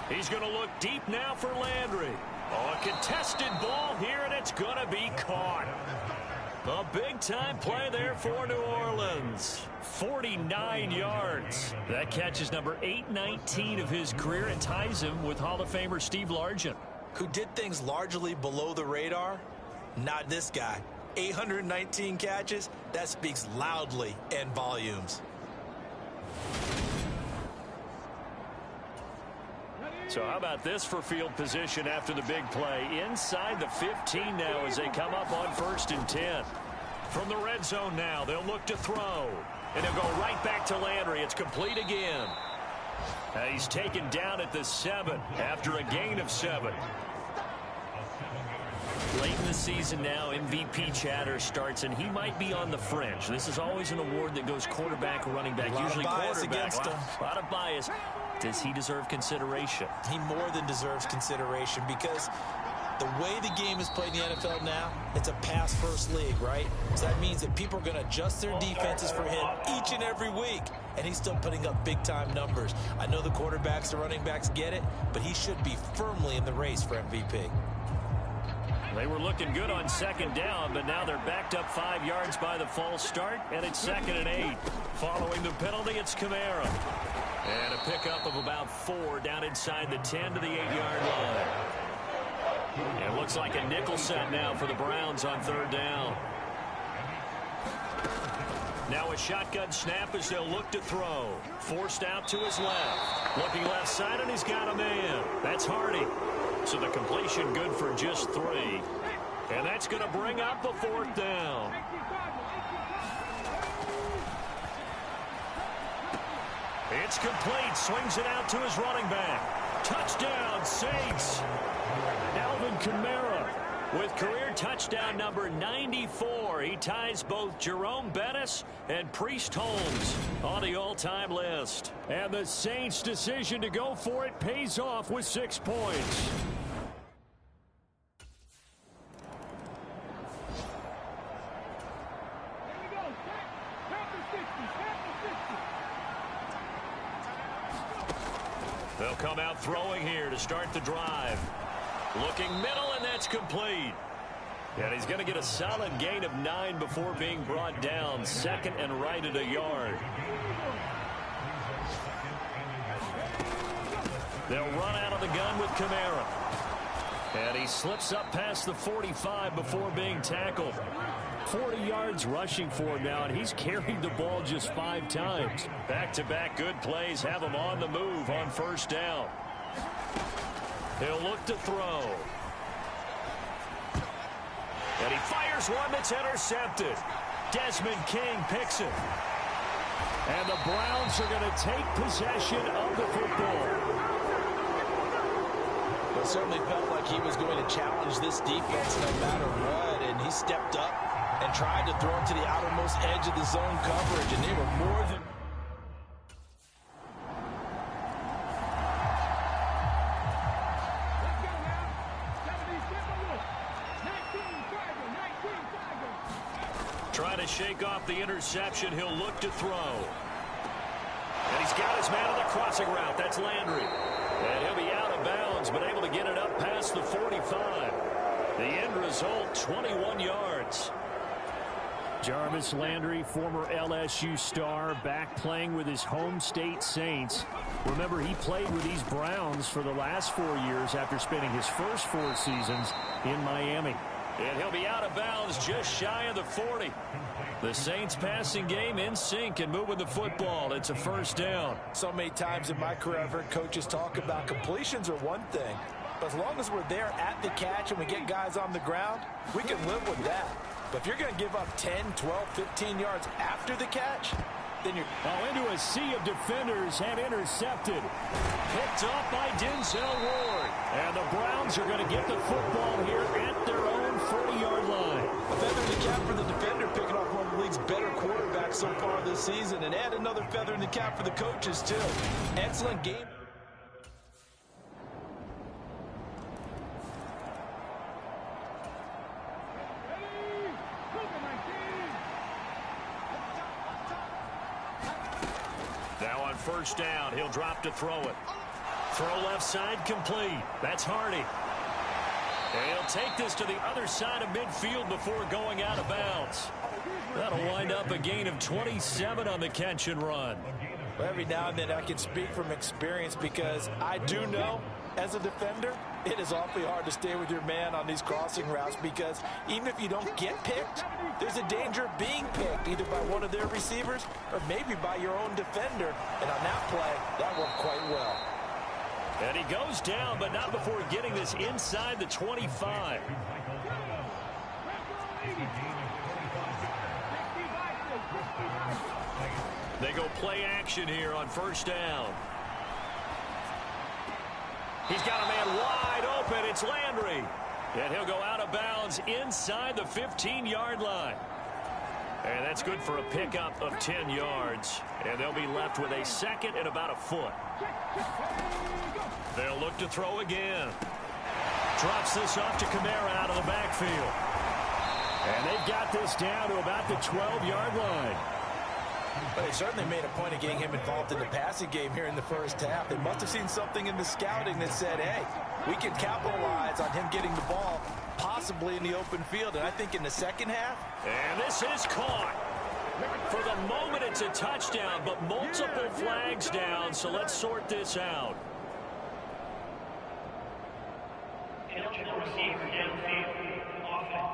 He's going to look deep now for Landry. Oh, a contested ball here, and it's going to be caught. A big-time play there for New Orleans. 49 yards. That catch is number 819 of his career and ties him with Hall of Famer Steve Largent. Who did things largely below the radar? Not this guy. 819 catches, that speaks loudly in volumes. So how about this for field position after the big play? Inside the 15 now as they come up on 1st and 10. From the red zone now, they'll look to throw. And he'll go right back to Landry. It's complete again. He's taken down at the 7 after a gain of 7. Late in the season now, MVP chatter starts, and he might be on the fringe. This is always an award that goes quarterback, running back, usually quarterback. A lot of bias. Does he deserve consideration? He more than deserves consideration because the way the game is played in the NFL now, it's a pass-first league, right? So that means that people are going to adjust their defenses for him each and every week, and he's still putting up big-time numbers. I know the quarterbacks, the running backs get it, but he should be firmly in the race for MVP. They were looking good on 2nd down, but now they're backed up 5 yards by the false start, and it's 2nd and 8. Following the penalty, it's Kamara. And a pickup of about 4 down inside the 10 to the 8-yard line. It looks like a nickel set now for the Browns on 3rd down. Now a shotgun snap as they'll look to throw. Forced out to his left. Looking left side, and he's got a man. That's Hardy. So the completion good for just 3. And that's going to bring up a 4th down. It's complete. Swings it out to his running back. Touchdown, Saints. Alvin Kamara with career touchdown number 94. He ties both Jerome Bettis and Priest Holmes on the all-time list. And the Saints' decision to go for it pays off with 6 points. They'll come out throwing here to start the drive. Looking middle, and that's complete. And he's going to get a solid gain of 9 before being brought down. 2nd and right at a yard. They'll run out of the gun with Kamara. And he slips up past the 45 before being tackled. 40 yards rushing for him now, and he's carried the ball just 5 times. Back-to-back good plays have him on the move on 1st down. He'll look to throw. And he fires one that's intercepted. Desmond King picks it. And the Browns are going to take possession of the football. It certainly felt like he was going to challenge this defense no matter what, and he stepped up and tried to throw it to the outermost edge of the zone coverage, and they were more than... Trying to shake off the interception. He'll look to throw. And he's got his man on the crossing route. That's Landry. And he'll be out of bounds, but able to get it up past the 45. The end result, 21 yards. Jarvis Landry, former LSU star, back playing with his home state Saints. Remember, he played with these Browns for the last 4 years after spending his first 4 seasons in Miami. And he'll be out of bounds just shy of the 40. The Saints passing game in sync and moving the football. It's a 1st down. So many times in my career I've heard coaches talk about completions are one thing, but as long as we're there at the catch and we get guys on the ground, we can live with that. But if you're going to give up 10, 12, 15 yards after the catch, then you're... into a sea of defenders and intercepted. Picked off by Denzel Ward. And the Browns are going to get the football here at their own 40-yard line. A feather in the cap for the defender, picking off one of the league's better quarterbacks so far this season. And add another feather in the cap for the coaches, too. Excellent game. Now on 1st down, he'll drop to throw it. Throw left side complete. That's Hardy. And he'll take this to the other side of midfield before going out of bounds. That'll wind up a gain of 27 on the catch and run. Well, every now and then I can speak from experience because I do know as a defender, it is awfully hard to stay with your man on these crossing routes because even if you don't get picked, there's a danger of being picked either by one of their receivers or maybe by your own defender. And on that play, that worked quite well. And he goes down, but not before getting this inside the 25. They go play action here on first down. He's got a man wide open. It's Landry. And he'll go out of bounds inside the 15-yard line. And that's good for a pickup of 10 yards. And they'll be left with a second and about a foot. They'll look to throw again. Drops this off to Kamara out of the backfield. And they've got this down to about the 12-yard line. But they certainly made a point of getting him involved in the passing game here in the first half. They must have seen something in the scouting that said, hey, we can capitalize on him getting the ball possibly in the open field. And I think in the second half. And this is caught. For the moment, it's a touchdown, but multiple flags down, so let's sort this out. Eligible receiver downfield. Offense.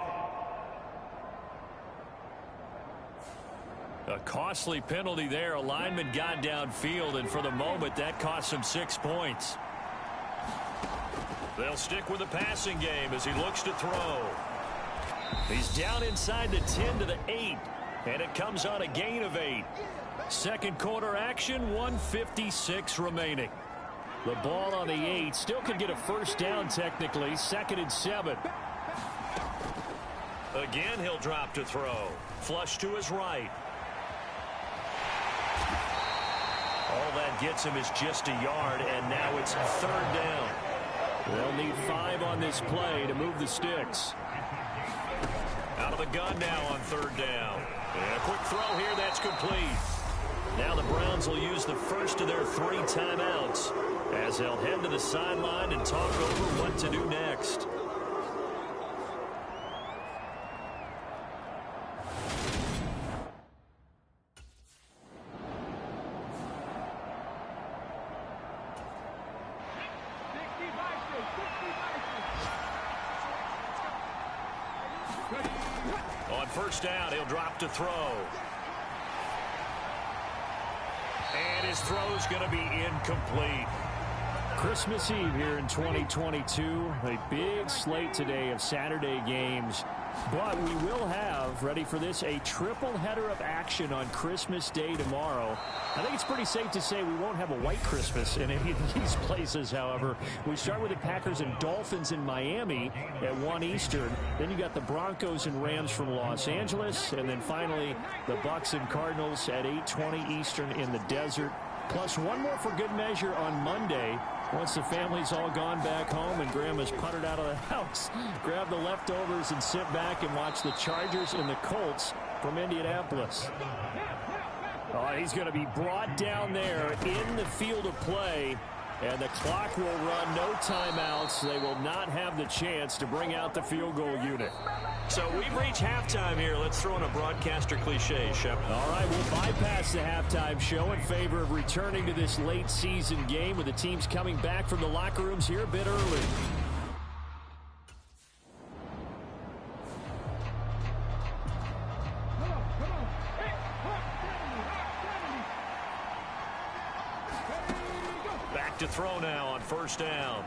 A costly penalty there. A lineman got downfield, and for the moment, that cost him 6 points. They'll stick with the passing game as he looks to throw. He's down inside the 10 to the 8, and it comes on a gain of 8. Second quarter action, 1:56 remaining. The ball on the 8 still could get a first down technically. 2nd and 7. Again, he'll drop to throw. Flush to his right. All that gets him is just a yard, and now it's 3rd down. They'll need 5 on this play to move the sticks. Out of the gun now on 3rd down. And a quick throw here, that's complete. Now the Browns will use the first of their 3 timeouts as they'll head to the sideline and talk over what to do next. On first down, he'll drop to throw. And his throw's going to be incomplete. Christmas Eve here in 2022. A big slate today of Saturday games. But we will have, ready for this, a triple header of action on Christmas Day tomorrow. I think it's pretty safe to say we won't have a white Christmas in any of these places, however. We start with the Packers and Dolphins in Miami at 1 Eastern. Then you got the Broncos and Rams from Los Angeles. And then finally, the Bucs and Cardinals at 8:20 Eastern in the desert. Plus one more for good measure on Monday. Once the family's all gone back home and Grandma's puttered out of the house, grab the leftovers and sit back and watch the Chargers and the Colts from Indianapolis. Oh, he's going to be brought down there in the field of play, and the clock will run. No timeouts. They will not have the chance to bring out the field goal unit. So we've reached halftime here. Let's throw in a broadcaster cliche, Shep. All right, we'll bypass the halftime show in favor of returning to this late season game with the teams coming back from the locker rooms here a bit early. Back to throw now on first down.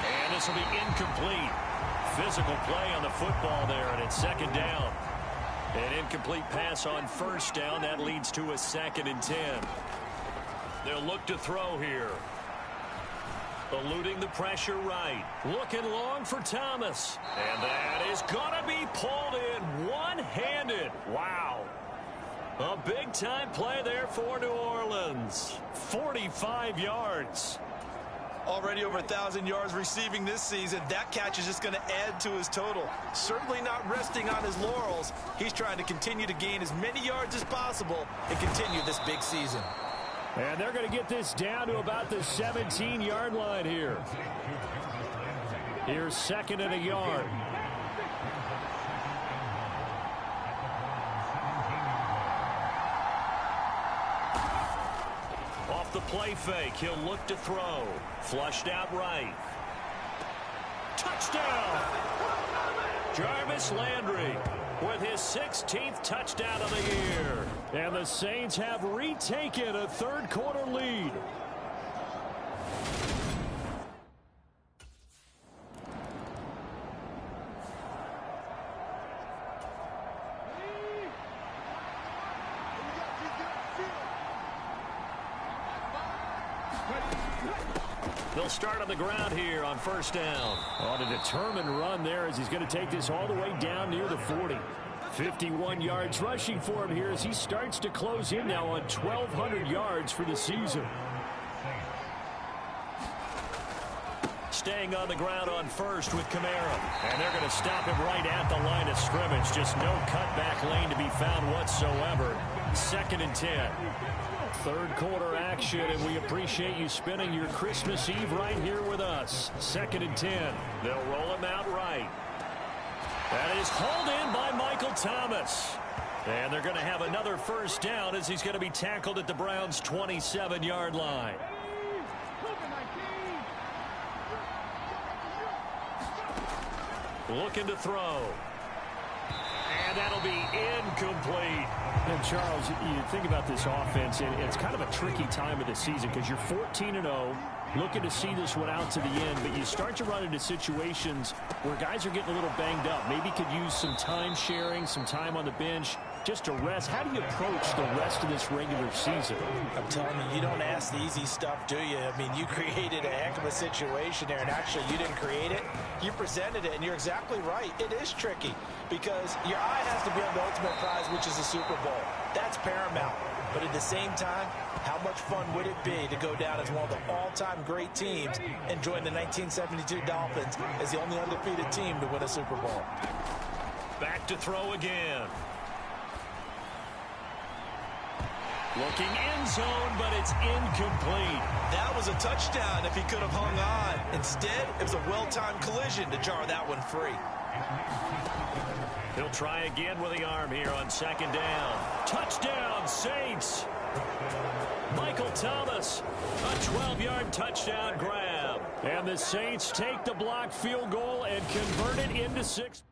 And this will be incomplete. Physical play on the football there, and it's 2nd down. An incomplete pass on first down. That leads to a 2nd and 10. They'll look to throw here. Eluding the pressure right. Looking long for Thomas. And that is going to be pulled in one-handed. Wow. A big-time play there for New Orleans. 45 yards. Already over 1,000 yards receiving this season. That catch is just going to add to his total. Certainly not resting on his laurels. He's trying to continue to gain as many yards as possible and continue this big season. And they're going to get this down to about the 17-yard line here. Here's 2nd and a yard. Off the play fake, he'll look to throw. Flushed out right. Touchdown! Jarvis Landry with his 16th touchdown of the year. And the Saints have retaken a 3rd quarter lead. They'll start on the ground here on first down. On a determined run there as he's going to take this all the way down near the 40. 51 yards rushing for him here as he starts to close in now on 1,200 yards for the season. Staying on the ground on first with Kamara. And they're going to stop him right at the line of scrimmage. Just no cutback lane to be found whatsoever. 2nd and 10. Third quarter action, and we appreciate you spending your Christmas Eve right here with us. 2nd and 10. They'll roll him out right. That is hauled in by Michael Thomas. And they're going to have another first down as he's going to be tackled at the Browns' 27-yard line. Looking to throw. And that'll be incomplete. And Charles, you think about this offense, and it's kind of a tricky time of the season because you're 14-0, looking to see this one out to the end, but you start to run into situations where guys are getting a little banged up. Maybe could use some time sharing, some time on the bench, just to rest. How do you approach the rest of this regular season? I'm telling you, you don't ask the easy stuff, do you? I mean, you created a heck of a situation there, and actually you didn't create it. You presented it, and you're exactly right. It is tricky because your eye has to be on the ultimate prize, which is the Super Bowl. That's paramount. But at the same time, how much fun would it be to go down as one of the all-time great teams and join the 1972 Dolphins as the only undefeated team to win a Super Bowl? Back to throw again. Looking end zone, but it's incomplete. That was a touchdown if he could have hung on. Instead, it was a well-timed collision to jar that one free. He'll try again with the arm here on 2nd down. Touchdown, Saints. Michael Thomas, a 12-yard touchdown grab. And the Saints take the blocked field goal and convert it into 6.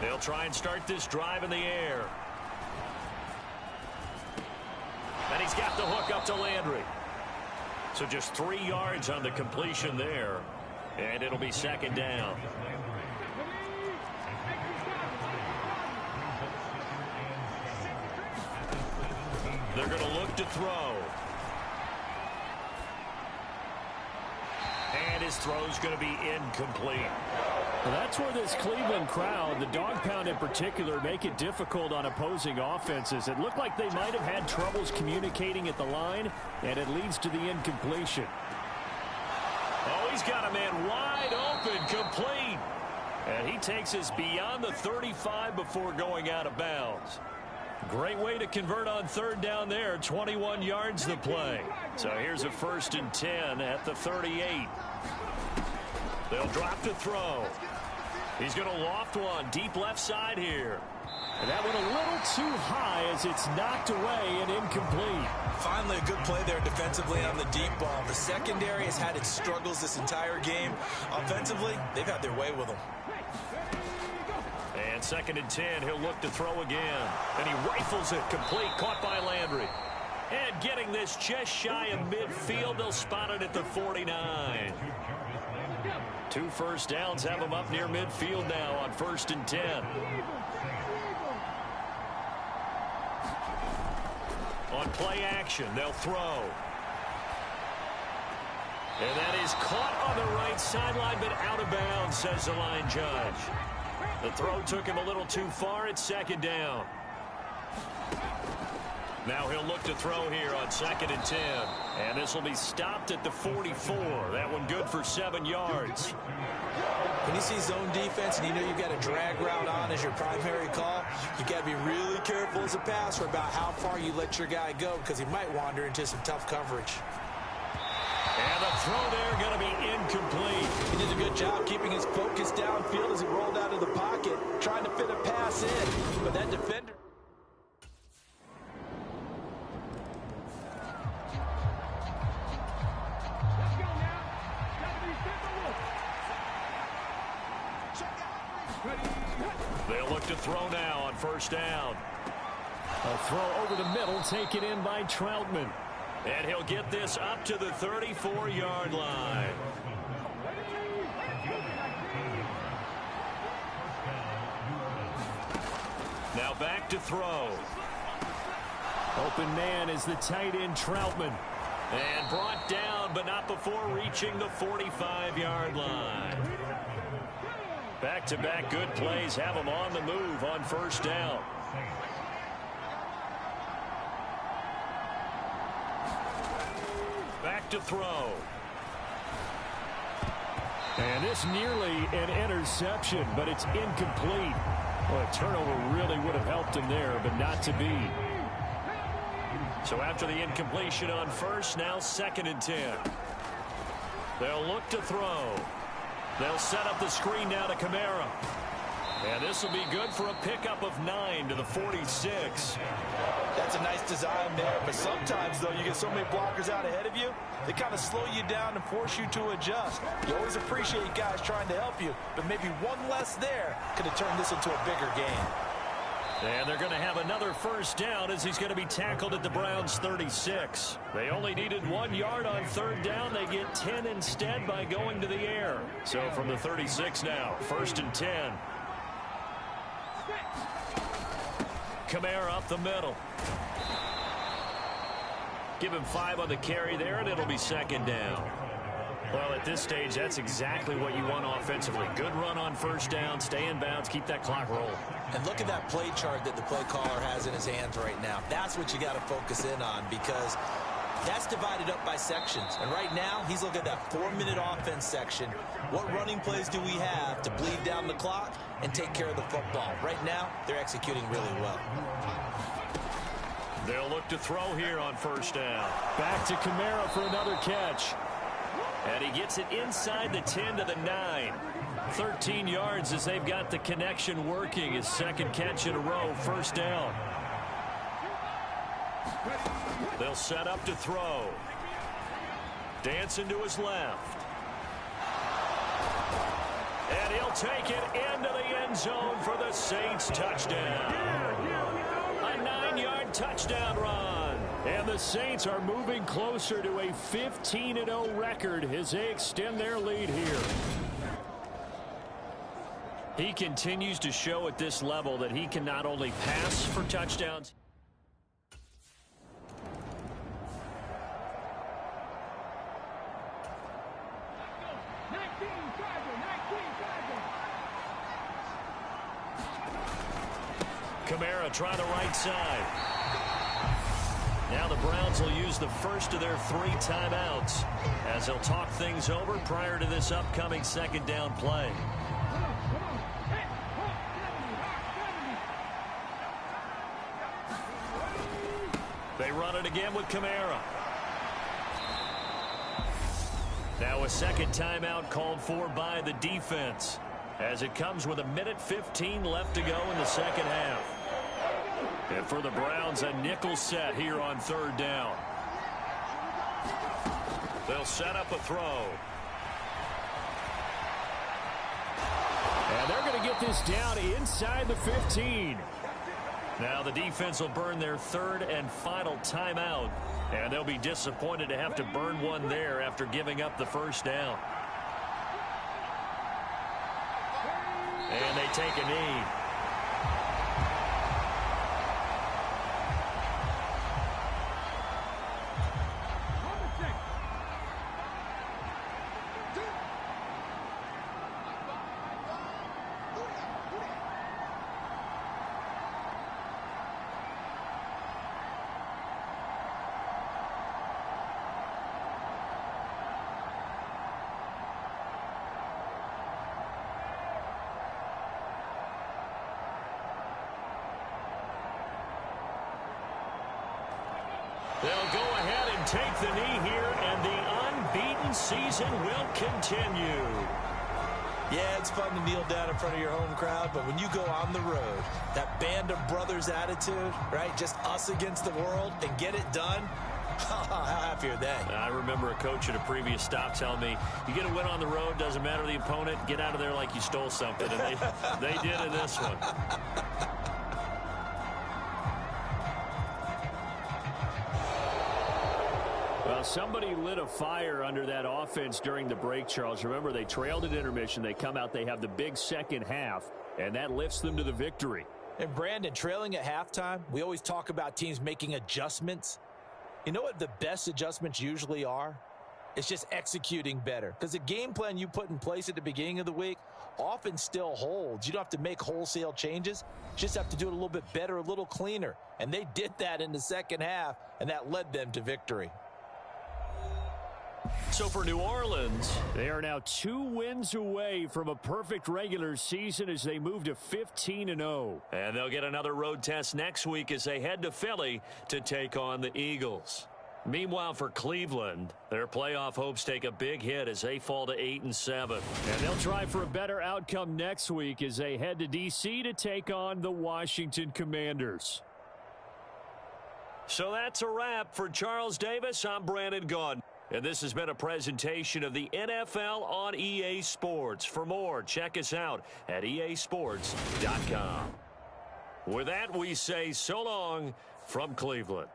They'll try and start this drive in the air. And he's got the hook up to Landry. So just 3 yards on the completion there. And it'll be 2nd down. They're going to look to throw. And his throw's going to be incomplete. Well, that's where this Cleveland crowd, the dog pound in particular, make it difficult on opposing offenses. It looked like they might have had troubles communicating at the line, and it leads to the incompletion. Oh, he's got a man wide open, complete. And he takes us beyond the 35 before going out of bounds. Great way to convert on 3rd down there. 21 yards the play. So here's a 1st and 10 at the 38. They'll drop to throw. He's going to loft one deep left side here. And that went a little too high as it's knocked away and incomplete. Finally, a good play there defensively on the deep ball. The secondary has had its struggles this entire game. Offensively, they've had their way with them. And 2nd and 10, he'll look to throw again. And he rifles it complete, caught by Landry. And getting this just shy of midfield, they'll spot it at the 49. 2 first downs have him up near midfield now on 1st and 10. On play action, they'll throw. And that is caught on the right sideline, but out of bounds, says the line judge. The throw took him a little too far. It's 2nd down. Now he'll look to throw here on 2nd and 10. And this will be stopped at the 44. That one good for 7 yards. When you see zone defense and you know you've got a drag route on as your primary call, you've got to be really careful as a passer about how far you let your guy go because he might wander into some tough coverage. And the throw there going to be incomplete. He did a good job keeping his focus downfield as he rolled out of the pocket, trying to fit a pass in. But that defender... They'll look to throw now on 1st down. A throw over the middle, taken in by Troutman. And he'll get this up to the 34-yard line. back to throw. Open man is the tight end Troutman. And brought down, but not before reaching the 45-yard line. Back-to-back good plays have them on the move on first down. Back to throw. And this nearly an interception, but it's incomplete. Well, a turnover really would have helped him there, but not to be. So after the incompletion on first, now 2nd and 10. They'll look to throw. They'll set up the screen now to Kamara. And this will be good for a pickup of 9 to the 46. That's a nice design there, but sometimes, though, you get so many blockers out ahead of you, they kind of slow you down and force you to adjust. You always appreciate guys trying to help you, but maybe one less there could have turned this into a bigger game. And they're going to have another first down as he's going to be tackled at the Browns' 36. They only needed 1 yard on third down. They get 10 instead by going to the air. So from the 36 now, 1st and 10. Kamara up the middle. Give him 5 on the carry there, and it'll be 2nd down. Well, at this stage, that's exactly what you want offensively. Good run on first down, stay in bounds, keep that clock rolling. And look at that play chart that the play caller has in his hands right now. That's what you got to focus in on, because that's divided up by sections. And right now, he's looking at that 4-minute offense section. What running plays do we have to bleed down the clock and take care of the football? Right now, they're executing really well. They'll look to throw here on first down. Back to Kamara for another catch. And he gets it inside the 10 to the 9. 13 yards as they've got the connection working. His 2nd catch in a row, first down. They'll set up to throw. Dancing to his left. And he'll take it into the end zone for the Saints touchdown. A 9-yard touchdown run. And the Saints are moving closer to a 15-0 record as they extend their lead here. He continues to show at this level that he can not only pass for touchdowns. Kamara trying the right side. Now the Browns will use the first of their 3 timeouts as they'll talk things over prior to this upcoming 2nd down play. They run it again with Kamara. Now a 2nd timeout called for by the defense as it comes with 1:15 left to go in the 2nd half. And for the Browns, a nickel set here on 3rd down. They'll set up a throw. And they're going to get this down inside the 15. Now the defense will burn their 3rd and final timeout. And they'll be disappointed to have to burn one there after giving up the first down. And they take a knee. They'll go ahead and take the knee here, and the unbeaten season will continue. Yeah, it's fun to kneel down in front of your home crowd, but when you go on the road, that band of brothers attitude, right, just us against the world, and get it done, how happy are they? I remember a coach at a previous stop telling me, you get a win on the road, doesn't matter the opponent, get out of there like you stole something, and they did in this one. Well, somebody lit a fire under that offense during the break, Charles. Remember, they trailed at intermission. They come out, they have the big second half, and that lifts them to the victory. And Brandon, trailing at halftime, we always talk about teams making adjustments. You know what the best adjustments usually are? It's just executing better. Because the game plan you put in place at the beginning of the week often still holds. You don't have to make wholesale changes. You just have to do it a little bit better, a little cleaner. And they did that in the second half, and that led them to victory. So for New Orleans, they are now 2 wins away from a perfect regular season as they move to 15-0. And they'll get another road test next week as they head to Philly to take on the Eagles. Meanwhile, for Cleveland, their playoff hopes take a big hit as they fall to 8-7. And they'll try for a better outcome next week as they head to D.C. to take on the Washington Commanders. So that's a wrap. For Charles Davis, I'm Brandon Gaudin. And this has been a presentation of the NFL on EA Sports. For more, check us out at easports.com. With that, we say so long from Cleveland.